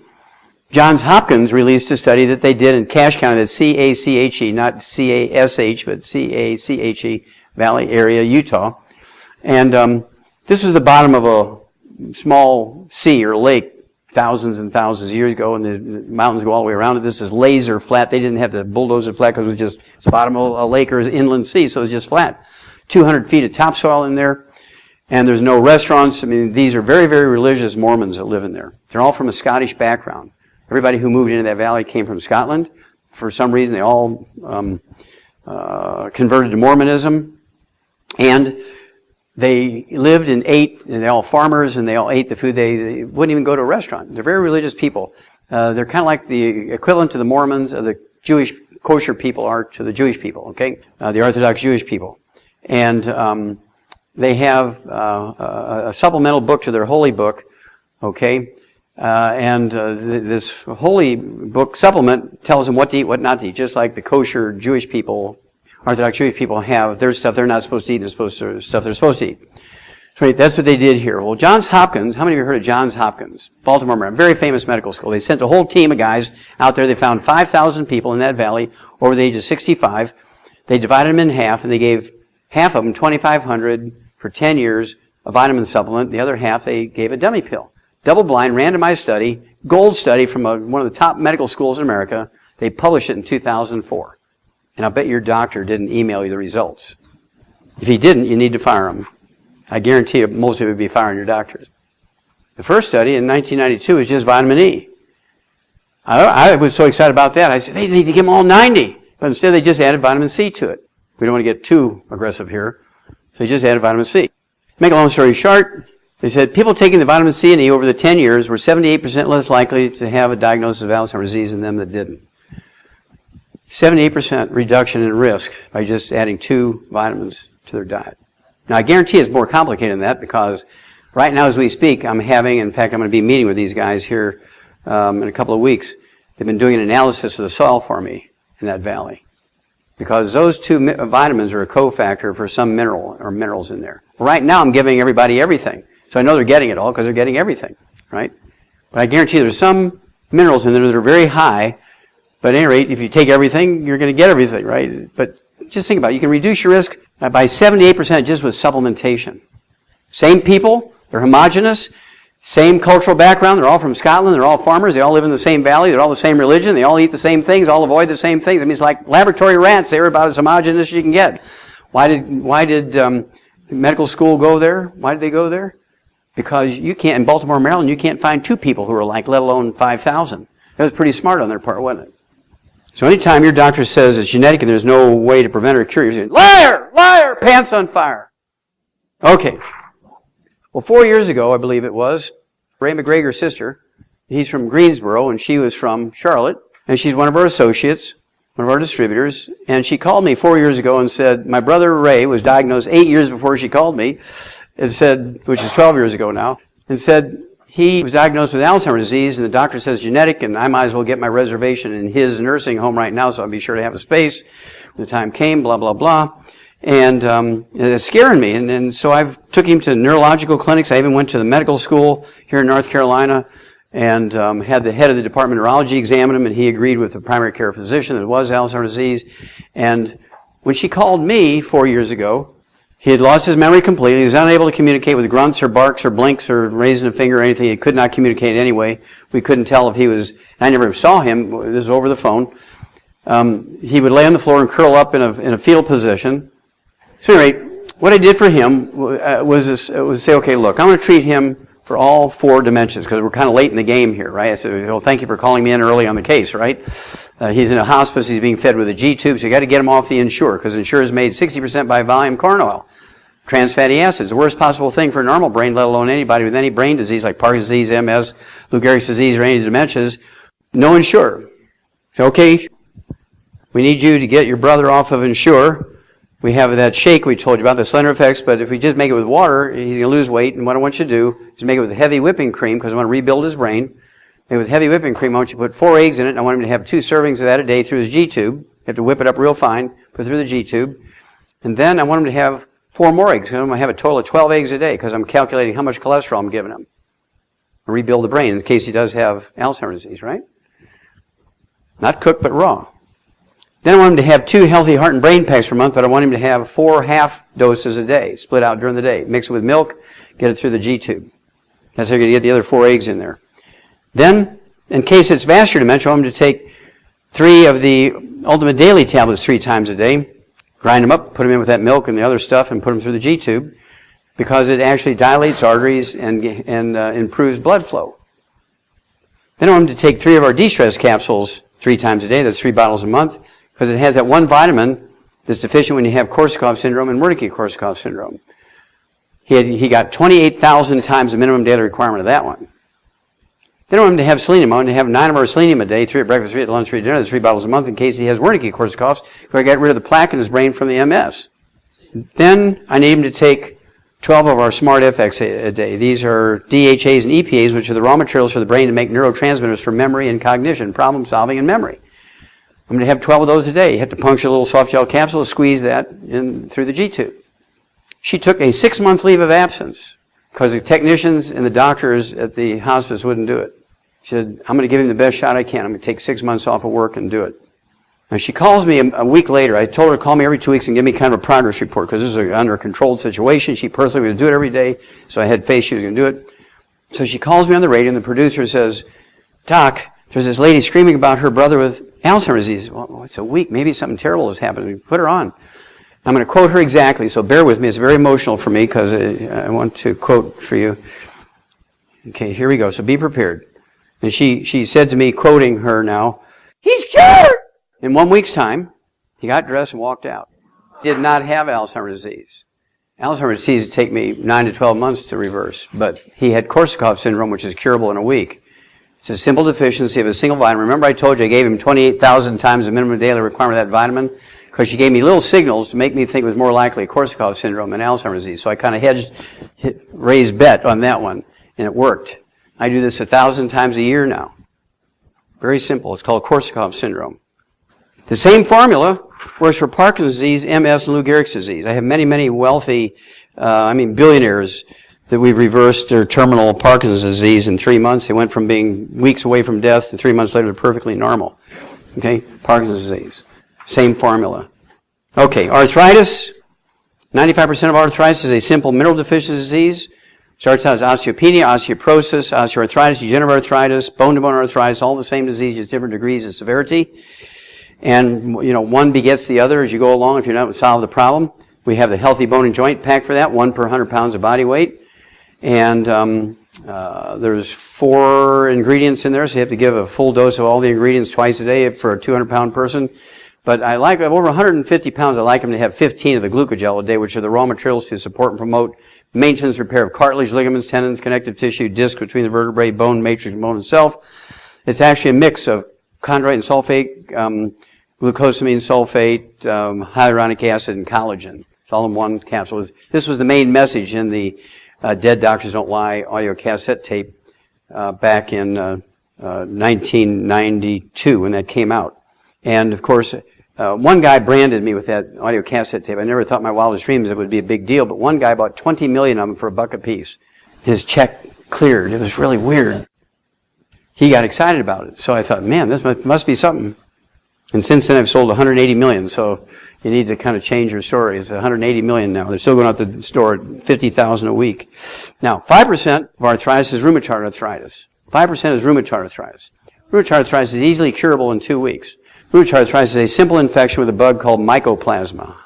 Speaker 2: Johns Hopkins released a study that they did in Cache County, that's C-A-C-H-E, not C-A-S-H, but C-A-C-H-E, Valley area, Utah. And this was the bottom of a small sea or lake thousands and thousands of years ago, and the mountains go all the way around it. This is laser flat. They didn't have to bulldoze it flat because it was just it's the bottom of a lake or inland sea, so it was just flat. 200 feet of topsoil in there, and there's no restaurants. I mean, these are very, very religious Mormons that live in there. They're all from a Scottish background. Everybody who moved into that valley came from Scotland. For some reason, they all converted to Mormonism, and they lived and ate, and they're all farmers, and they all ate the food. They wouldn't even go to a restaurant. They're very religious people. They're kind of like the equivalent to the Mormons of the Jewish kosher people are to the Jewish people, okay? The Orthodox Jewish people. And they have a supplemental book to their holy book, okay? This holy book supplement tells them what to eat, what not to eat, just like the kosher Jewish people, Orthodox Jewish people have their stuff they're not supposed to eat, and stuff they're supposed to eat. So that's what they did here. Well, Johns Hopkins, how many of you heard of Johns Hopkins? Baltimore, Maryland, very famous medical school. They sent a whole team of guys out there. They found 5,000 people in that valley over the age of 65. They divided them in half, and they gave half of them $2,500 for 10 years, a vitamin supplement. The other half, they gave a dummy pill. Double-blind, randomized study, gold study from one of the top medical schools in America. They published it in 2004. And I'll bet your doctor didn't email you the results. If he didn't, you need to fire him. I guarantee you most of you would be firing your doctors. The first study in 1992 was just vitamin E. I was so excited about that. I said, they need to give them all 90. But instead, they just added vitamin C to it. We don't want to get too aggressive here. So they just added vitamin C. Make a long story short, they said people taking the vitamin C and E over the 10 years were 78% less likely to have a diagnosis of Alzheimer's disease than them that didn't. 78% reduction in risk by just adding 2 vitamins to their diet. Now, I guarantee it's more complicated than that because right now as we speak, in fact, I'm going to be meeting with these guys here in a couple of weeks. They've been doing an analysis of the soil for me in that valley because those 2 vitamins are a cofactor for some mineral or minerals in there. Right now, I'm giving everybody everything. So I know they're getting it all because they're getting everything, right? But I guarantee there's some minerals in there that are very high. But at any rate, if you take everything, you're going to get everything, right? But just think about it. You can reduce your risk by 78% just with supplementation. Same people, they're homogenous, same cultural background, they're all from Scotland, they're all farmers, they all live in the same valley, they're all the same religion, they all eat the same things, all avoid the same things. I mean, it's like laboratory rats, they're about as homogenous as you can get. Why did medical school go there? Why did they go there? Because you can't, in Baltimore, Maryland, you can't find 2 people who are like, let alone 5,000. That was pretty smart on their part, wasn't it? So anytime your doctor says it's genetic and there's no way to prevent or cure, you're saying, liar, liar, pants on fire. Okay. Well, 4 years ago, I believe it was, Ray McGregor's sister, he's from Greensboro and she was from Charlotte, and she's one of our associates, one of our distributors, and she called me 4 years ago and said, my brother Ray was diagnosed 8 years before she called me, and said, which is 12 years ago now, and said, he was diagnosed with Alzheimer's disease, and the doctor says genetic, and I might as well get my reservation in his nursing home right now, so I'll be sure to have a space when the time came, blah, blah, blah. And it's scaring me. And so I took him to neurological clinics. I even went to the medical school here in North Carolina and had the head of the Department of Neurology examine him, and he agreed with the primary care physician that it was Alzheimer's disease. And when she called me 4 years ago, he had lost his memory completely. He was unable to communicate with grunts or barks or blinks or raising a finger or anything. He could not communicate anyway. We couldn't tell if he was, I never saw him. This is over the phone. He would lay on the floor and curl up in a fetal position. So anyway, what I did for him was say, okay, look, I'm going to treat him for all 4 dimensions because we're kind of late in the game here, right? I said, well, thank you for calling me in early on the case, right? He's in a hospice. He's being fed with a G-tube, so you got to get him off the Ensure because Ensure is made 60% by volume corn oil. Trans fatty acids, the worst possible thing for a normal brain, let alone anybody with any brain disease like Parkinson's disease, MS, Lou Gehrig's disease, or any dementias. No Ensure. So, okay, we need you to get your brother off of Ensure. We have that shake we told you about, the Slender Effects, but if we just make it with water, he's going to lose weight. And what I want you to do is make it with heavy whipping cream because I want to rebuild his brain. Make it with heavy whipping cream. I want you to put 4 eggs in it. And I want him to have 2 servings of that a day through his G-tube. You have to whip it up real fine, put it through the G-tube. And then I want him to have 4 more eggs. I'm going to have a total of 12 eggs a day because I'm calculating how much cholesterol I'm giving him. Rebuild the brain in case he does have Alzheimer's disease, right? Not cooked, but raw. Then I want him to have 2 healthy heart and brain packs per month, but I want him to have 4 half doses a day, split out during the day. Mix it with milk, get it through the G-tube. That's how you're going to get the other 4 eggs in there. Then, in case it's vascular dementia, I want him to take 3 of the Ultimate Daily tablets 3 times a day, grind them up, put them in with that milk and the other stuff, and put them through the G-tube, because it actually dilates arteries and improves blood flow. Then I want him to take 3 of our de-stress capsules 3 times a day. That's 3 bottles a month, because it has that one vitamin that's deficient when you have Korsakoff syndrome and Wernicke-Korsakoff syndrome. He got 28,000 times the minimum daily requirement of that one. Then I want him to have selenium. I want him to have 9 of our selenium a day, 3 at breakfast, 3 at lunch, 3 at dinner. That's 3 bottles a month in case he has Wernicke-Korsakoffs, because I got rid of the plaque in his brain from the MS. Then I need him to take 12 of our Smart FX a day. These are DHAs and EPAs, which are the raw materials for the brain to make neurotransmitters for memory and cognition, problem solving and memory. I'm going to have 12 of those a day. You have to puncture a little soft gel capsule, squeeze that in through the G-tube. She took a 6-month leave of absence because the technicians and the doctors at the hospice wouldn't do it. She said, I'm going to give him the best shot I can. I'm going to take 6 months off of work and do it. And she calls me a week later. I told her to call me every 2 weeks and give me kind of a progress report because this is under a controlled situation. She personally would do it every day, so I had faith she was going to do it. So she calls me on the radio, and the producer says, Doc, there's this lady screaming about her brother with Alzheimer's disease. Well, it's a week. Maybe something terrible has happened. Put her on. I'm going to quote her exactly, so bear with me. It's very emotional for me because I want to quote for you. Okay, here we go. So be prepared. And she said to me, quoting her now, he's cured! In 1 week's time, he got dressed and walked out. Did not have Alzheimer's disease. Alzheimer's disease would take me 9 to 12 months to reverse, but he had Korsakoff syndrome, which is curable in a week. It's a simple deficiency of a single vitamin. Remember I told you I gave him 28,000 times the minimum daily requirement of that vitamin? Because she gave me little signals to make me think it was more likely Korsakoff syndrome than Alzheimer's disease. So I kind of raised bet on that one, and it worked. I do this 1,000 times a year now. Very simple. It's called Korsakoff syndrome. The same formula works for Parkinson's disease, MS, and Lou Gehrig's disease. I have many, many wealthy, billionaires that we've reversed their terminal Parkinson's disease in 3 months. They went from being weeks away from death to 3 months later to perfectly normal. Okay, Parkinson's disease. Same formula. Okay, arthritis. 95% of arthritis is a simple mineral deficiency disease. Starts out as osteopenia, osteoporosis, osteoarthritis, degenerative arthritis, bone-to-bone arthritis, all the same disease, just different degrees of severity. And, one begets the other as you go along if you're not solve the problem. We have the Healthy Bone and Joint Pack for that, 1 per 100 pounds of body weight. And there's 4 ingredients in there, so you have to give a full dose of all the ingredients twice a day for a 200-pound person. But I have over 150 pounds. I like them to have 15 of the glucogel a day, which are the raw materials to support and promote maintenance, repair of cartilage, ligaments, tendons, connective tissue, disc between the vertebrae, bone, matrix, bone itself. It's actually a mix of chondroitin and sulfate, glucosamine sulfate, hyaluronic acid, and collagen. It's all in one capsule. This was the main message in the Dead Doctors Don't Lie audio cassette tape back in 1992 when that came out. And, of course, one guy branded me with that audio cassette tape. I never thought in my wildest dreams it would be a big deal, but one guy bought 20 million of them for $1 a piece. His check cleared. It was really weird. He got excited about it. So I thought, man, this must be something. And since then I've sold 180 million, so you need to kind of change your story. It's 180 million now. They're still going out the store at 50,000 a week. Now, 5% of arthritis is rheumatoid arthritis. 5% is rheumatoid arthritis. Rheumatoid arthritis is easily curable in 2 weeks. Rheumatoid arthritis is a simple infection with a bug called mycoplasma.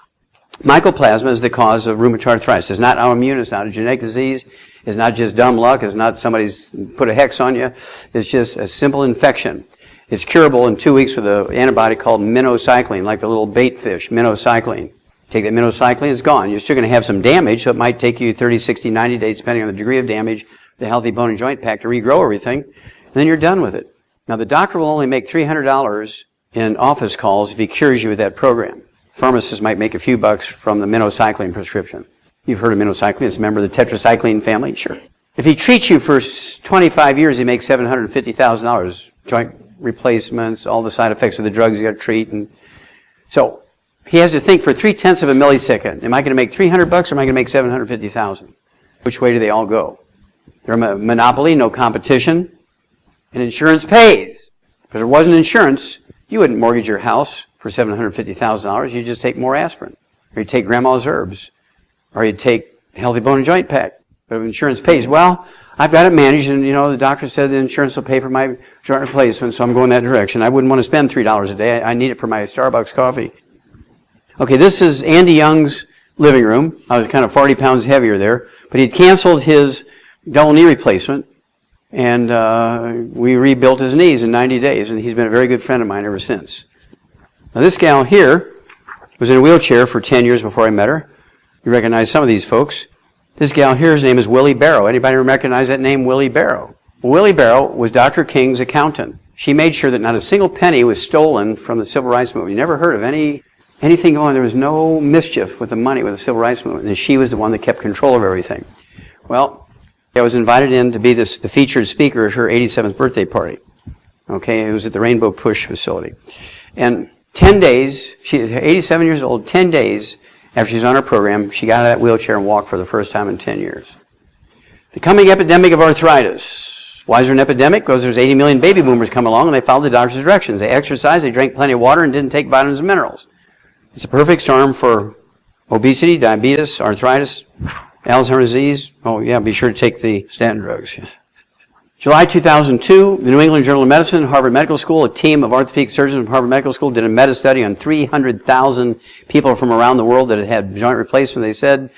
Speaker 2: Mycoplasma is the cause of rheumatoid arthritis. It's not autoimmune. It's not a genetic disease. It's not just dumb luck. It's not somebody's put a hex on you. It's just a simple infection. It's curable in 2 weeks with an antibiotic called minocycline, like the little bait fish, minocycline. Take that minocycline, it's gone. You're still going to have some damage, so it might take you 30, 60, 90 days, depending on the degree of damage, the Healthy Bone and Joint Pack, to regrow everything, and then you're done with it. Now, the doctor will only make $300 in office calls if he cures you with that program. Pharmacists might make a few bucks from the minocycline prescription. You've heard of minocycline. It's a member of the tetracycline family. Sure. If he treats you for 25 years, he makes $750,000. Joint replacements, all the side effects of the drugs you got to treat. And so he has to think for 0.3 of a millisecond. Am I going to make $300 or am I going to make $750,000? Which way do they all go? They're a monopoly, no competition, and insurance pays. If there wasn't insurance, you wouldn't mortgage your house for $750,000. You'd just take more aspirin, or you'd take grandma's herbs, or you'd take healthy bone and joint pack. But if insurance pays, well, I've got it managed, and the doctor said the insurance will pay for my joint replacement, so I'm going that direction. I wouldn't want to spend $3 a day. I need it for my Starbucks coffee. Okay, this is Andy Young's living room. I was kind of 40 pounds heavier there, but he'd canceled his double knee replacement, and we rebuilt his knees in 90 days, and he's been a very good friend of mine ever since. Now, this gal here was in a wheelchair for 10 years before I met her. You recognize some of these folks. This gal here's name is Willie Barrow. Anybody recognize that name, Willie Barrow? Well, Willie Barrow was Dr. King's accountant. She made sure that not a single penny was stolen from the Civil Rights Movement. You never heard of anything going. There was no mischief with the money with the Civil Rights Movement, and she was the one that kept control of everything. Well, I was invited in to be the featured speaker at her 87th birthday party. Okay, it was at the Rainbow Push facility. And 10 days, she's 87 years old, 10 days after she's on her program, she got out of that wheelchair and walked for the first time in 10 years. The coming epidemic of arthritis. Why is there an epidemic? Because there's 80 million baby boomers come along and they followed the doctor's directions. They exercised, they drank plenty of water, and didn't take vitamins and minerals. It's a perfect storm for obesity, diabetes, arthritis, Alzheimer's disease. Oh yeah, be sure to take the statin drugs. July 2002, the New England Journal of Medicine, Harvard Medical School, a team of orthopedic surgeons from Harvard Medical School did a meta-study on 300,000 people from around the world that had had joint replacement. They said,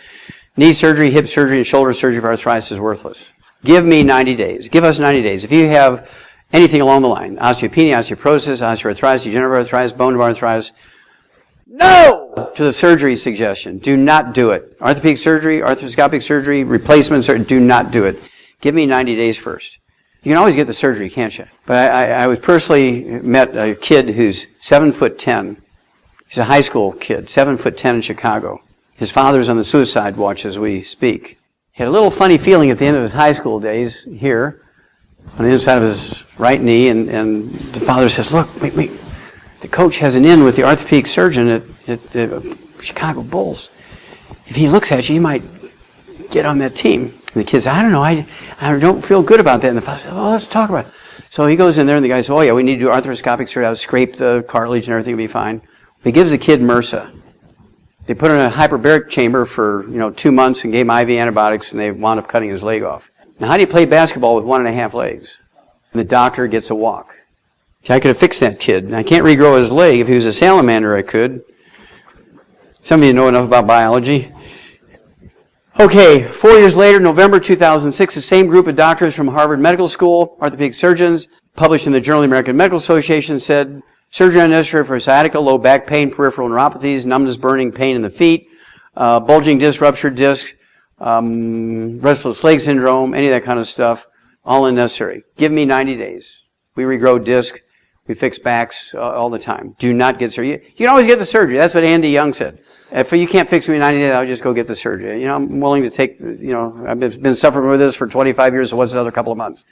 Speaker 2: knee surgery, hip surgery, and shoulder surgery for arthritis is worthless. Give me 90 days. Give us 90 days. If you have anything along the line, osteopenia, osteoporosis, osteoarthritis, degenerative arthritis, bone arthritis, no to the surgery suggestion. Do not do it. Orthopedic surgery, arthroscopic surgery, replacements, do not do it. Give me 90 days first. You can always get the surgery, can't you? But I was personally met a kid who's 7'10". He's a high school kid, 7'10" in Chicago. His father's on the suicide watch as we speak. He had a little funny feeling at the end of his high school days here, on the inside of his right knee, and the father says, look, wait. The coach has an in with the orthopedic surgeon at the Chicago Bulls. If he looks at you, you might get on that team. And the kid said, I don't know, I don't feel good about that. And the father said, let's talk about it. So he goes in there, and the guy says, oh yeah, we need to do arthroscopic surgery. I'll scrape the cartilage and everything will be fine. He gives the kid MRSA. They put him in a hyperbaric chamber for 2 months and gave him IV antibiotics, and they wound up cutting his leg off. Now, how do you play basketball with 1.5 legs? And the doctor gets a walk. See, I could have fixed that kid. And I can't regrow his leg. If he was a salamander, I could. Some of you know enough about biology. Okay, 4 years later, November 2006, the same group of doctors from Harvard Medical School, orthopedic surgeons, published in the Journal of the American Medical Association, said, surgery unnecessary for sciatica, low back pain, peripheral neuropathies, numbness, burning, pain in the feet, bulging disc, ruptured disc, restless leg syndrome, any of that kind of stuff, all unnecessary. Give me 90 days. We regrow disc. We fix backs all the time. Do not get surgery. You can always get the surgery. That's what Andy Young said. If you can't fix me in 90 days, I'll just go get the surgery. I'm willing to take, I've been suffering with this for 25 years, so what's another couple of months?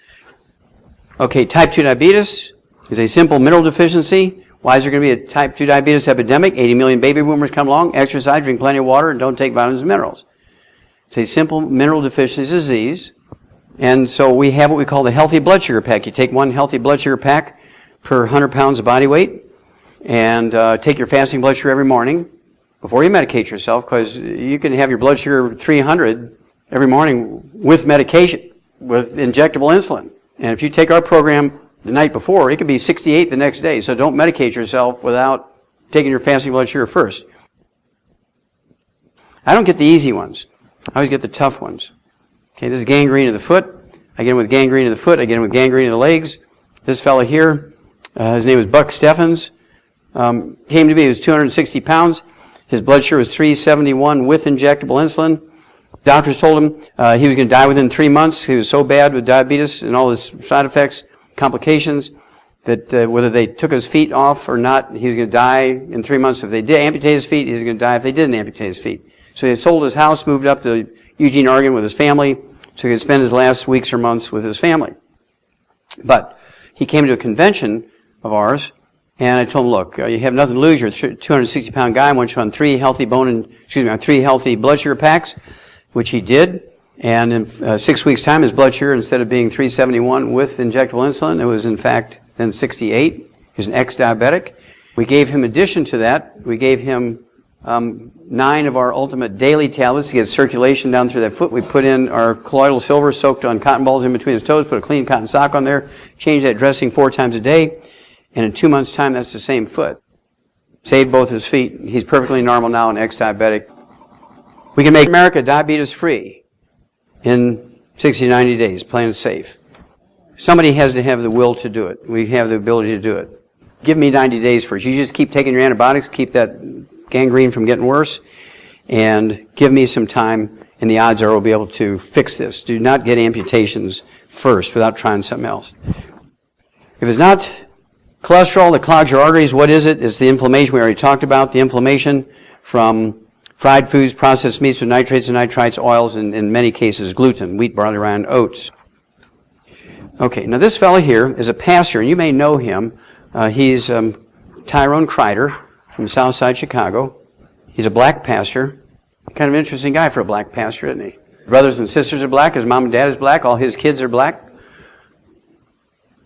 Speaker 2: Okay, type 2 diabetes is a simple mineral deficiency. Why is there going to be a type 2 diabetes epidemic? 80 million baby boomers come along, exercise, drink plenty of water, and don't take vitamins and minerals. It's a simple mineral deficiency disease. And so we have what we call the healthy blood sugar pack. You take one healthy blood sugar pack per 100 pounds of body weight, and take your fasting blood sugar every morning before you medicate yourself, because you can have your blood sugar 300 every morning with medication, with injectable insulin. And if you take our program the night before, it could be 68 the next day. So don't medicate yourself without taking your fasting blood sugar first. I don't get the easy ones. I always get the tough ones. Okay, this is gangrene of the foot. I get him with gangrene of the foot. I get him with gangrene of the legs. This fellow here, his name is Buck Steffens, came to me. He was 260 pounds. His blood sugar was 371 with injectable insulin. Doctors told him he was going to die within 3 months. He was so bad with diabetes and all his side effects, complications, that whether they took his feet off or not, he was going to die in 3 months. If they did amputate his feet, he was going to die if they didn't amputate his feet. So he had sold his house, moved up to Eugene, Oregon with his family, so he could spend his last weeks or months with his family. But he came to a convention of ours, And I told him, look, you have nothing to lose. You're a 260-pound guy. I want you on three healthy blood sugar packs, which he did. And in 6 weeks' time, his blood sugar, instead of being 371 with injectable insulin, it was in fact then 68. He was an ex-diabetic. We gave him, in addition to that, we gave him 9 of our ultimate daily tablets to get circulation down through that foot. We put in our colloidal silver soaked on cotton balls in between his toes, put a clean cotton sock on there, change that dressing 4 times a day. And in 2 months' time, that's the same foot. Saved both his feet. He's perfectly normal now and ex-diabetic. We can make America diabetes-free in 60 to 90 days, plain and safe. Somebody has to have the will to do it. We have the ability to do it. Give me 90 days first. You just keep taking your antibiotics, keep that gangrene from getting worse, and give me some time, and the odds are we'll be able to fix this. Do not get amputations first without trying something else. If it's not cholesterol that clogs your arteries, what is it? It's the inflammation we already talked about, the inflammation from fried foods, processed meats with nitrates and nitrites, oils, and in many cases gluten, wheat, barley, rye, and oats. Okay, now this fellow here is a pastor, and you may know him. He's Tyrone Kreider from Southside Chicago. He's a black pastor. Kind of an interesting guy for a black pastor, isn't he? Brothers and sisters are black. His mom and dad is black. All his kids are black.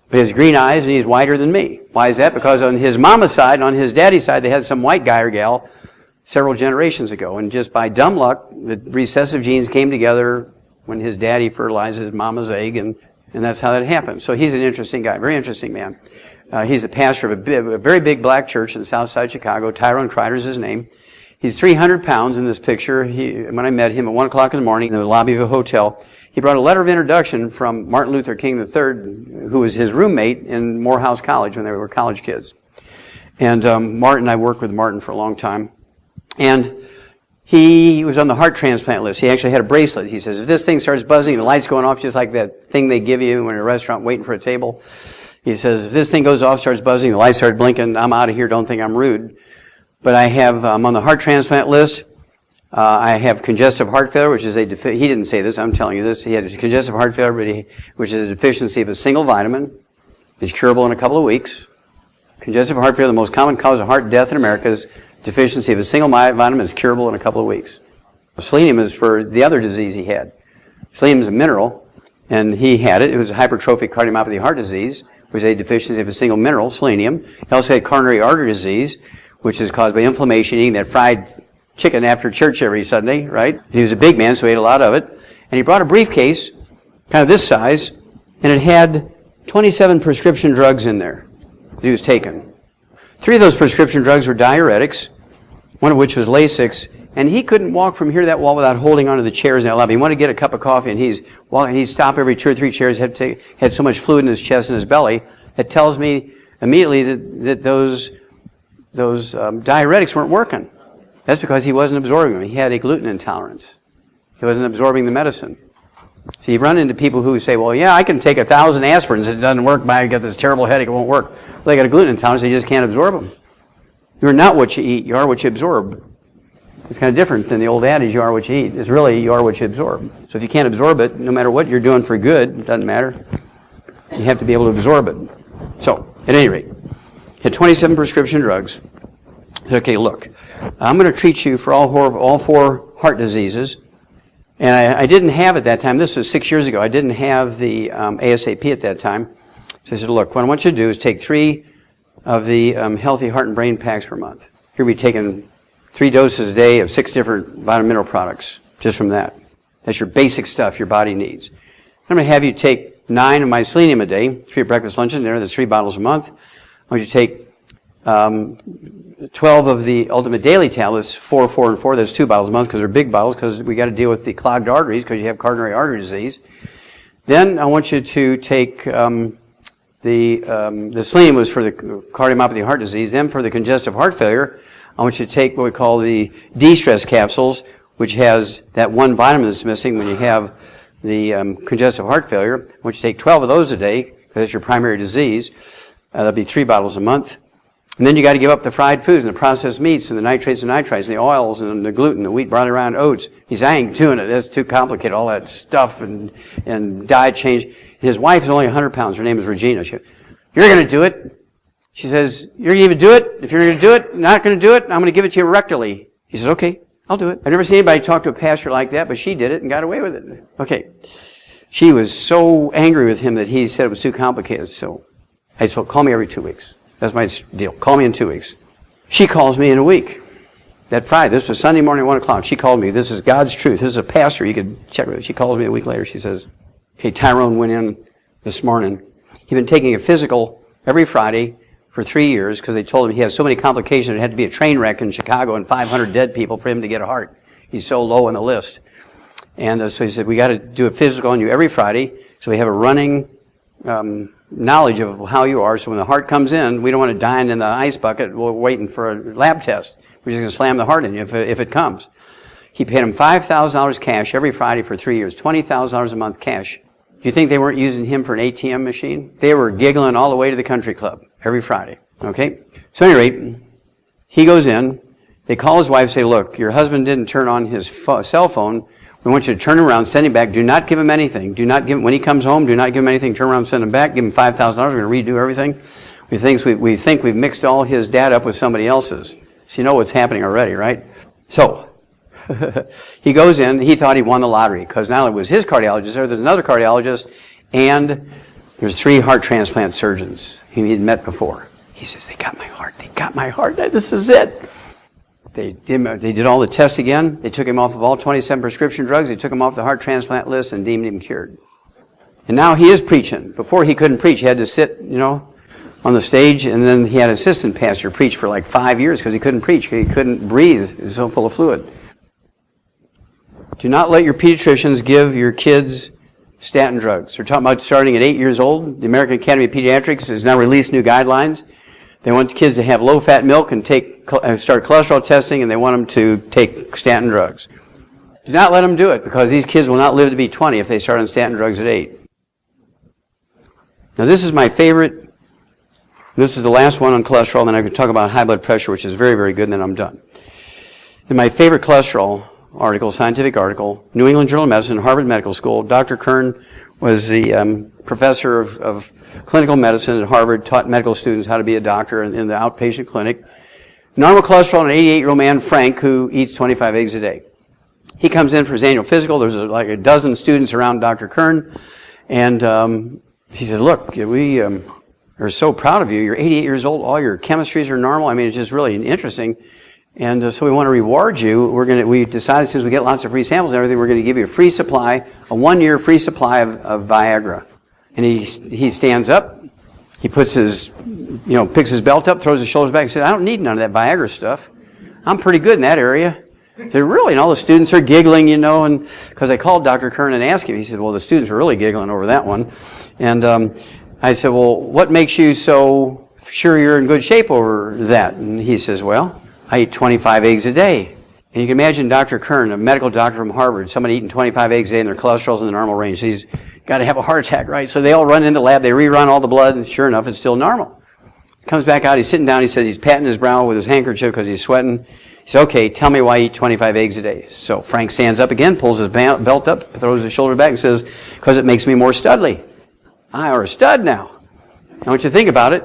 Speaker 2: But he has green eyes, and he's whiter than me. Why is that? Because on his mama's side and on his daddy's side, they had some white guy or gal several generations ago. And just by dumb luck, the recessive genes came together when his daddy fertilized his mama's egg, and that's how that happened. So he's an interesting guy, very interesting man. He's a pastor of a very big black church in South Side Chicago. Tyrone Kreider is his name. He's 300 pounds in this picture. When I met him at 1 o'clock in the morning in the lobby of a hotel, he brought a letter of introduction from Martin Luther King III, who was his roommate in Morehouse College when they were college kids. And Martin, I worked with Martin for a long time. And he was on the heart transplant list. He actually had a bracelet. He says, if this thing starts buzzing, the light's going off just like that thing they give you when you're at a restaurant waiting for a table. He says, if this thing goes off, starts buzzing, the lights start blinking, I'm out of here, don't think I'm rude. But I'm on the heart transplant list. I have congestive heart failure, which is he didn't say this, I'm telling you this. He had congestive heart failure, which is a deficiency of a single vitamin. It's curable in a couple of weeks. Congestive heart failure, the most common cause of heart death in America, is deficiency of a single vitamin. Is curable in a couple of weeks. Selenium is for the other disease he had. Selenium is a mineral, and he had it. It was a hypertrophic cardiomyopathy heart disease, which is a deficiency of a single mineral, selenium. He also had coronary artery disease, which is caused by inflammation, eating that fried chicken after church every Sunday, right? He was a big man, so he ate a lot of it. And he brought a briefcase, kind of this size, and it had 27 prescription drugs in there that he was taking. 3 of those prescription drugs were diuretics, one of which was Lasix, and he couldn't walk from here to that wall without holding onto the chairs in that lobby. He wanted to get a cup of coffee, and he'd stop every 2 or 3 chairs, had so much fluid in his chest and his belly. That tells me immediately that those diuretics weren't working. That's because he wasn't absorbing them. He had a gluten intolerance. He wasn't absorbing the medicine. So you run into people who say, well, yeah, I can take 1,000 aspirins. It doesn't work. I get this terrible headache. It won't work. Well, they got a gluten intolerance. They just can't absorb them. You're not what you eat. You are what you absorb. It's kind of different than the old adage, you are what you eat. It's really, you are what you absorb. So if you can't absorb it, no matter what you're doing for good, it doesn't matter. You have to be able to absorb it. So, at any rate, he had 27 prescription drugs. I said, okay, look, I'm going to treat you for all 4 heart diseases. And I didn't have at that time, this was 6 years ago, I didn't have the ASAP at that time. So I said, look, what I want you to do is take 3 of the healthy heart and brain packs per month. Here we're taking 3 doses a day of 6 different vitamin mineral products, just from that. That's your basic stuff your body needs. I'm going to have you take 9 of my selenium a day, 3 at breakfast, lunch, and dinner. That's 3 bottles a month. I want you to take 12 of the Ultimate Daily tablets, 4, 4, and 4. That's 2 bottles a month because they're big bottles because we got to deal with the clogged arteries because you have coronary artery disease. Then I want you to take the selenium was for the cardiomyopathy heart disease. Then for the congestive heart failure, I want you to take what we call the de-stress capsules, which has that one vitamin that's missing when you have the congestive heart failure. I want you to take 12 of those a day because that's your primary disease. That'll be 3 bottles a month. And then you got to give up the fried foods and the processed meats and the nitrates and nitrites and the oils and the gluten, the wheat, barley, rye, and oats. He said, I ain't doing it. That's too complicated, all that stuff and diet change. And his wife is only 100 pounds. Her name is Regina. She said, you're going to do it. She says, you're going to even do it? If you're going to do it, not going to do it, I'm going to give it to you rectally. He says, okay, I'll do it. I've never seen anybody talk to a pastor like that, but she did it and got away with it. Okay. She was so angry with him that he said it was too complicated. So I told, call me every 2 weeks. That's my deal. Call me in 2 weeks. She calls me in a week. That Friday, this was Sunday morning, 1 o'clock. She called me. This is God's truth. This is a pastor. You could check with it. She calls me a week later. She says, hey, Tyrone went in this morning. He'd been taking a physical every Friday for 3 years because they told him he has so many complications. It had to be a train wreck in Chicago and 500 dead people for him to get a heart. He's so low on the list. And so he said, we got to do a physical on you every Friday so we have a running knowledge of how you are. So when the heart comes in, we don't want to die in the ice bucket. We're waiting for a lab test. We're just going to slam the heart in you if it comes. He paid him $5,000 cash every Friday for 3 years, $20,000 a month cash. Do you think they weren't using him for an ATM machine? They were giggling all the way to the country club every Friday. Okay? So at any rate, he goes in. They call his wife, say, look, your husband didn't turn on his cell phone. We want you to turn him around, send him back. Do not give him anything. Do not give him, when he comes home, do not give him anything. Turn around, send him back. Give him $5,000. We're going to redo everything. We think we've mixed all his data up with somebody else's. So you know what's happening already, right? So he goes in. He thought he won the lottery because not only was his cardiologist there, there's another cardiologist, and there's 3 heart transplant surgeons he'd met before. He says, they got my heart. They got my heart. This is it. They did all the tests again. They took him off of all 27 prescription drugs. They took him off the heart transplant list and deemed him cured. And now he is preaching. Before he couldn't preach. He had to sit, on the stage, and then he had an assistant pastor preach for like 5 years because he couldn't preach. He couldn't breathe. He was so full of fluid. Do not let your pediatricians give your kids statin drugs. They're talking about starting at 8 years old. The American Academy of Pediatrics has now released new guidelines. They want the kids to have low-fat milk and start cholesterol testing, and they want them to take statin drugs. Do not let them do it, because these kids will not live to be 20 if they start on statin drugs at 8. Now, this is my favorite. This is the last one on cholesterol, and then I can talk about high blood pressure, which is very, very good, and then I'm done. And my favorite cholesterol article, scientific article, New England Journal of Medicine, Harvard Medical School. Dr. Kern was the professor of clinical medicine at Harvard, taught medical students how to be a doctor in the outpatient clinic. Normal cholesterol in an 88-year-old man, Frank, who eats 25 eggs a day. He comes in for his annual physical. There's like a dozen students around Dr. Kern. And he said, look, we are so proud of you. You're 88 years old. All your chemistries are normal. I mean, it's just really interesting. And so we want to reward you. We decided, since we get lots of free samples and everything, we're going to give you a free supply, a 1-year free supply of Viagra. And he stands up. He puts his, picks his belt up, throws his shoulders back, and says, I don't need none of that Viagra stuff. I'm pretty good in that area. They're really, and all the students are giggling, and because I called Dr. Kern and asked him. He said, well, the students are really giggling over that one. And I said, well, what makes you so sure you're in good shape over that? And he says, well, I eat 25 eggs a day. And you can imagine Dr. Kern, a medical doctor from Harvard, somebody eating 25 eggs a day and their cholesterol's in the normal range. So he's got to have a heart attack, right? So they all run in the lab, they rerun all the blood, and sure enough, it's still normal. Comes back out, he's sitting down, he says he's patting his brow with his handkerchief because he's sweating. He says, okay, tell me why you eat 25 eggs a day. So Frank stands up again, pulls his belt up, throws his shoulder back, and says, because it makes me more studly. I are a stud now. Now, what you think about it,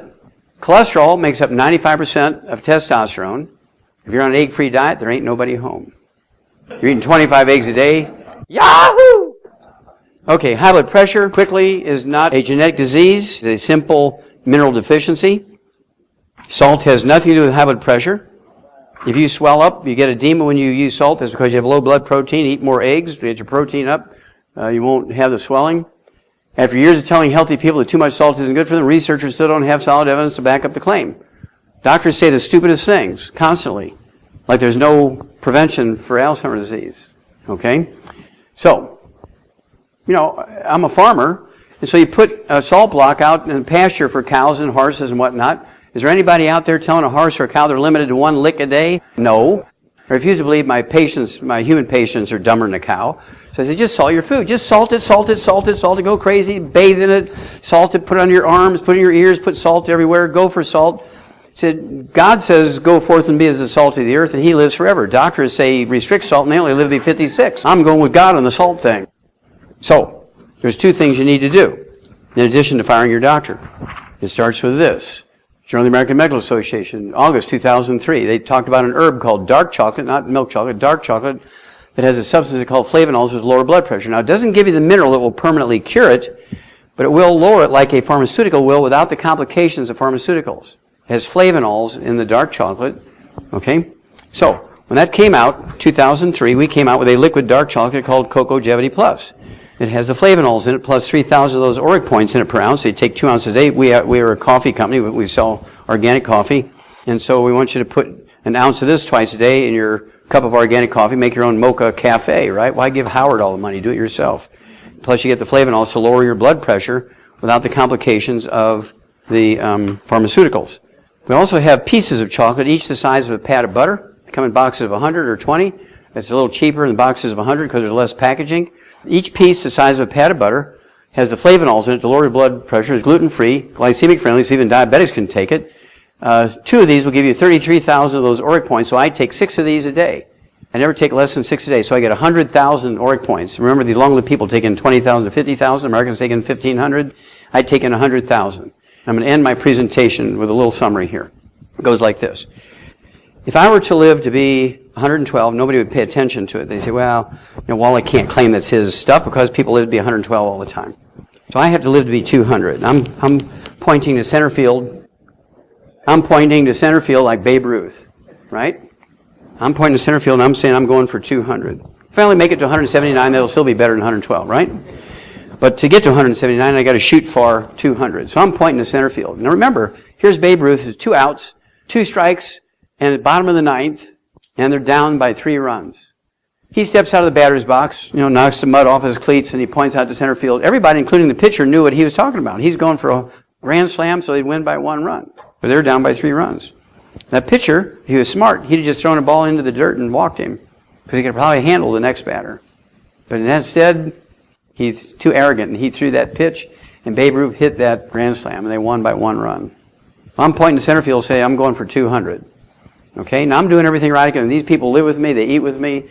Speaker 2: cholesterol makes up 95% of testosterone. If you're on an egg-free diet, there ain't nobody home. You're eating 25 eggs a day. Yahoo! Okay, high blood pressure, quickly, is not a genetic disease. It's a simple mineral deficiency. Salt has nothing to do with high blood pressure. If you swell up, you get edema when you use salt. That's because you have low blood protein. Eat more eggs to get your protein up. You won't have the swelling. After years of telling healthy people that too much salt isn't good for them, researchers still don't have solid evidence to back up the claim. Doctors say the stupidest things constantly, like there's no prevention for Alzheimer's disease. Okay? So, I'm a farmer, and so you put a salt block out in pasture for cows and horses and whatnot. Is there anybody out there telling a horse or a cow they're limited to 1 lick a day? No. I refuse to believe my human patients are dumber than a cow. So I say, just salt your food. Just salt it, go crazy, bathe in it, salt it, put it on your arms, put it in your ears, put salt everywhere, go for salt. He said, God says, go forth and be as the salt of the earth, and he lives forever. Doctors say restrict salt, and they only live to be 56. I'm going with God on the salt thing. So, there's 2 things you need to do, in addition to firing your doctor. It starts with this. Journal of the American Medical Association, August 2003. They talked about an herb called dark chocolate, not milk chocolate, dark chocolate, that has a substance called flavonols, which lower blood pressure. Now, it doesn't give you the mineral that will permanently cure it, but it will lower it like a pharmaceutical will without the complications of pharmaceuticals. It has flavonols in the dark chocolate. Okay? So, when that came out, 2003, we came out with a liquid dark chocolate called Cocogevity Plus. It has the flavonols in it, plus 3,000 of those ORAC points in it per ounce. So you take 2 ounces a day. We are a coffee company. We sell organic coffee. And so we want you to put an ounce of this twice a day in your cup of organic coffee. Make your own mocha cafe, right? Why give Howard all the money? Do it yourself. Plus you get the flavonols to lower your blood pressure without the complications of the pharmaceuticals. We also have pieces of chocolate, each the size of a pat of butter. They come in boxes of 100 or 20. It's a little cheaper in boxes of 100 because there's less packaging. Each piece the size of a pat of butter has the flavonols in it to lower your blood pressure. It's gluten-free, glycemic friendly, so even diabetics can take it. 2 of these will give you 33,000 of those ORAC points, so I take 6 of these a day. I never take less than 6 a day, so I get 100,000 ORAC points. Remember, these long-lived people taking 20,000 to 50,000, Americans taking 1,500. I take in 100,000. I'm going to end my presentation with a little summary here. It goes like this. If I were to live to be 112, nobody would pay attention to it. They say, well, Wallach can't claim that's his stuff because people live to be 112 all the time. So I have to live to be 200. I'm pointing to center field. I'm pointing to center field like Babe Ruth, right? I'm pointing to center field and I'm saying I'm going for 200. If I only make it to 179, that'll still be better than 112, right? But to get to 179, I got to shoot for 200. So I'm pointing to center field. Now remember, here's Babe Ruth, 2 outs, 2 strikes, and at the bottom of the 9th, and they're down by 3 runs. He steps out of the batter's box, knocks the mud off his cleats, and he points out to center field. Everybody, including the pitcher, knew what he was talking about. He's going for a grand slam, so they'd win by 1 run. But they're down by 3 runs. That pitcher, he was smart. He'd have just thrown a ball into the dirt and walked him, because he could probably handle the next batter. But instead, he's too arrogant, and he threw that pitch, and Babe Ruth hit that grand slam, and they won by 1 run. I'm pointing to center field, say I'm going for 200. Okay, now I'm doing everything right. And these people live with me, they eat with me.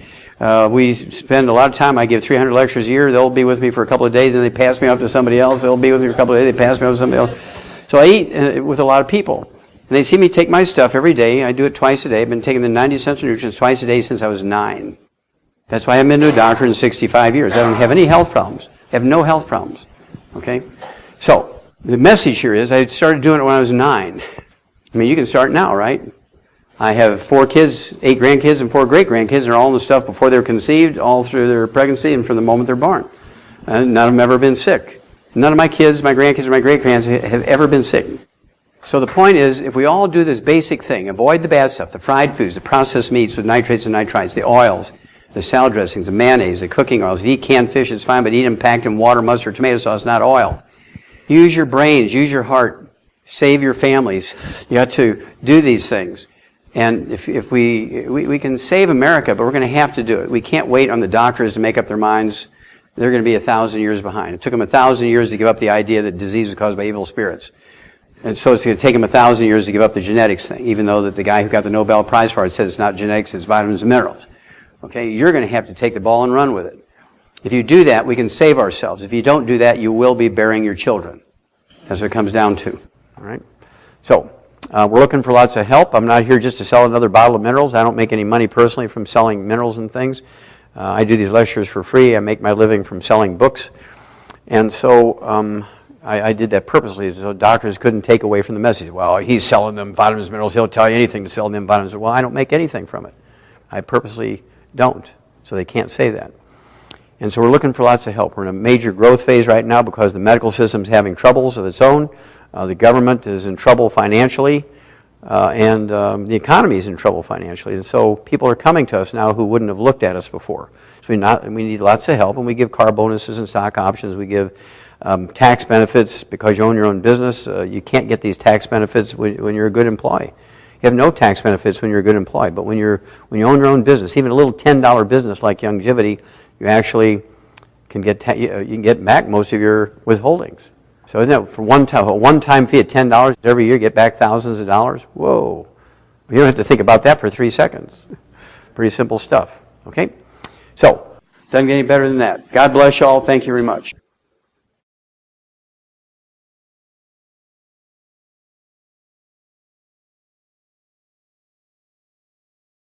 Speaker 2: We spend a lot of time. I give 300 lectures a year. They'll be with me for a couple of days, and they pass me off to somebody else. They'll be with me for a couple of days, they pass me off to somebody else. So I eat with a lot of people. And they see me take my stuff every day. I do it twice a day. I've been taking the 90 essential nutrients twice a day since I was 9. That's why I haven't been to a doctor in 65 years. I don't have any health problems. I have no health problems. Okay? So, the message here is I started doing it when I was 9. I mean, you can start now, right? I have 4 kids, 8 grandkids, and 4 great-grandkids. They're all in the stuff before they're conceived, all through their pregnancy, and from the moment they're born. And none of them have ever been sick. None of my kids, my grandkids, or my great-grandkids have ever been sick. So the point is, if we all do this basic thing, avoid the bad stuff, the fried foods, the processed meats with nitrates and nitrites, the oils, the salad dressings, the mayonnaise, the cooking oils. If you eat canned fish, it's fine, but eat them packed in water, mustard, tomato sauce, not oil. Use your brains, use your heart, save your families. You have to do these things. And if we can save America, but we're going to have to do it. We can't wait on the doctors to make up their minds. They're going to be 1,000 years behind. It took them 1,000 years to give up the idea that disease is caused by evil spirits. And so it's going to take them 1,000 years to give up the genetics thing, even though that the guy who got the Nobel Prize for it said it's not genetics, it's vitamins and minerals. Okay, you're going to have to take the ball and run with it. If you do that, we can save ourselves. If you don't do that, you will be burying your children. That's what it comes down to. All right? So, we're looking for lots of help. I'm not here just to sell another bottle of minerals. I don't make any money personally from selling minerals and things. I do these lectures for free. I make my living from selling books. And so I did that purposely so doctors couldn't take away from the message. Well, he's selling them vitamins, minerals. He'll tell you anything to sell them vitamins. Well, I don't make anything from it. I purposely don't. So they can't say that. And so we're looking for lots of help. We're in a major growth phase right now because the medical system's having troubles of its own. The government is in trouble financially, and the economy is in trouble financially. And so people are coming to us now who wouldn't have looked at us before. So we need lots of help, and we give car bonuses and stock options. We give tax benefits because you own your own business. You can't get these tax benefits when you're a good employee. You have no tax benefits when you're a good employee. But when you own your own business, even a little $10 business like Youngevity, you actually can get you can get back most of your withholdings. So isn't that for a one-time fee of $10 every year, get back thousands of dollars? Whoa. You don't have to think about that for 3 seconds. Pretty simple stuff, okay? So, doesn't get any better than that. God bless you all. Thank you very much.